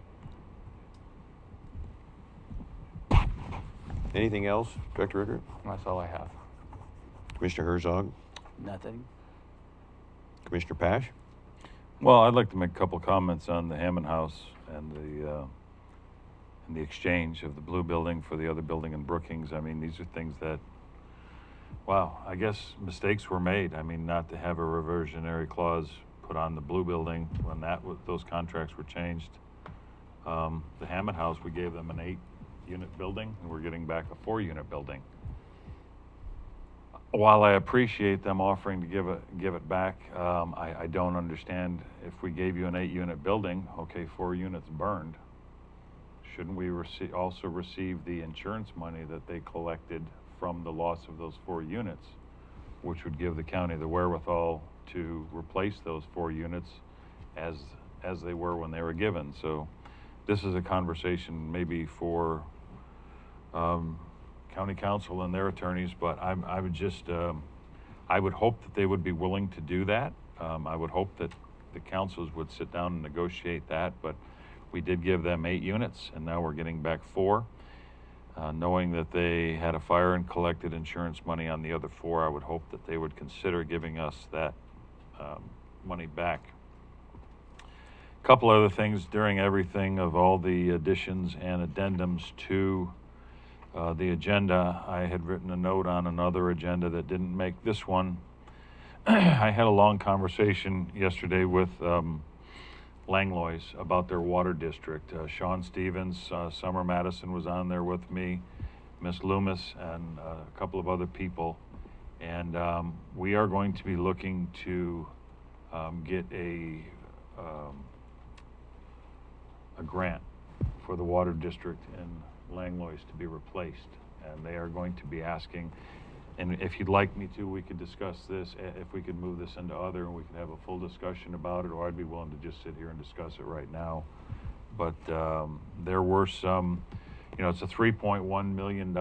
Anything else, Director Rickert? That's all I have. Commissioner Herzog? nothing. Commissioner Pash? Well, I'd like to make a couple comments on the Hammond House and the exchange of the blue building for the other building in Brookings. I mean, these are things that, wow, I guess mistakes were made. I mean, not to have a reversionary clause put on the blue building when those contracts were changed. The Hammond House, we gave them an 8-unit building, and we're getting back a 4-unit building. While I appreciate them offering to give it back, I don't understand if we gave you an 8-unit building, okay, 4 units burned. Shouldn't we also receive the insurance money that they collected from the loss of those 4 units, which would give the county the wherewithal to replace those 4 units as they were when they were given? So this is a conversation maybe for county council and their attorneys, but I would hope that they would be willing to do that. I would hope that the councils would sit down and negotiate that, but we did give them 8 units, and now we're getting back 4. Knowing that they had a fire and collected insurance money on the other 4, I would hope that they would consider giving us that money back. A couple other things during everything of all the additions and addendums to the agenda. I had written a note on another agenda that didn't make this one. I had a long conversation yesterday with Langlois about their water district. Sean Stevens, Summer Madison was on there with me, Miss Loomis, and a couple of other people. And we are going to be looking to get a grant for the water district in Langlois to be replaced. And they are going to be asking, and if you'd like me to, we could discuss this, if we could move this into other, and we could have a full discussion about it, or I'd be willing to just sit here and discuss it right now. But there were some, it's a $3.1 million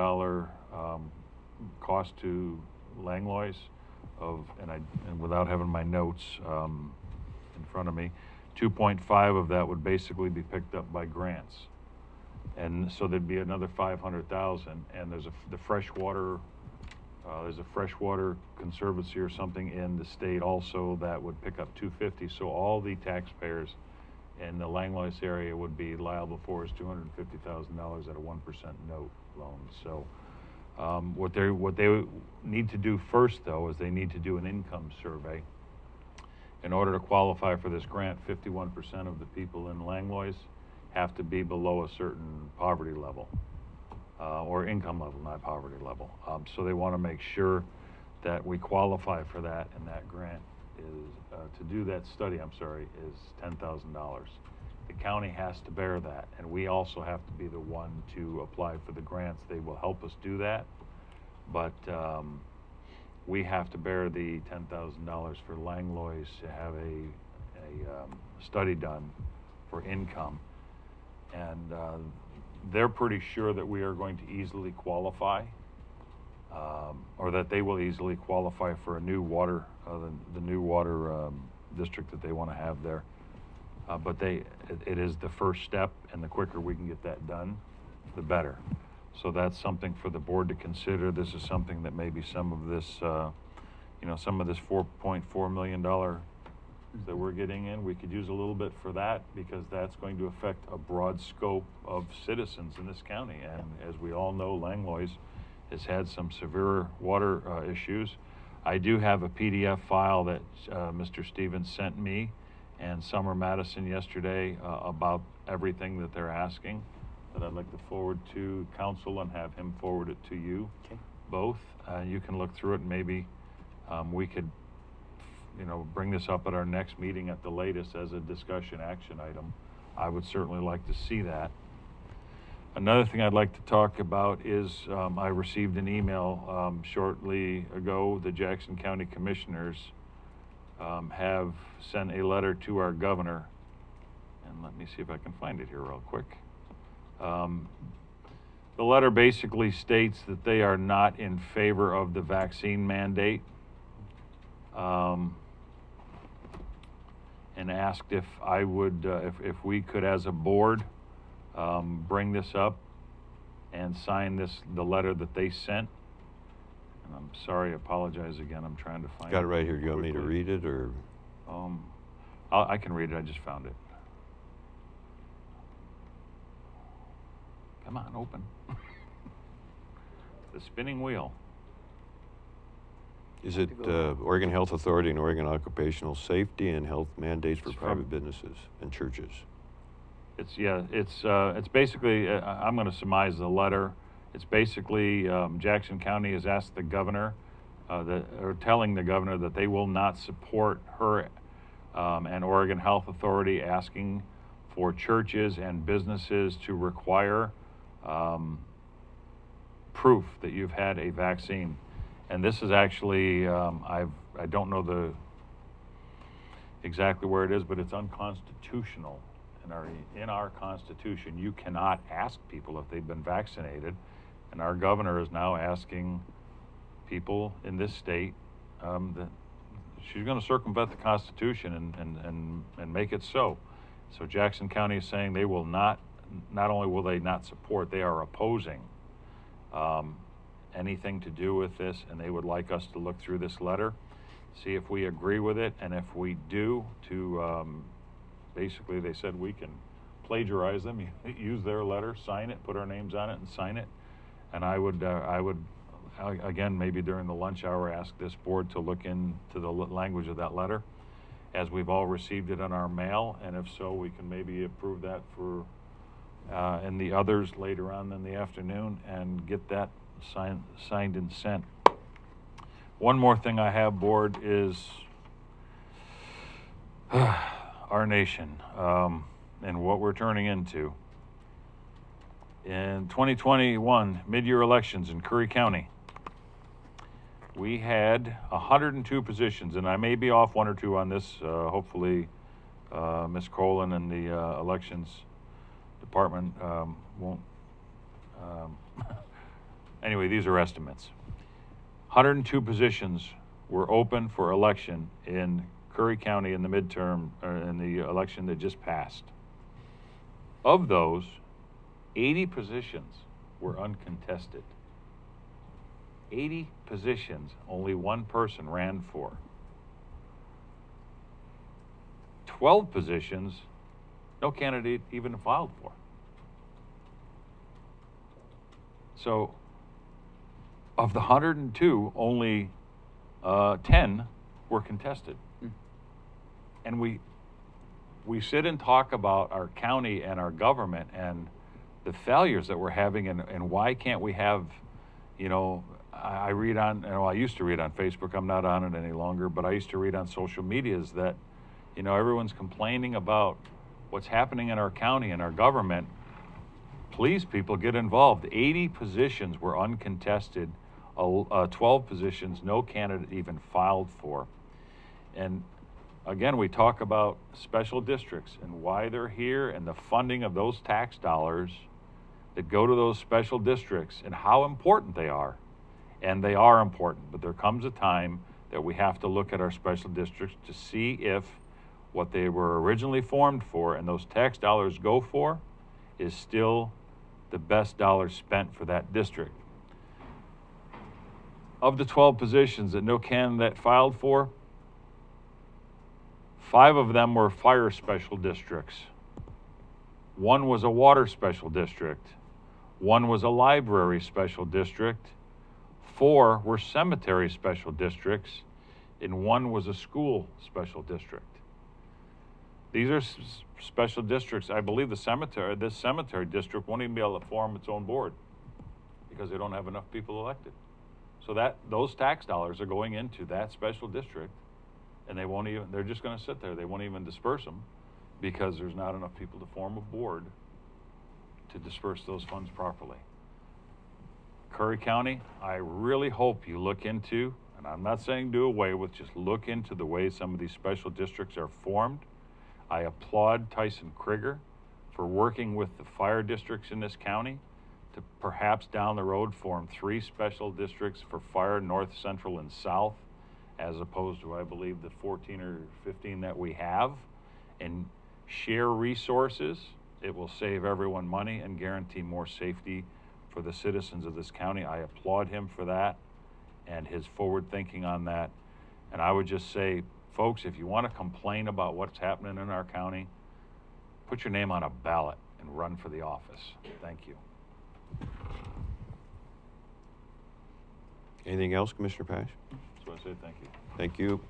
cost to Langlois. of, and without having my notes in front of me, 2.5 of that would basically be picked up by grants. And so there'd be another 500,000, and there's the freshwater, there's a freshwater conservancy or something in the state also that would pick up 250. So all the taxpayers in the Langlois area would be liable for is $250,000 at a 1% note loan. So what they need to do first, though, is they need to do an income survey. In order to qualify for this grant, 51% of the people in Langlois have to be below a certain poverty level, or income level, not poverty level. So they want to make sure that we qualify for that, and that grant is, to do that study, is $10,000. The county has to bear that, and we also have to be the one to apply for the grants. They will help us do that, but we have to bear the $10,000 for Langlois to have a study done for income. And they're pretty sure that we are going to easily qualify, or that they will easily qualify for a new water, the new water district that they want to have there. But it is the first step, and the quicker we can get that done, the better. So that's something for the board to consider. This is something that maybe some of this, some of this $4.4 million that we're getting in, we could use a little bit for that, because that's going to affect a broad scope of citizens in this county. And as we all know, Langlois has had some severe water issues. I do have a PDF file that Mr. Stevens sent me and Summer Madison yesterday about everything that they're asking, that I'd like to forward to council and have him forward it to you both. You can look through it, and maybe we could bring this up at our next meeting at the latest as a discussion action item. I would certainly like to see that. Another thing I'd like to talk about is I received an email shortly ago. The Jackson County Commissioners have sent a letter to our governor, and let me see if I can find it here real quick. The letter basically states that they are not in favor of the vaccine mandate, and asked if I would, if we could, as a board, bring this up and sign the letter that they sent. And I'm sorry, I apologize again. I'm trying to find it. Got it right here. Do you want me to read it, or? I can read it. I just found it. Come on, open. The spinning wheel. Is it Oregon Health Authority and Oregon Occupational Safety and Health mandates for private businesses and churches? It's basically, I'm going to surmise the letter. It's basically Jackson County has asked the governor, or telling the governor that they will not support her and Oregon Health Authority asking for churches and businesses to require proof that you've had a vaccine. And this is actually, I don't know exactly where it is, but it's unconstitutional. In our Constitution, you cannot ask people if they've been vaccinated, and our governor is now asking people in this state that she's going to circumvent the Constitution and make it so. So Jackson County is saying they will not only will they not support, they are opposing anything to do with this, and they would like us to look through this letter, see if we agree with it, and if we do, to basically, they said we can plagiarize them, use their letter, sign it, put our names on it, and sign it. And I would again, maybe during the lunch hour, ask this board to look into the language of that letter, as we've all received it in our mail, and if so, we can maybe approve that for and the others later on in the afternoon, and get that signed and sent. One more thing I have, board, is our nation and what we're turning into. In 2021 mid-year elections in Curry County, we had 102 positions, and I may be off one or two on this. Hopefully, Ms. Colin and the elections department won't. Anyway, these are estimates. 102 positions were open for election in Curry County in the midterm, or in the election that just passed. Of those, 80 positions were uncontested. 80 positions, only one person ran for. 12 positions, no candidate even filed for. So, of the 102, only 10 were contested. And we sit and talk about our county and our government and the failures that we're having, and why can't we have, I read on, I used to read on Facebook, I'm not on it any longer, but I used to read on social medias that, everyone's complaining about what's happening in our county and our government. Please, people, get involved. 80 positions were uncontested, 12 positions no candidate even filed for. And again, we talk about special districts and why they're here and the funding of those tax dollars that go to those special districts and how important they are. And they are important, but there comes a time that we have to look at our special districts to see if what they were originally formed for and those tax dollars go for is still the best dollars spent for that district. Of the 12 positions that no candidate filed for, 5 of them were fire special districts. 1 was a water special district. 1 was a library special district. 4 were cemetery special districts, and 1 was a school special district. These are special districts. I believe this cemetery district won't even be able to form its own board because they don't have enough people elected. So those tax dollars are going into that special district, and they're just going to sit there. They won't even disperse them because there's not enough people to form a board to disperse those funds properly. Curry County, I really hope you look into, and I'm not saying do away with, just look into the way some of these special districts are formed. I applaud Tyson Krieger for working with the fire districts in this county to perhaps down the road form 3 special districts for fire, north, central, and south, as opposed to, I believe, the 14 or 15 that we have, and share resources. It will save everyone money and guarantee more safety for the citizens of this county. I applaud him for that and his forward thinking on that. And I would just say, folks, if you want to complain about what's happening in our county, put your name on a ballot and run for the office. Thank you. Anything else, Commissioner Pash? Just want to say thank you. Thank you.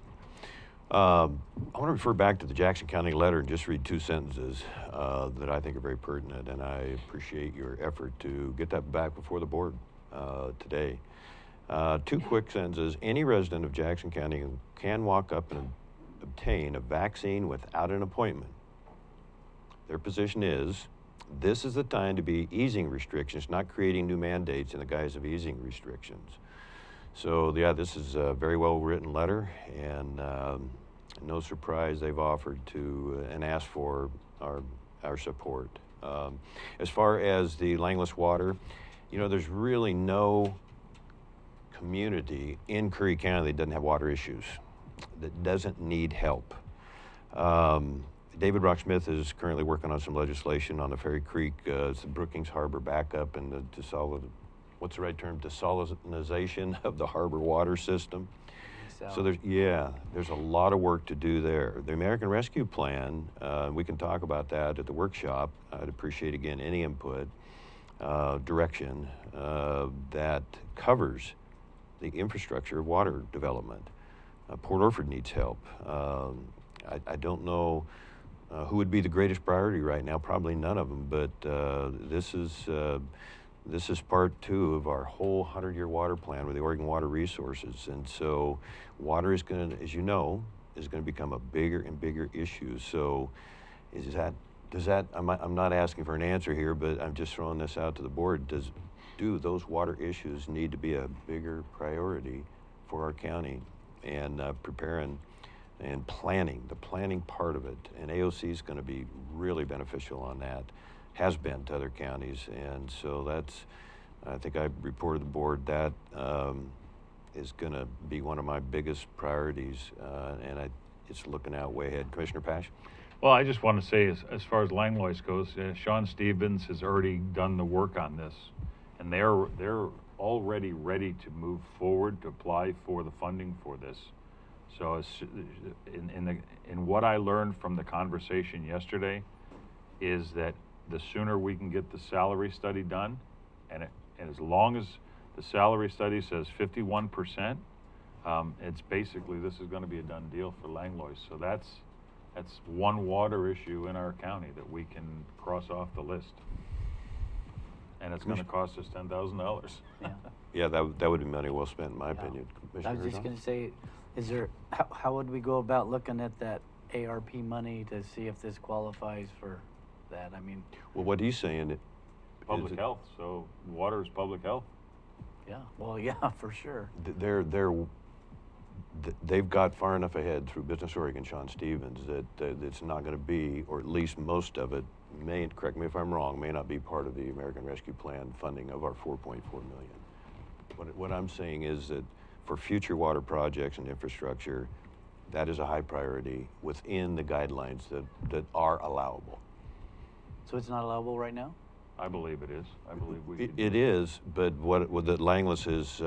I want to refer back to the Jackson County letter and just read 2 sentences that I think are very pertinent, and I appreciate your effort to get that back before the board today. 2 quick sentences. Any resident of Jackson County can walk up and obtain a vaccine without an appointment. Their position is, this is the time to be easing restrictions, not creating new mandates in the guise of easing restrictions. So yeah, this is a very well-written letter, and no surprise they've offered to and asked for our support. As far as the Langless Water, there's really no community in Curry County that doesn't have water issues, that doesn't need help. David Rock-Smith is currently working on some legislation on the Ferry Creek, it's the Brookings Harbor backup and the desalinization of the harbor water system. So there's a lot of work to do there. The American Rescue Plan, we can talk about that at the workshop. I'd appreciate, again, any input, direction that covers the infrastructure of water development. Port Orford needs help. I don't know who would be the greatest priority right now, probably none of them, but this is part 2 of our whole 100-year water plan with the Oregon Water Resources. And so water is going to, as you know, is going to become a bigger and bigger issue. So I'm not asking for an answer here, but I'm just throwing this out to the board. Do those water issues need to be a bigger priority for our county? And preparing and planning, the planning part of it. And AOC is going to be really beneficial on that, has been to other counties. And so I think I reported the board that is going to be one of my biggest priorities, and it's looking out way ahead. Commissioner Pash? Well, I just want to say, as far as Langlois goes, Sean Stevens has already done the work on this, and they're already ready to move forward to apply for the funding for this. So, in what I learned from the conversation yesterday, is that the sooner we can get the salary study done, and as long as the salary study says 51%, it's basically, this is going to be a done deal for Langlois. So that's one water issue in our county that we can cross off the list. And it's going to cost us $10,000. Yeah. Yeah, that would be money well spent, in my opinion. I Commissioner was just Herzog? going to say, how would we go about looking at that ARP money to see if this qualifies for that? I mean, Well, what he's saying, Public health, so water is public health. yeah, well, yeah, for sure. they've got far enough ahead through Business Oregon, Sean Stevens, that it's not going to be, or at least most of it, correct me if I'm wrong, may not be part of the American Rescue Plan funding of our $4.4 million. What I'm saying is that for future water projects and infrastructure, that is a high priority within the guidelines that are allowable. So it's not allowable right now? I believe it is. I believe we should. It is, but what that Langlois is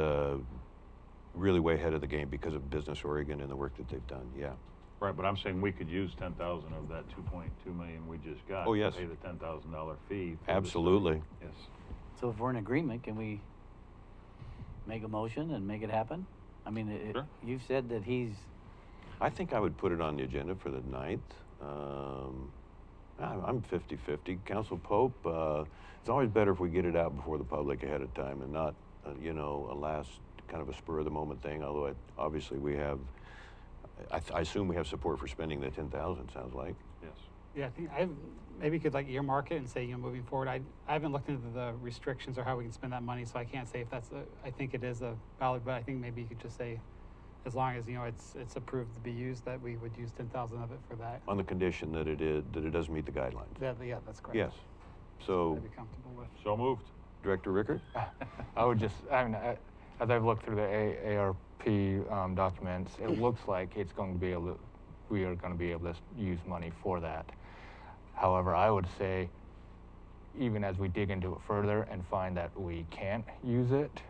really way ahead of the game because of Business Oregon and the work that they've done. Yeah. Right, but I'm saying we could use 10,000 of that 2.2 million we just got. Oh, yes. To pay the $10,000 fee. For Absolutely. Yes. So if we're in agreement, can we make a motion and make it happen? I mean, Sure. you've said that he's, I think I would put it on the agenda for the 9th. I'm 50-50. Council Pope, it's always better if we get it out before the public ahead of time and not, a last kind of a spur of the moment thing, although obviously we have, I assume we have support for spending the 10,000, sounds like. Yes. Yeah, I think maybe you could like earmark it and say, moving forward, I haven't looked into the restrictions or how we can spend that money, so I can't say if I think it is a valid, but I think maybe you could just say, as long as, it's approved to be used, that we would use 10,000 of it for that. On the condition that it does meet the guidelines. Yeah, that's correct. Yes. So, I'd be comfortable with. So moved. Director Rickert? I would just, as I've looked through the ARP documents, it looks like we are going to be able to use money for that. However, I would say, even as we dig into it further and find that we can't use it,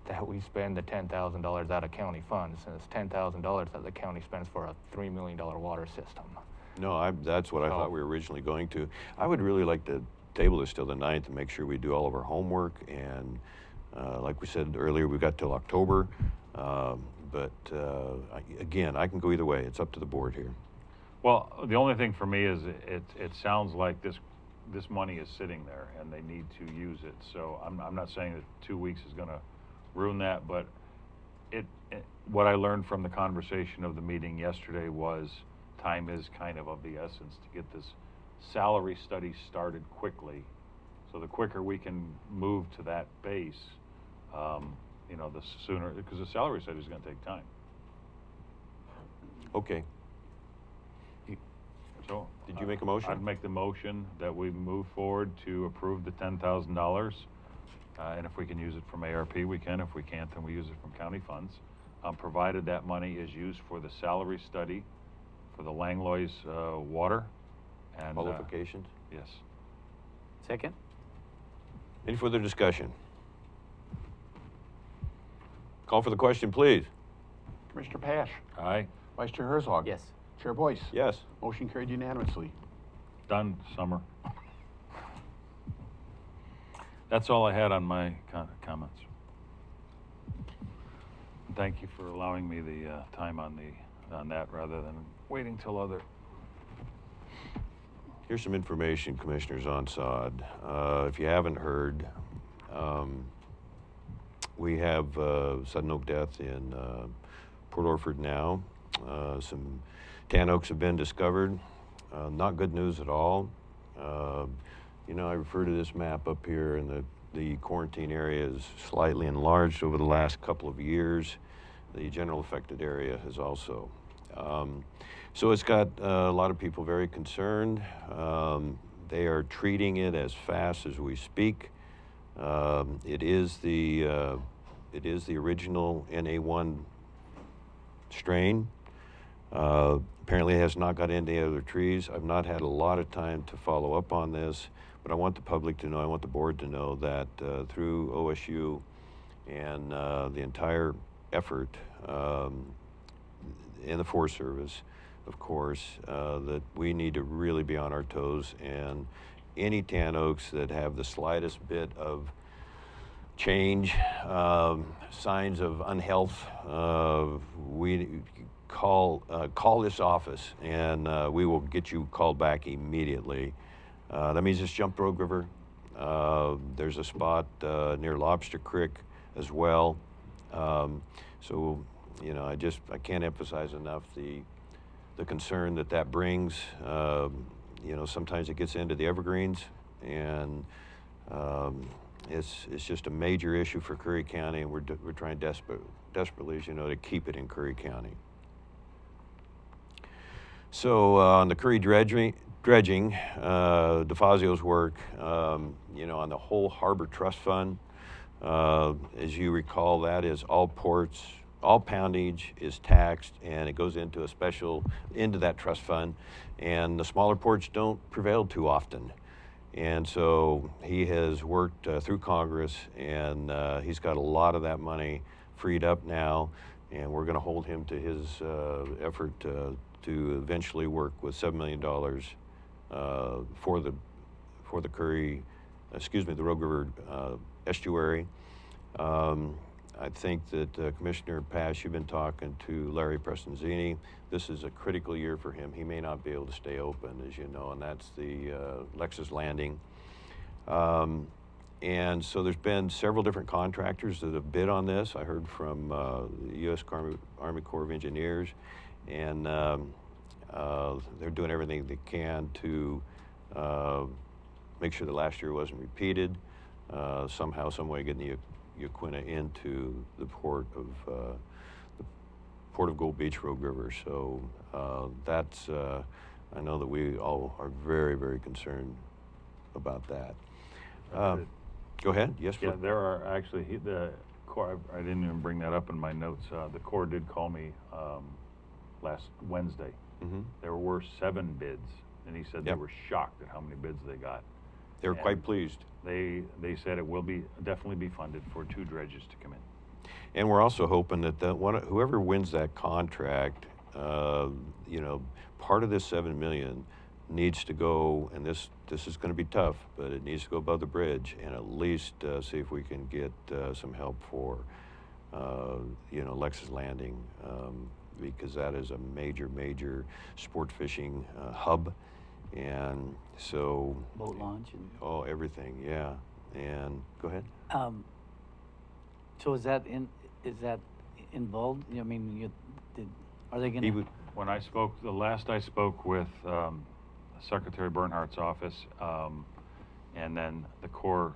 that we spend the $10,000 out of county funds, and it's $10,000 that the county spends for a $3 million water system. No, that's what I thought we were originally going to. I would really like to table this till the 9th and make sure we do all of our homework. And like we said earlier, we've got till October. Again, I can go either way. It's up to the board here. Well, the only thing for me is it sounds like this money is sitting there and they need to use it. So I'm not saying that 2 weeks is going to ruin that, but what I learned from the conversation of the meeting yesterday was time is kind of the essence to get this salary study started quickly. So the quicker we can move to that base, the sooner, because the salary study is going to take time. Okay. So, did you make a motion? I'd make the motion that we move forward to approve the $10,000. And if we can use it from ARP, we can. If we can't, then we use it from county funds, provided that money is used for the salary study for the Langlois water. And, Qualifications? Yes. second? Any further discussion? Call for the question, please. Commissioner Pash. Aye. Vice Chair Herzog. Yes. Chair Boyce. Yes. Motion carried unanimously. Done, Summer. That's all I had on my comments. Thank you for allowing me the time on that rather than waiting till other. Here's some information, Commissioners, on SOD. If you haven't heard, we have sudden oak death in Port Orford now. Some tan oaks have been discovered. Not good news at all. I refer to this map up here, and the quarantine area is slightly enlarged over the last couple of years. The general affected area has also. So it's got a lot of people very concerned. They are treating it as fast as we speak. It is the it is the original NA1 strain. Apparently it has not got into any other trees. I've not had a lot of time to follow up on this, but I want the public to know, I want the board to know that through OSU and the entire effort in the Forest Service, of course, that we need to really be on our toes, and any tan oaks that have the slightest bit of change, signs of unhealth, we call this office, and we will get you called back immediately. That means it's Jump Rogue River. There's a spot near Lobster Creek as well. So, you know, I can't emphasize enough the concern that brings. You know, sometimes it gets into the evergreens, and it's just a major issue for Curry County, and we're trying desperately, as you know, to keep it in Curry County. So on the Curry dredging, DeFazio's work, you know, on the whole Harbor Trust Fund, as you recall, that is all ports, all poundage is taxed, and it goes into into that trust fund, and the smaller ports don't prevail too often. And so he has worked through Congress, and he's got a lot of that money freed up now, and we're going to hold him to his effort to eventually work with $7 million for the the Rogue River estuary. I think that Commissioner Pash, you've been talking to Larry Prestenzini. This is a critical year for him. He may not be able to stay open, as you know, and that's the Lexus Landing. And so there's been several different contractors that have bid on this. I heard from the U.S. Army Corps of Engineers, and they're doing everything they can to make sure that last year wasn't repeated. Somehow, some way, getting the Yaquina into the port of Gold Beach, Rogue River. So that's I know that we all are very, very concerned about that. Go ahead. Yes. Yeah, there are actually the Corps. I didn't even bring that up in my notes. The Corps did call me last Wednesday. Mm-hmm. There were 7 bids, and he said they were shocked at how many bids they got. They were quite pleased. They said it will definitely be funded for 2 dredges to come in. And we're also hoping that whoever wins that contract, you know, part of this $7 million needs to go, and this is going to be tough, but it needs to go above the bridge, and at least see if we can get some help for, you know, Lexus Landing, because that is a major sport fishing hub. And so boat launch and everything, yeah. And go ahead. So is that involved? I mean, are they going to? When I spoke, the last I spoke with Secretary Bernhardt's office, and then the Corps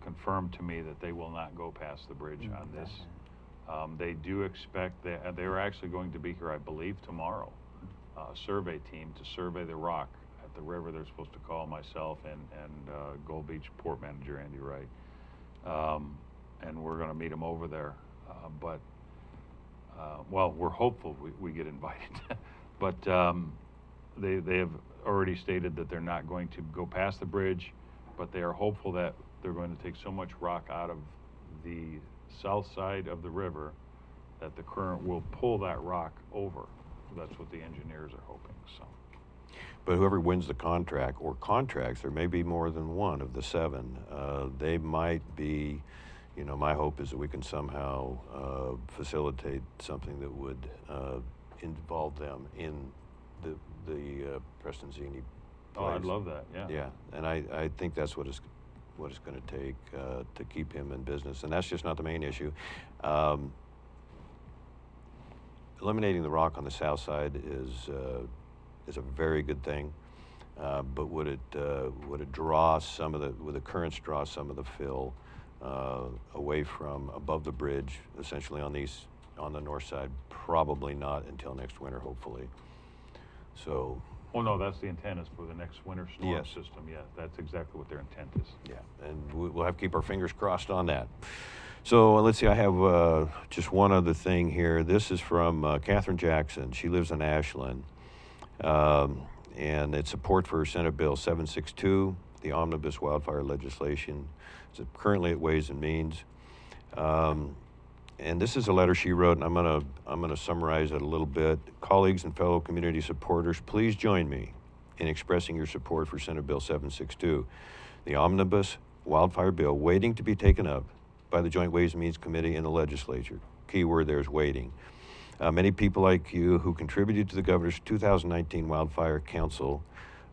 confirmed to me that they will not go past the bridge on this. They do expect that they're actually going to be here, I believe, tomorrow. A survey team to survey the rock at the river. They're supposed to call myself and Gold Beach Port Manager Andy Wright, and we're going to meet them over there. Well, we're hopeful we get invited, but they have already stated that they're not going to go past the bridge, but they are hopeful that they're going to take so much rock out of the south side of the river that the current will pull that rock over. That's what the engineers are hoping. So. But whoever wins the contract or contracts, there may be more than one of the 7. They might be, you know, my hope is that we can somehow facilitate something that would involve them in the Prestenzini place. Oh, I'd love that. Yeah. Yeah, and I think that's what it's going to take to keep him in business, and that's just not the main issue. Eliminating the rock on the south side is a very good thing, but would it draw some of the currents draw some of the fill away from above the bridge, essentially on the north side? Probably not until next winter, hopefully. So. Oh no, that's the intent, is for the next winter storm Yes. system. Yeah, that's exactly what their intent is. Yeah, and we'll have to keep our fingers crossed on that. So let's see, I have just one other thing here. This is from Catherine Jackson. She lives in Ashland. And it's support for Senate Bill 762, the omnibus wildfire legislation. It's currently at Ways and Means. And this is a letter she wrote, and I'm gonna summarize it a little bit. Colleagues and fellow community supporters, please join me in expressing your support for Senate Bill 762, the omnibus wildfire bill waiting to be taken up by the Joint Ways and Means Committee in the legislature. Key word there is waiting. Many people like you who contributed to the governor's 2019 Wildfire Council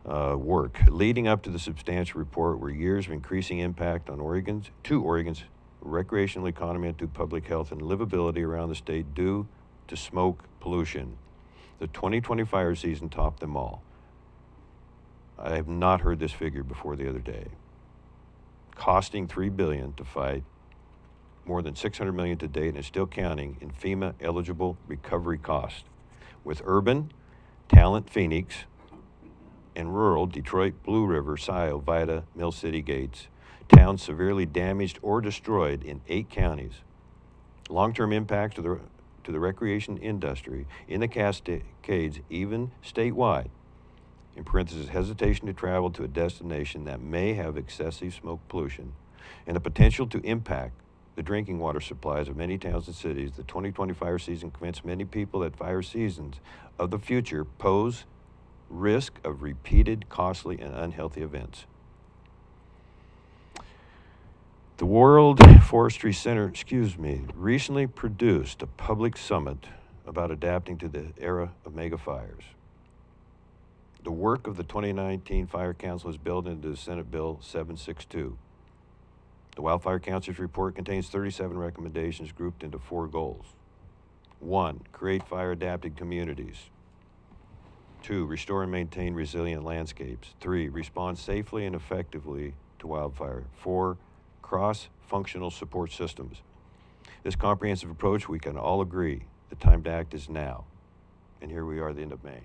work leading up to the substantial report were years of increasing impact on Oregon's recreational economy and to public health and livability around the state due to smoke pollution. The 2020 fire season topped them all. I have not heard this figure before the other day. Costing $3 billion to fight, more than $600 million to date, and still counting in FEMA eligible recovery costs. With urban, Talent, Phoenix, and rural, Detroit, Blue River, Scioto, Vida, Mill City, Gates, towns severely damaged or destroyed in 8 counties. Long-term impacts to the recreation industry in the Cascades, even statewide, in parentheses, hesitation to travel to a destination that may have excessive smoke pollution, and the potential to impact the drinking water supplies of many towns and cities. The 2020 fire season convinced many people that fire seasons of the future pose risk of repeated costly and unhealthy events. The World Forestry Center, recently produced a public summit about adapting to the era of mega fires. The work of the 2019 Fire Council is built into Senate Bill 762. The Wildfire Council's report contains 37 recommendations grouped into 4 goals. 1, create fire-adapted communities. 2, restore and maintain resilient landscapes. 3, respond safely and effectively to wildfire. 4, cross-functional support systems. This comprehensive approach, we can all agree, the time to act is now. And here we are at the end of May.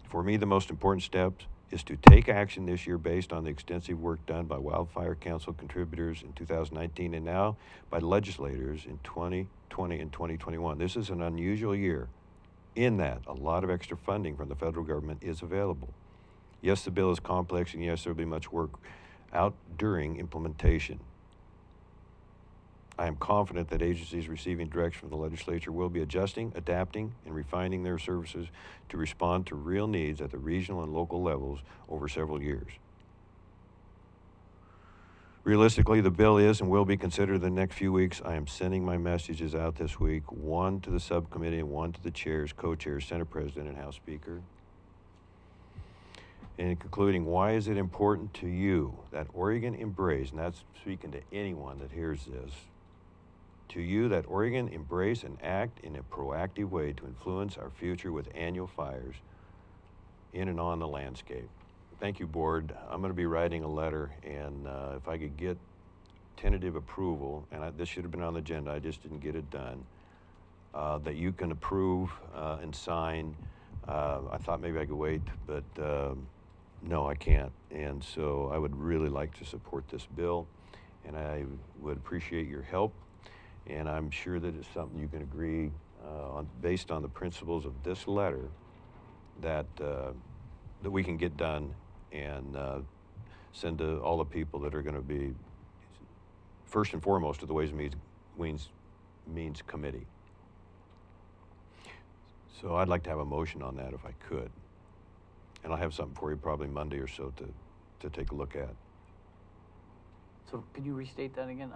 For me, the most important steps is to take action this year based on the extensive work done by Wildfire Council contributors in 2019 and now by legislators in 2020 and 2021. This is an unusual year in that a lot of extra funding from the federal government is available. Yes, the bill is complex, and yes, there will be much work out during implementation. I am confident that agencies receiving direction from the legislature will be adjusting, adapting, and refining their services to respond to real needs at the regional and local levels over several years. Realistically, the bill is and will be considered in the next few weeks. I am sending my messages out this week, one to the subcommittee and one to the chairs, co-chairs, Senate President, and House Speaker. And in concluding, why is it important to you that Oregon embrace, and that's speaking to anyone that hears this, to you that Oregon embrace and act in a proactive way to influence our future with annual fires in and on the landscape. Thank you, Board. I'm going to be writing a letter, and if I could get tentative approval, and this should have been on the agenda, I just didn't get it done, that you can approve and sign. I thought maybe I could wait, but no, I can't. And so I would really like to support this bill, and I would appreciate your help. And I'm sure that it's something you can agree on, based on the principles of this letter, that that we can get done and send to all the people that are going to be, first and foremost, to the Ways and Means Committee. So I'd like to have a motion on that if I could. And I'll have something for you probably Monday or so to take a look at. So could you restate that again?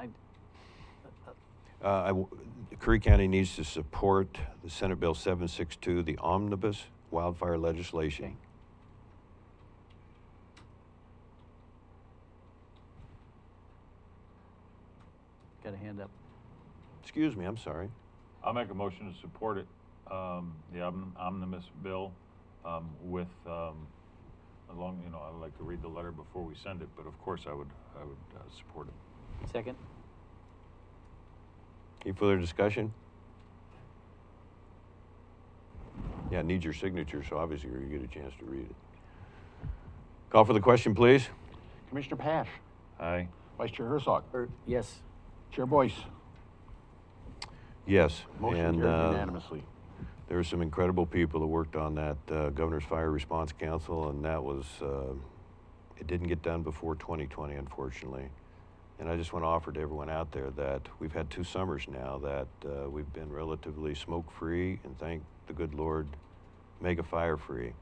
Curry County needs to support the Senate Bill 762, the omnibus wildfire legislation. Okay. Got a hand up. Excuse me, I'm sorry. I'll make a motion to support it, the omnibus bill, with, along, I'd like to read the letter before we send it, but of course I would support it. Second. Any further discussion? Yeah, it needs your signature, so obviously you're going to get a chance to read it. Call for the question, please. Commissioner Pash. Aye. Vice Chair Herzog. Yes. Chair Boyce. Yes, Motion and carried unanimously. there were some incredible people that worked on that Governor's Fire Response Council, and that was, it didn't get done before 2020, unfortunately. And I just want to offer to everyone out there that we've had 2 summers now that we've been relatively smoke-free, and thank the good Lord, mega fire-free.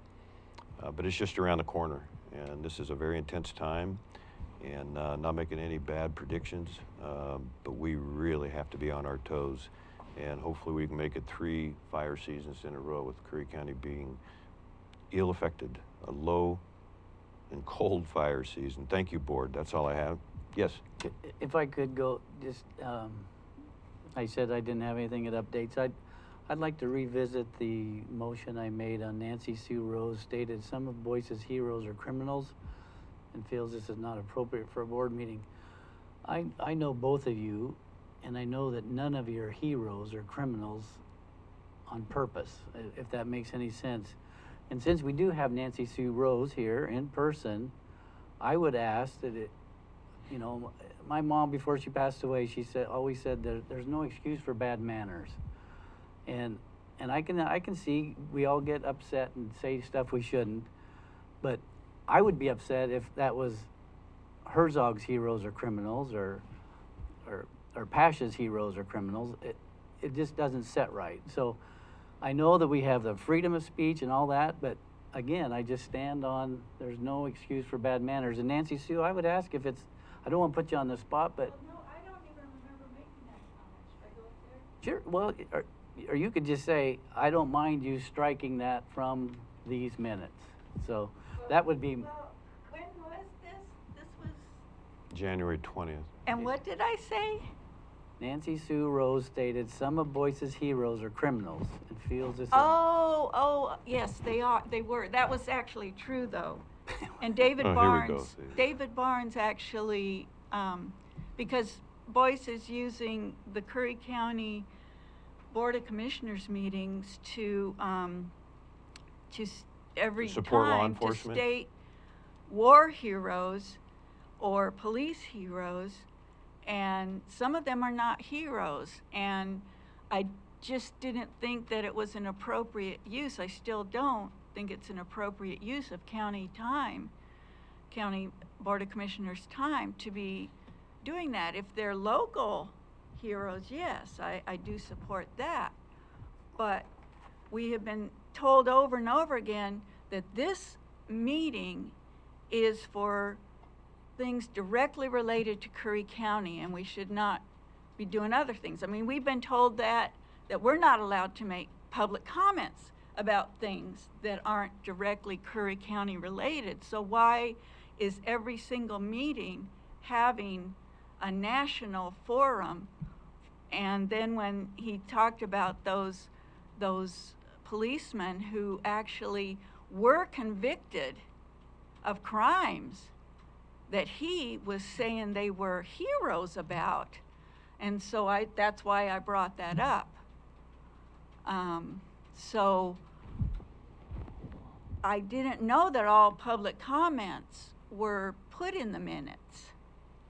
But it's just around the corner, and this is a very intense time, and not making any bad predictions, but we really have to be on our toes. And hopefully we can make it 3 fire seasons in a row with Curry County being ill-affected, a low and cold fire season. Thank you, Board. That's all I have. Yes? If I could go, just, I said I didn't have anything at updates. I'd like to revisit the motion I made on Nancy Sue Rose stated some of Boyce's heroes are criminals and feels this is not appropriate for a board meeting. I know both of you, and I know that none of your heroes are criminals on purpose, if that makes any sense. And since we do have Nancy Sue Rose here in person, I would ask that it, you know, my mom, before she passed away, she always said that there's no excuse for bad manners. And I can see we all get upset and say stuff we shouldn't, but I would be upset if that was Herzog's heroes are criminals or Pasha's heroes are criminals. It just doesn't set right. So I know that we have the freedom of speech and all that, but again, I just stand on there's no excuse for bad manners. And Nancy Sue, I would ask if it's, I don't want to put you on the spot, but. No, I don't even remember making that comment. Should I go up there? Sure, well, or you could just say, I don't mind you striking that from these minutes. So that would be. Well, when was this? This was. January 20th. And what did I say? Nancy Sue Rose stated some of Boyce's heroes are criminals and feels this is. Oh, yes, they are. They were. That was actually true, though. And David Oh, here we go, Barnes. see. David Barnes actually, because Boyce is using the Curry County Board of Commissioners meetings to every Support law time to enforcement? state war heroes or police heroes, and some of them are not heroes. And I just didn't think that it was an appropriate use. I still don't think it's an appropriate use of county time, County Board of Commissioners time to be doing that. If they're local heroes, yes, I do support that. But we have been told over and over again that this meeting is for things directly related to Curry County, and we should not be doing other things. I mean, we've been told that we're not allowed to make public comments about things that aren't directly Curry County related. So why is every single meeting having a national forum? And then when he talked about those policemen who actually were convicted of crimes that he was saying they were heroes about. And so that's why I brought that up. So I didn't know that all public comments were put in the minutes.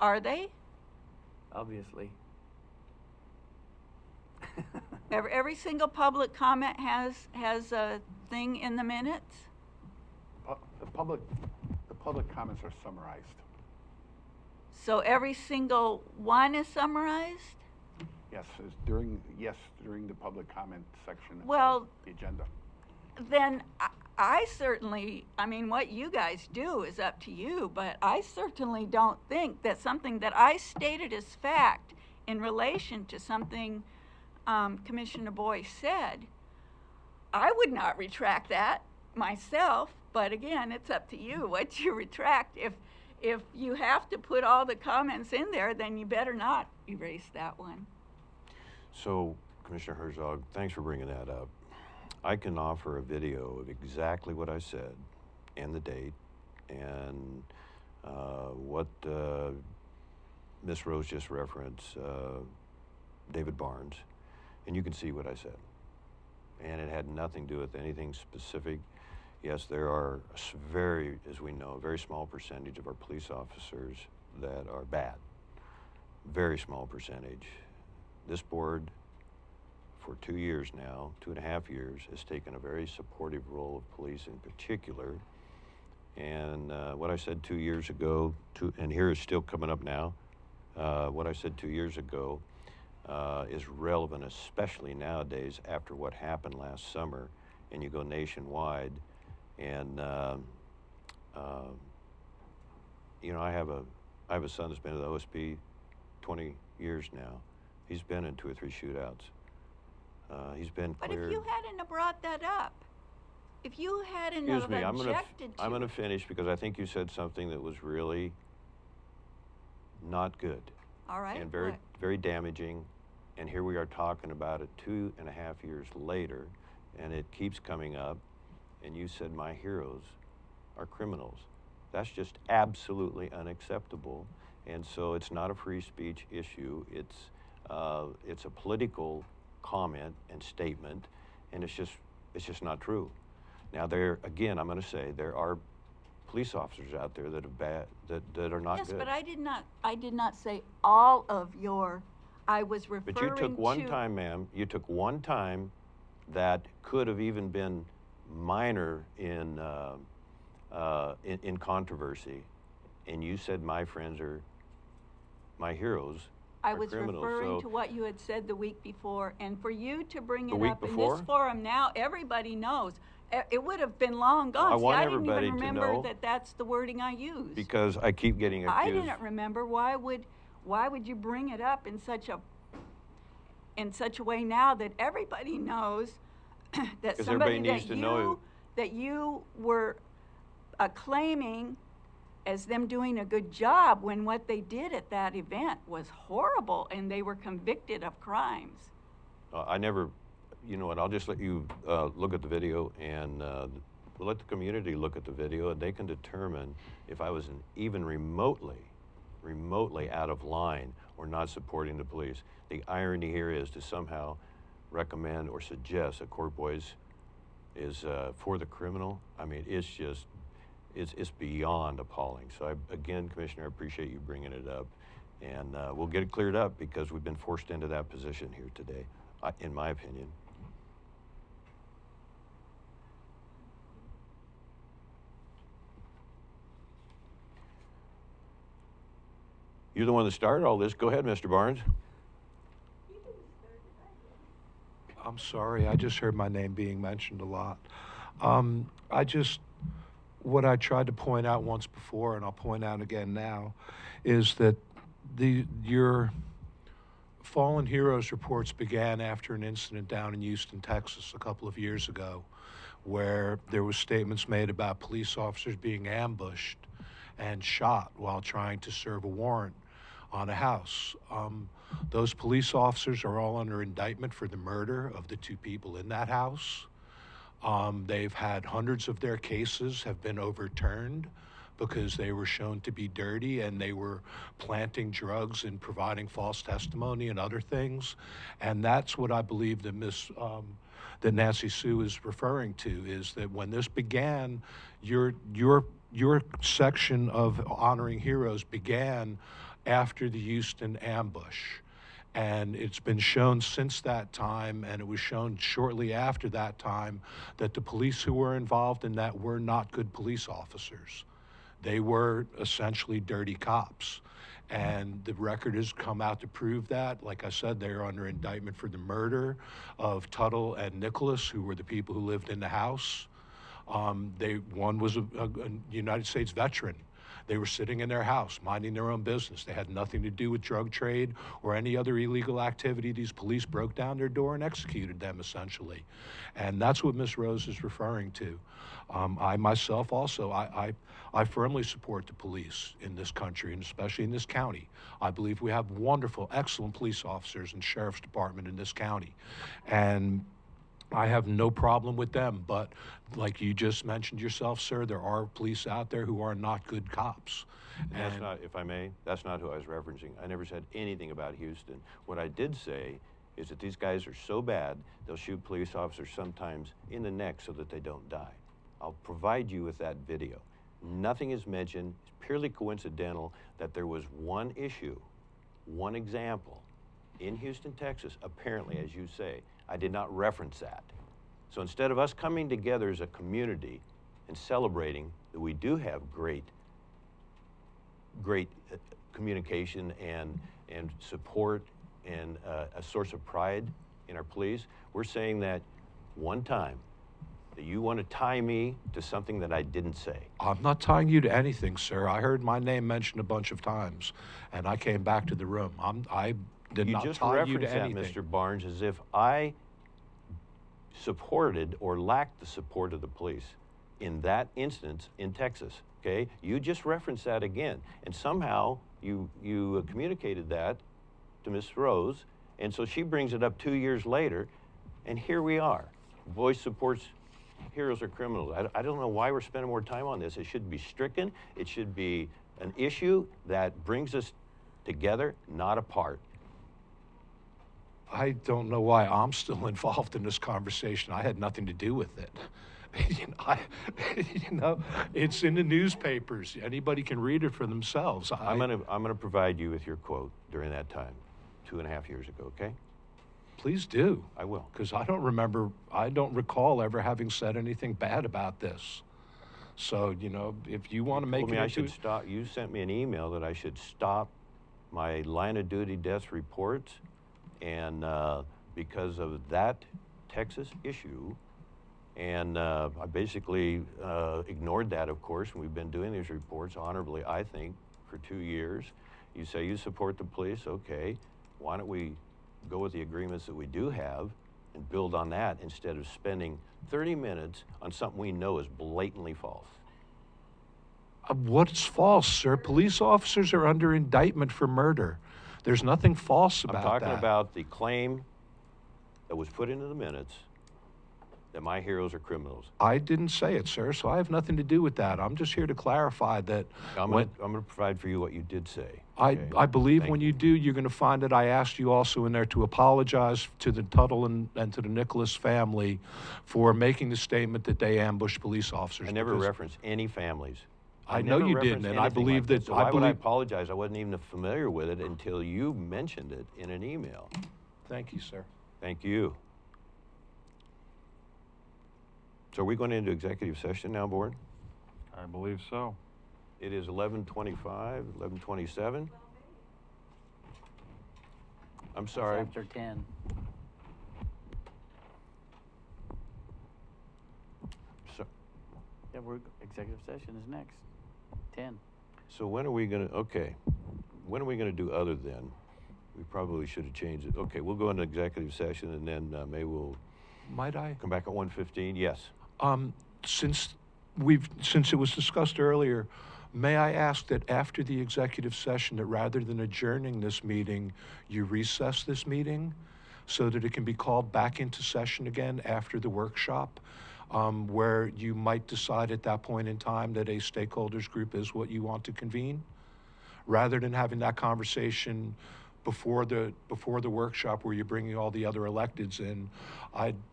Are they? Obviously. Every single public comment has a thing in the minutes? The public comments are summarized. So every single one is summarized? Yes, during the public comment section Well, of the agenda. Then I certainly, I mean, what you guys do is up to you, but I certainly don't think that something that I stated as fact in relation to something Commissioner Boyce said, I would not retract that myself, but again, it's up to you what you retract. If you have to put all the comments in there, then you better not erase that one. So, Commissioner Herzog, thanks for bringing that up. I can offer a video of exactly what I said and the date and what Ms. Rose just referenced, David Barnes, and you can see what I said. And it had nothing to do with anything specific. Yes, there are very, as we know, a very small percentage of our police officers that are bad. very small percentage. This board, for 2 years now, 2.5 years, has taken a very supportive role of police in particular. And what I said 2 years ago, and here is still coming up now, what I said 2 years ago is relevant, especially nowadays after what happened last summer, and you go nationwide. And you know, I have a son that's been at the OSP 20 years now. He's been in 2 or 3 shootouts. He's been But cleared. if you hadn't have brought that up, if you hadn't Excuse have me, objected to I'm going to finish because I think you said something that was really not good. All right. And very, what? very damaging. And here we are talking about it 2.5 years later, and it keeps coming up. And you said my heroes are criminals. That's just absolutely unacceptable. And so it's not a free speech issue. It's a political comment and statement, and it's just not true. Now, again, I'm going to say there are police officers out there that are not yes, good. but I did not say all of your. I was referring to. But you took one time, ma'am. You took one time that could have even been minor in controversy, and you said my friends are my heroes. I are was criminals. referring So to what you had said the week before, and for you to bring The it week up in before? this forum now, everybody knows. It would have been long gone. I See, want I didn't everybody even to remember know. that that's the wording I used. because I keep getting accused. I didn't remember. Why would you bring it up in such a way now that everybody knows that 'Cause somebody everybody needs to know. that you were acclaiming as them doing a good job when what they did at that event was horrible and they were convicted of crimes. I never, you know what, I'll just let you look at the video, and we'll let the community look at the video, and they can determine if I was even remotely out of line or not supporting the police. The irony here is to somehow recommend or suggest that Court Boys is for the criminal. I mean, it's just, it's beyond appalling. So again, Commissioner, I appreciate you bringing it up, and we'll get it cleared up because we've been forced into that position here today, in my opinion. You're the one that started all this. Go ahead, Mr. Barnes. I'm sorry, I just heard my name being mentioned a lot. What I tried to point out once before, and I'll point out again now, is that your Fallen Heroes reports began after an incident down in Houston, Texas, a couple of years ago, where there was statements made about police officers being ambushed and shot while trying to serve a warrant on a house. Those police officers are all under indictment for the murder of the 2 people in that house. They've had hundreds of their cases have been overturned because they were shown to be dirty and they were planting drugs and providing false testimony and other things. And that's what I believe that that Nancy Sue is referring to, is that when this began, your section of honoring heroes began after the Houston ambush. And it's been shown since that time, and it was shown shortly after that time, that the police who were involved in that were not good police officers. They were essentially dirty cops. And the record has come out to prove that. Like I said, they're under indictment for the murder of Tuttle and Nicholas, who were the people who lived in the house. One was a United States veteran. They were sitting in their house, minding their own business. They had nothing to do with drug trade or any other illegal activity. These police broke down their door and executed them, essentially. And that's what Ms. Rose is referring to. I myself also, I firmly support the police in this country, and especially in this county. I believe we have wonderful, excellent police officers and sheriff's department in this county. And I have no problem with them, but like you just mentioned yourself, sir, there are police out there who are not good cops. And that's not, if I may, that's not who I was referencing. I never said anything about Houston. What I did say is that these guys are so bad, they'll shoot police officers sometimes in the neck so that they don't die. I'll provide you with that video. Nothing is mentioned. It's purely coincidental that there was one issue one example. In Houston, Texas, apparently, as you say, I did not reference that. So instead of us coming together as a community and celebrating that we do have great communication and support and a source of pride in our police, we're saying that one time that you want to tie me to something that I didn't say. I'm not tying you to anything, sir. I heard my name mentioned a bunch of times, and I came back to the room. I did You not just tie you referenced to that, anything. Mr. Barnes, as if I supported or lacked the support of the police in that instance in Texas, okay? You just referenced that again, and somehow you communicated that to Ms. Rose, and so she brings it up 2 years later, and here we are. Voice supports heroes or criminals. I don't know why we're spending more time on this. It should be stricken. It should be an issue that brings us together, not apart. I don't know why I'm still involved in this conversation. I had nothing to do with it. It's in the newspapers. Anybody can read it for themselves. I'm gonna provide you with your quote during that time, 2.5 years ago, okay? Please do. I will. Because I don't recall ever having said anything bad about this. So, if you want to make Told me it I into- should stop. You sent me an email that I should stop my line of duty death reports, and because of that Texas issue, and I basically ignored that, of course, and we've been doing these reports honorably, I think, for 2 years. You say you support the police, okay. Why don't we go with the agreements that we do have and build on that instead of spending 30 minutes on something we know is blatantly false? What's false, sir? Police officers are under indictment for murder. There's nothing false about I'm talking that. about the claim that was put into the minutes that my heroes are criminals. I didn't say it, sir, so I have nothing to do with that. I'm just here to clarify that. I'm going to provide for you what you did say. I believe Thank when you do, you're going to find that I asked you also in there to apologize to the Tuttle and to the Nicholas family for making the statement that they ambushed police officers. I never because referenced any families. I know never you referenced didn't, and I anything believe like that- So I why would I believe- apologize? I wasn't even familiar with it until you mentioned it in an email. Thank you, sir. Thank you. So are we going into executive session now, board? I believe so. It is 11:25, 11:27. I'm sorry. After 10. So, Yeah, executive session is next. 10. so when are we going to, okay, when are we going to do other than? We probably should have changed it. Okay, we'll go into executive session and then maybe we'll Might I? come back at 1:15. Yes. Since it was discussed earlier, may I ask that after the executive session, that rather than adjourning this meeting, you recess this meeting so that it can be called back into session again after the workshop, where you might decide at that point in time that a stakeholders group is what you want to convene, rather than having that conversation before the workshop where you're bringing all the other electeds in.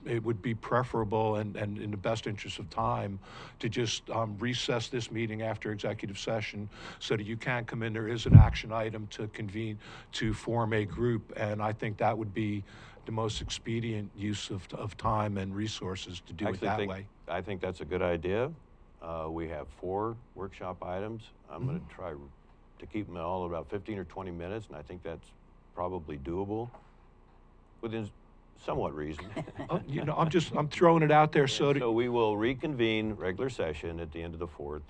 It would be preferable and in the best interest of time to just recess this meeting after executive session so that you can come in. There is an action item to convene, to form a group, and I think that would be the most expedient use of time and resources to do it that way. I think that's a good idea. We have 4 workshop items. I'm going to try to keep them all about 15 or 20 minutes, and I think that's probably doable within somewhat reason. I'm throwing it out there so that. So we will reconvene regular session at the end of the 4th,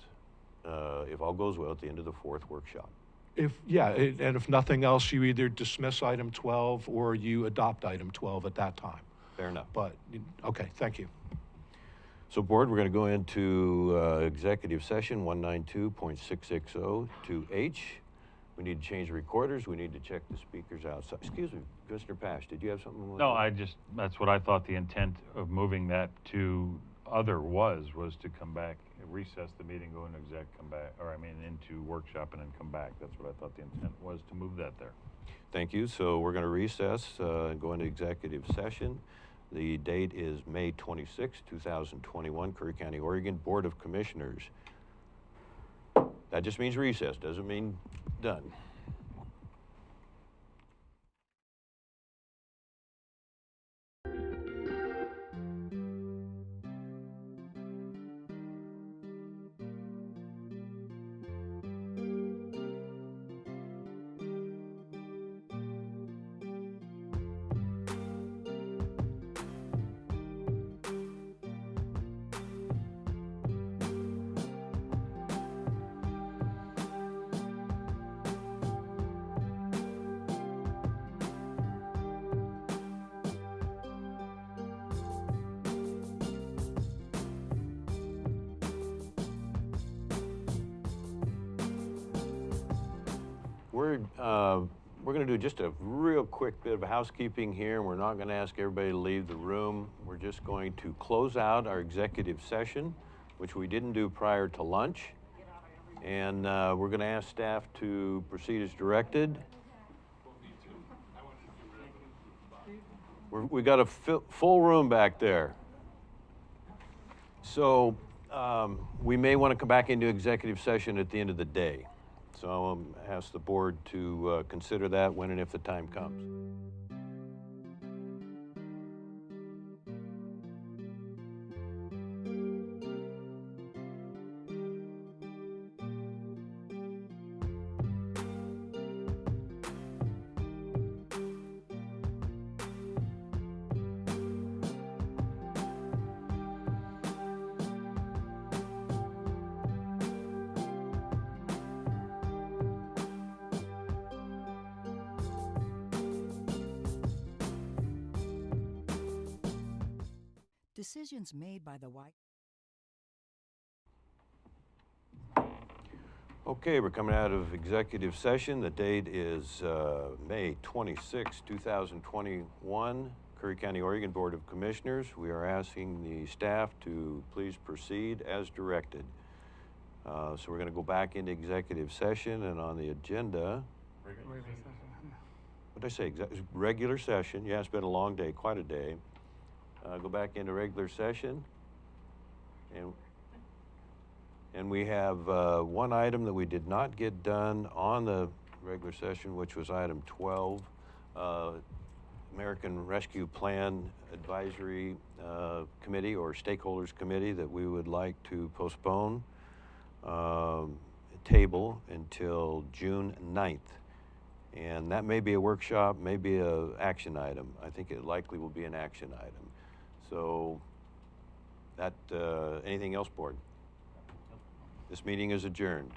if all goes well, at the end of the 4th workshop. And if nothing else, you either dismiss item 12 or you adopt item 12 at that time. Fair enough. But, okay, thank you. So board, we're going to go into executive session 192.660-2H. We need to change the recorders. We need to check the speakers outside. Excuse me, Commissioner Pash, did you have something? No, that's what I thought the intent of moving that to other was to come back, recess the meeting, go into exec, come back, into workshop and then come back. That's what I thought the intent was, to move that there. Thank you. So we're going to recess and go into executive session. The date is May 26, 2021, Curry County, Oregon, Board of Commissioners. That just means recess, doesn't mean done. Board, we're going to do just a real quick bit of housekeeping here. We're not going to ask everybody to leave the room. We're just going to close out our executive session, which we didn't do prior to lunch. And we're going to ask staff to proceed as directed. We got a full room back there. So we may want to come back into executive session at the end of the day. So I'll ask the board to consider that when and if the time comes. Decisions made by the White. Okay, we're coming out of executive session. The date is May 26, 2021, Curry County, Oregon Board of Commissioners. We are asking the staff to please proceed as directed. So we're going to go back into executive session, and on the agenda, what did I say? Regular session. Yeah, it's been a long day, quite a day. Go back into regular session, and we have one item that we did not get done on the regular session, which was item 12, American Rescue Plan Advisory Committee or Stakeholders Committee, that we would like to postpone table until June 9th. And that may be a workshop, maybe an action item. I think it likely will be an action item. So, that, anything else, board? This meeting is adjourned.